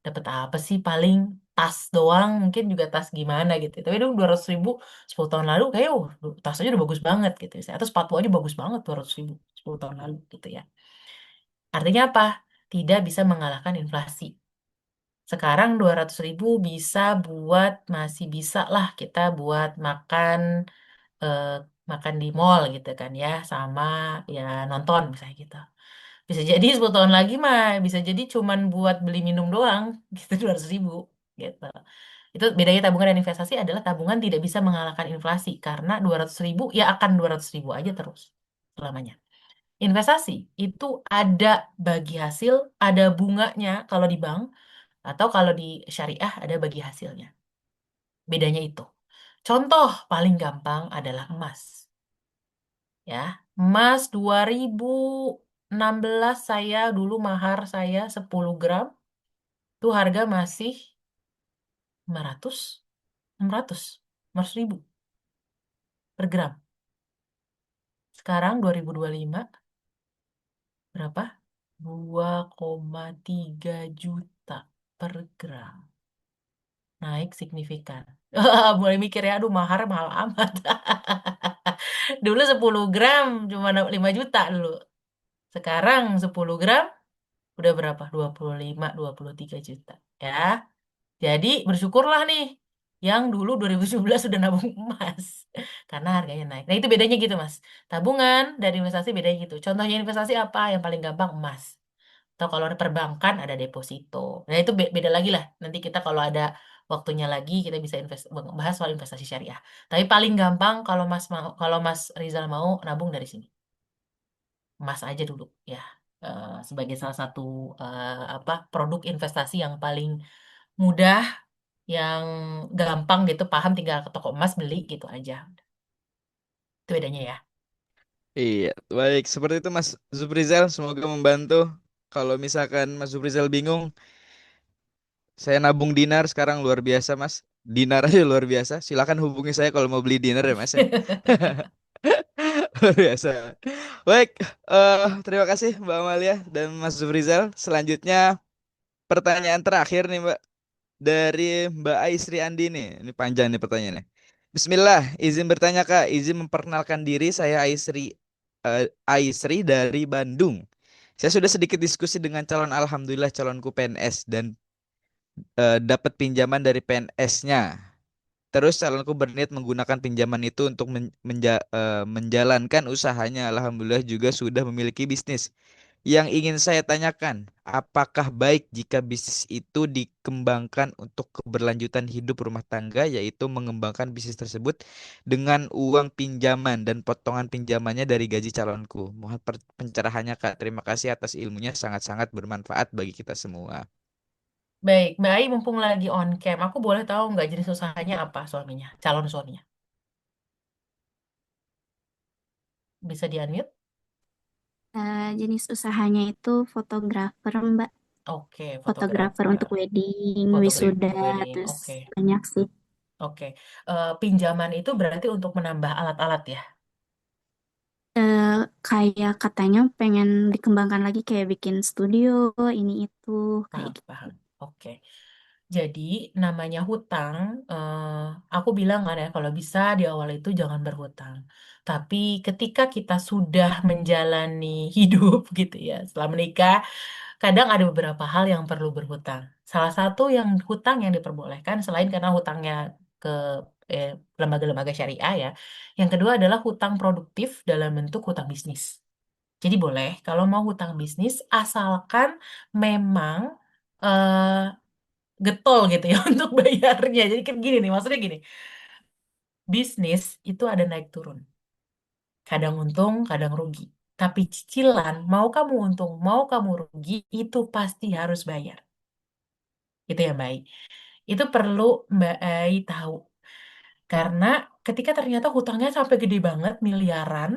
dapat apa sih paling tas doang mungkin juga tas gimana gitu tapi dong 200.000 10 tahun lalu kayak tas aja udah bagus banget gitu ya atau sepatu aja bagus banget 200.000 10 tahun lalu gitu ya artinya apa tidak bisa mengalahkan inflasi sekarang 200.000 bisa buat masih bisa lah kita buat makan eh, makan di mall gitu kan ya sama ya nonton misalnya gitu bisa jadi 10 tahun lagi mah bisa jadi cuman buat beli minum doang gitu 200.000 gitu. Itu bedanya tabungan dan investasi adalah tabungan tidak bisa mengalahkan inflasi karena 200.000 ya akan 200.000 aja terus selamanya. Investasi itu ada bagi hasil, ada bunganya kalau di bank atau kalau di syariah ada bagi hasilnya. Bedanya itu. Contoh paling gampang adalah emas. Ya, emas 2016 saya dulu mahar saya 10 gram tuh harga masih 500 600 500 ribu per gram. Sekarang 2025 berapa? 2,3 juta per gram. Naik signifikan. Mulai mikir ya, aduh mahar mahal amat. Dulu 10 gram cuma 5 juta dulu. Sekarang 10 gram udah berapa? 25 23 juta. Ya. Jadi bersyukurlah nih yang dulu 2017 sudah nabung emas karena harganya naik. Nah, itu bedanya gitu, Mas. Tabungan dan investasi bedanya gitu. Contohnya investasi apa? Yang paling gampang emas. Atau kalau ada perbankan ada deposito. Nah, itu beda lagi lah. Nanti kita kalau ada waktunya lagi kita bisa bahas soal investasi syariah. Tapi paling gampang kalau Mas Rizal mau nabung dari sini. Emas aja dulu ya. Sebagai salah satu apa produk investasi yang paling mudah yang gampang gitu paham tinggal ke toko emas beli gitu aja itu bedanya ya Iya, baik. Seperti itu Mas Zuprizal, semoga membantu. Kalau misalkan Mas Zuprizal bingung, Saya nabung dinar sekarang luar biasa, Mas. Dinar aja luar biasa. Silakan hubungi saya kalau mau beli dinar ya, Mas ya. Luar biasa. Baik, terima kasih Mbak Amalia dan Mas Zufrizal. Selanjutnya pertanyaan terakhir nih, Mbak, dari Mbak Aisri Andi nih. Ini panjang nih pertanyaannya. Bismillah, izin bertanya Kak, izin memperkenalkan diri, saya Aisri dari Bandung. Saya sudah sedikit diskusi dengan calon, alhamdulillah calonku PNS dan dapat pinjaman dari PNS-nya. Terus calonku berniat menggunakan pinjaman itu untuk menjalankan usahanya. Alhamdulillah juga sudah memiliki bisnis. Yang ingin saya tanyakan, apakah baik jika bisnis itu dikembangkan untuk keberlanjutan hidup rumah tangga, yaitu mengembangkan bisnis tersebut dengan uang pinjaman dan potongan pinjamannya dari gaji calonku. Mohon pencerahannya Kak. Terima kasih atas ilmunya, sangat-sangat bermanfaat bagi kita semua. Baik, Mbak Ai mumpung lagi on cam, aku boleh tahu nggak jenis usahanya apa suaminya, calon suaminya? Bisa di-unmute? Jenis usahanya itu fotografer, Mbak. Oke, Fotografer fotografer, untuk wedding, fotografer wisuda, wedding. terus Oke, banyak sih. oke. Pinjaman itu berarti untuk menambah alat-alat ya? Kayak katanya pengen dikembangkan lagi kayak bikin studio, ini itu, kayak Paham, gitu. paham. Oke. Jadi namanya hutang, aku bilang kan ya kalau bisa di awal itu jangan berhutang. Tapi ketika kita sudah menjalani hidup gitu ya, setelah menikah, kadang ada beberapa hal yang perlu berhutang. Salah satu yang hutang yang diperbolehkan selain karena hutangnya ke eh, lembaga-lembaga syariah ya. Yang kedua adalah hutang produktif dalam bentuk hutang bisnis. Jadi boleh kalau mau hutang bisnis asalkan memang eh, getol gitu ya untuk bayarnya. Jadi kan gini nih, maksudnya gini, bisnis itu ada naik turun. Kadang untung, kadang rugi. Tapi cicilan, mau kamu untung, mau kamu rugi, itu pasti harus bayar. Itu ya, Mbak Ai. Itu perlu Mbak Ai tahu. Karena ketika ternyata hutangnya sampai gede banget, miliaran,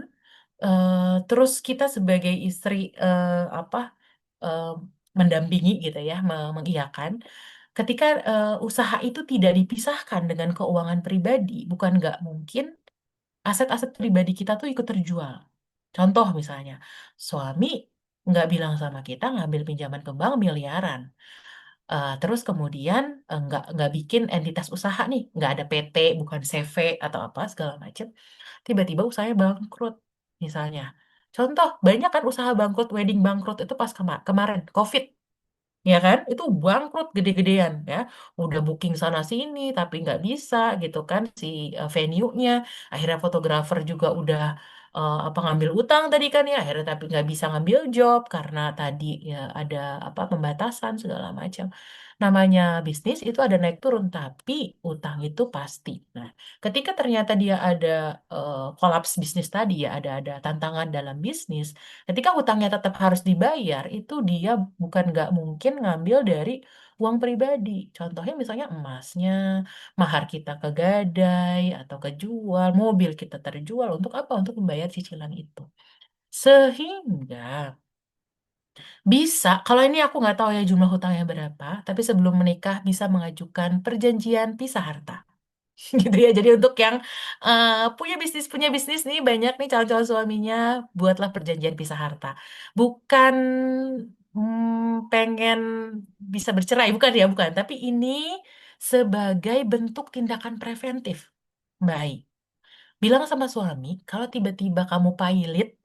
terus kita sebagai istri apa eh, mendampingi gitu ya, mengiyakan. Ketika usaha itu tidak dipisahkan dengan keuangan pribadi, bukan nggak mungkin aset-aset pribadi kita tuh ikut terjual. Contoh misalnya, suami nggak bilang sama kita ngambil pinjaman ke bank miliaran. Terus kemudian nggak bikin entitas usaha nih, nggak ada PT, bukan CV atau apa segala macam. Tiba-tiba usahanya bangkrut misalnya. Contoh, banyak kan usaha bangkrut, wedding bangkrut itu pas kemarin, COVID. Ya kan itu bangkrut gede-gedean ya udah booking sana sini tapi nggak bisa gitu kan si venue-nya akhirnya fotografer juga udah apa ngambil utang tadi kan ya akhirnya tapi nggak bisa ngambil job karena tadi ya ada apa pembatasan segala macam namanya bisnis itu ada naik turun tapi utang itu pasti nah ketika ternyata dia ada kolaps bisnis tadi ya ada tantangan dalam bisnis ketika hutangnya tetap harus dibayar, itu dia bukan nggak mungkin ngambil dari uang pribadi. Contohnya misalnya emasnya, mahar kita kegadai atau kejual, mobil kita terjual. Untuk apa? Untuk membayar cicilan itu. Sehingga bisa, kalau ini aku nggak tahu ya jumlah hutangnya berapa, tapi sebelum menikah bisa mengajukan perjanjian pisah harta. Gitu ya. Jadi untuk yang punya bisnis nih banyak nih calon-calon suaminya buatlah perjanjian pisah harta. Bukan pengen bisa bercerai bukan ya, bukan. Tapi ini sebagai bentuk tindakan preventif. Baik. Bilang sama suami kalau tiba-tiba kamu pailit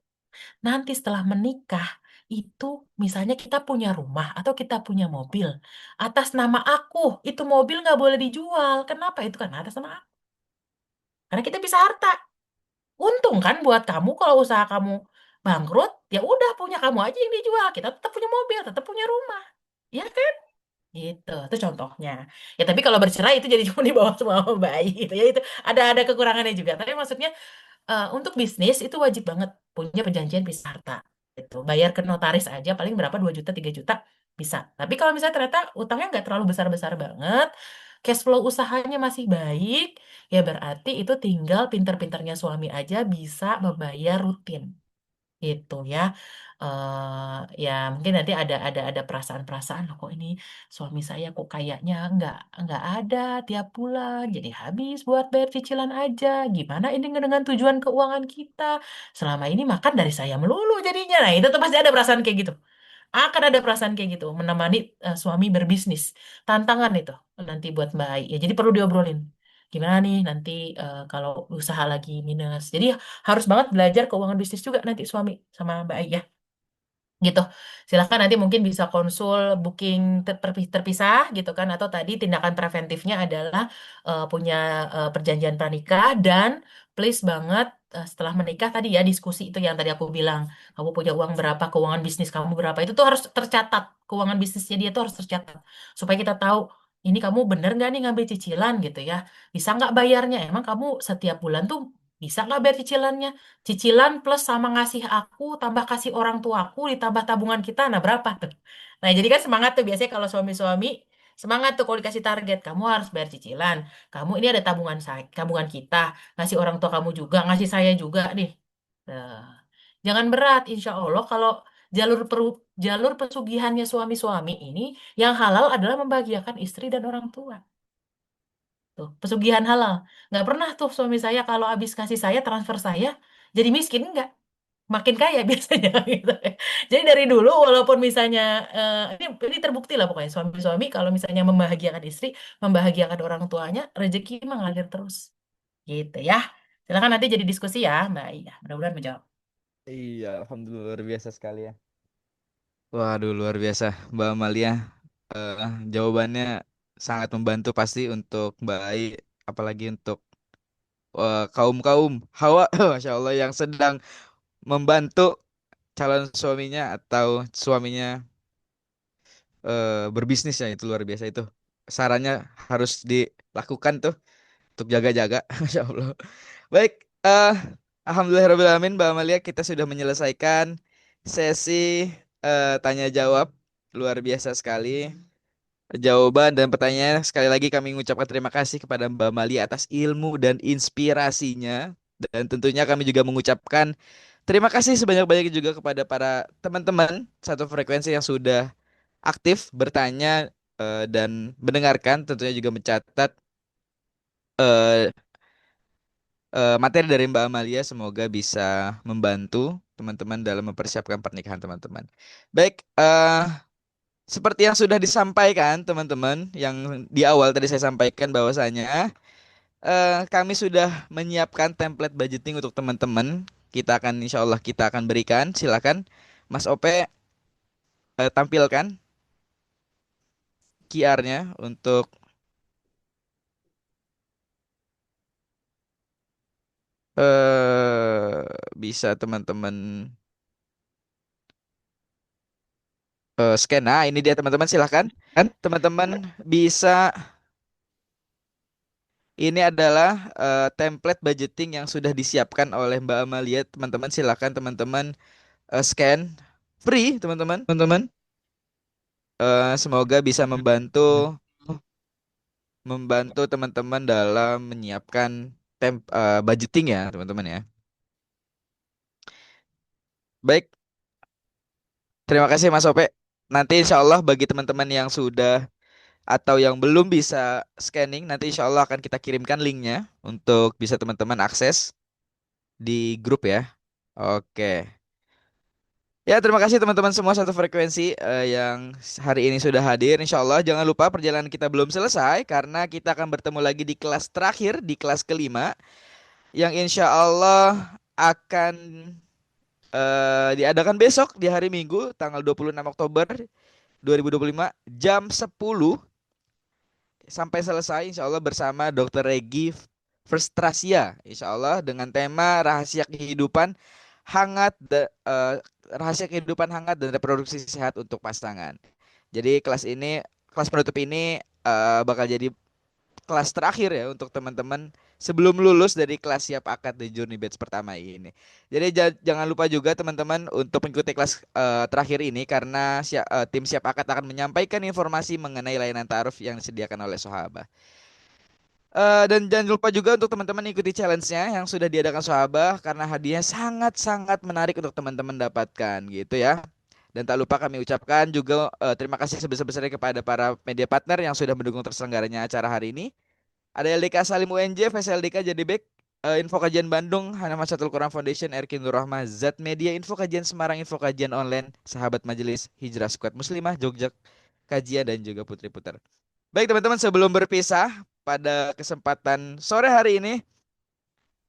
nanti setelah menikah itu misalnya kita punya rumah atau kita punya mobil atas nama aku itu mobil nggak boleh dijual. Kenapa? Itu kan atas nama aku. Karena kita bisa harta. Untung kan buat kamu kalau usaha kamu bangkrut, ya udah punya kamu aja yang dijual. Kita tetap punya mobil, tetap punya rumah. Ya kan? Gitu. Itu contohnya. Ya tapi kalau bercerai itu jadi cuma di bawah semua bayi gitu ya itu ada kekurangannya juga. Tapi maksudnya untuk bisnis itu wajib banget punya perjanjian pisah harta. Gitu. Bayar ke notaris aja paling berapa 2 juta 3 juta bisa. Tapi kalau misalnya ternyata utangnya nggak terlalu besar-besar banget, cash flow usahanya masih baik, ya berarti itu tinggal pinter-pinternya suami aja bisa membayar rutin. gitu ya. Ya mungkin nanti ada perasaan-perasaan loh, kok ini suami saya kok kayaknya nggak ada tiap bulan, jadi habis buat bayar cicilan aja. Gimana ini dengan tujuan keuangan kita? Selama ini makan dari saya melulu jadinya. Nah, itu tuh pasti ada perasaan kayak gitu. Akan ada perasaan kayak gitu, menemani suami berbisnis. Tantangan itu nanti buat Mbak Ai. Ya, jadi perlu diobrolin. Gimana nih nanti kalau usaha lagi minus. Jadi harus banget belajar keuangan bisnis juga nanti suami sama Mbak Ai ya. Gitu. Silahkan nanti mungkin bisa konsul booking terpisah gitu kan. Atau tadi tindakan preventifnya adalah punya perjanjian pranikah dan please banget setelah menikah tadi ya diskusi itu yang tadi aku bilang. Kamu punya uang berapa, keuangan bisnis kamu berapa. Itu tuh harus tercatat. Keuangan bisnisnya dia tuh harus tercatat. Supaya kita tahu ini kamu bener nggak nih ngambil cicilan gitu ya. Bisa nggak bayarnya? Emang kamu setiap bulan tuh bisa nggak bayar cicilannya? Cicilan plus sama ngasih aku, tambah kasih orang tuaku, ditambah tabungan kita, nah berapa tuh? Nah, jadi kan semangat tuh biasanya kalau suami-suami, semangat tuh kalau dikasih target, kamu harus bayar cicilan. Kamu ini ada tabungan saya, tabungan kita, ngasih orang tua kamu juga, ngasih saya juga nih. Nah, jangan berat, insya Allah kalau jalur pesugihannya suami-suami ini yang halal adalah membahagiakan istri dan orang tua. Tuh, pesugihan halal. Nggak pernah tuh suami saya kalau habis kasih saya transfer saya jadi miskin, nggak. Makin kaya biasanya gitu. Jadi dari dulu walaupun misalnya ini terbukti lah pokoknya suami-suami kalau misalnya membahagiakan istri, membahagiakan orang tuanya, rezeki mengalir terus. Gitu ya. Silakan nanti jadi diskusi ya, Mbak Iya. Mudah-mudahan menjawab. Iya, alhamdulillah luar biasa sekali ya. Waduh, luar biasa Mbak Amalia. Jawabannya sangat membantu pasti untuk Mbak Ai, apalagi untuk kaum-kaum hawa, Masya Allah, yang sedang membantu calon suaminya atau suaminya berbisnis ya, itu luar biasa itu. Sarannya harus dilakukan tuh untuk jaga-jaga, Masya Allah. Baik, Alhamdulillahirrahmanirrahim Mbak Amalia, kita sudah menyelesaikan sesi tanya jawab. Luar biasa sekali jawaban dan pertanyaan. Sekali lagi kami mengucapkan terima kasih kepada Mbak Amalia atas ilmu dan inspirasinya. Dan tentunya kami juga mengucapkan terima kasih sebanyak-banyaknya juga kepada para teman-teman satu frekuensi yang sudah aktif bertanya dan mendengarkan, tentunya juga mencatat eh, materi dari Mbak Amalia. Semoga bisa membantu teman-teman dalam mempersiapkan pernikahan teman-teman. Baik, seperti yang sudah disampaikan teman-teman, yang di awal tadi saya sampaikan bahwasanya kami sudah menyiapkan template budgeting untuk teman-teman. Kita akan insya Allah kita akan berikan. Silakan Mas Ope tampilkan QR-nya untuk bisa teman-teman scan. Nah, ini dia teman-teman, silahkan. Kan? Teman-teman bisa, ini adalah template budgeting yang sudah disiapkan oleh Mbak Amalia. Teman-teman silahkan teman-teman scan free teman-teman. Teman-teman semoga bisa membantu membantu teman-teman dalam menyiapkan budgeting ya teman-teman ya. Baik, terima kasih Mas Ope. Nanti insya Allah bagi teman-teman yang sudah atau yang belum bisa scanning, nanti insya Allah akan kita kirimkan linknya untuk bisa teman-teman akses di grup ya. Oke. Ya, terima kasih teman-teman semua satu frekuensi yang hari ini sudah hadir. Insya Allah jangan lupa perjalanan kita belum selesai karena kita akan bertemu lagi di kelas terakhir, di kelas kelima, yang insya Allah akan diadakan besok di hari Minggu tanggal 26 Oktober 2025 jam 10 sampai selesai insya Allah bersama Dr. Regi Frustrasia insya Allah dengan tema rahasia kehidupan hangat dan reproduksi sehat untuk pasangan. Jadi kelas penutup ini bakal jadi kelas terakhir ya untuk teman-teman sebelum lulus dari kelas siap akad di Journey Batch pertama ini. Jadi jangan lupa juga teman-teman untuk mengikuti kelas terakhir ini karena tim siap akad akan menyampaikan informasi mengenai layanan taaruf yang disediakan oleh Sohaba. Dan jangan lupa juga untuk teman-teman ikuti challenge-nya yang sudah diadakan Sahabah karena hadiahnya sangat-sangat menarik untuk teman-teman dapatkan gitu ya. Dan tak lupa kami ucapkan juga terima kasih sebesar-besarnya kepada para media partner yang sudah mendukung terselenggaranya acara hari ini. Ada LDK Salim UNJ, FSLDK Jadibek, Info Kajian Bandung, Hana Masatul Quran Foundation, Erkin Nur Rahma, Zat Media, Info Kajian Semarang, Info Kajian Online, Sahabat Majelis, Hijrah Squad Muslimah, Jogja Kajian, dan juga Putri Putar. Baik teman-teman, sebelum berpisah pada kesempatan sore hari ini,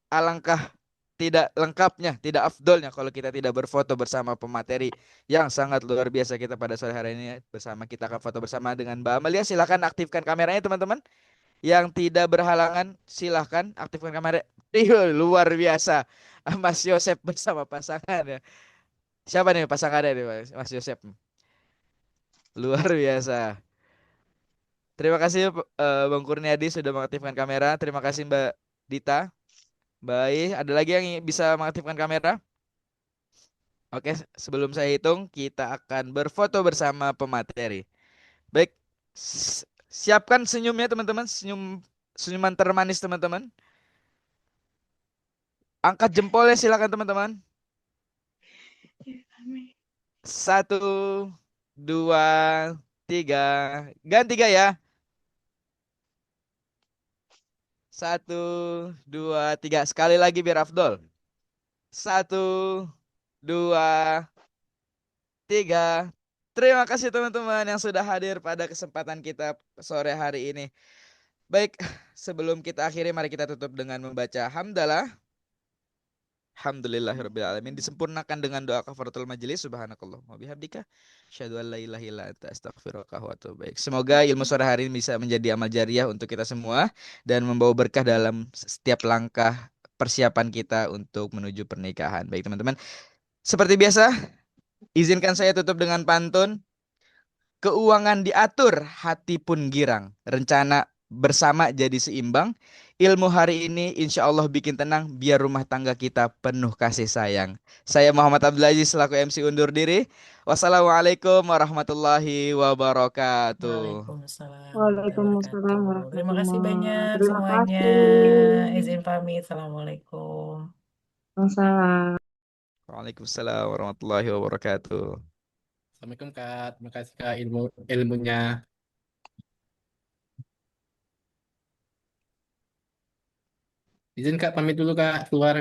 alangkah tidak lengkapnya, tidak afdolnya kalau kita tidak berfoto bersama pemateri yang sangat luar biasa kita pada sore hari ini bersama. Kita akan foto bersama dengan Mbak Amalia. Silakan aktifkan kameranya teman-teman. Yang tidak berhalangan silahkan aktifkan kamera. Luar biasa. Mas Yosep bersama pasangan ya. Siapa nih pasangannya nih Mas Yosep? Luar biasa. Terima kasih Bang Kurniadi sudah mengaktifkan kamera. Terima kasih Mbak Dita. Baik, ada lagi yang bisa mengaktifkan kamera? Oke, sebelum saya hitung, kita akan berfoto bersama pemateri. Baik, siapkan senyumnya teman-teman, senyuman termanis teman-teman. Angkat jempolnya silakan teman-teman. Satu, dua, tiga. Ganti gaya. Satu, dua, tiga. Sekali lagi biar afdol. Satu, dua, tiga. Terima kasih teman-teman yang sudah hadir pada kesempatan kita sore hari ini. Baik, sebelum kita akhiri mari kita tutup dengan membaca hamdalah. Alhamdulillahirabbil alamin, disempurnakan dengan doa kafaratul majelis. Subhanakallah wa bihamdika asyhadu an la ilaha illa anta astaghfiruka wa atubu ilaik. Semoga ilmu sore hari ini bisa menjadi amal jariah untuk kita semua dan membawa berkah dalam setiap langkah persiapan kita untuk menuju pernikahan. Baik teman-teman, seperti biasa izinkan saya tutup dengan pantun. Keuangan diatur, hati pun girang. Rencana bersama jadi seimbang. Ilmu hari ini insya Allah bikin tenang, biar rumah tangga kita penuh kasih sayang. Saya Muhammad Abdul Aziz selaku MC undur diri. Wassalamualaikum warahmatullahi wabarakatuh. Waalaikumsalam warahmatullahi Waalaikumsalam wabarakatuh. Terima kasih warahmatullahi. banyak Terima semuanya. kasih. Izin pamit. Assalamualaikum. Wassalam. Waalaikumsalam warahmatullahi wabarakatuh. Assalamualaikum Kak. Terima kasih Kak ilmunya. Izin Kak pamit dulu Kak keluar.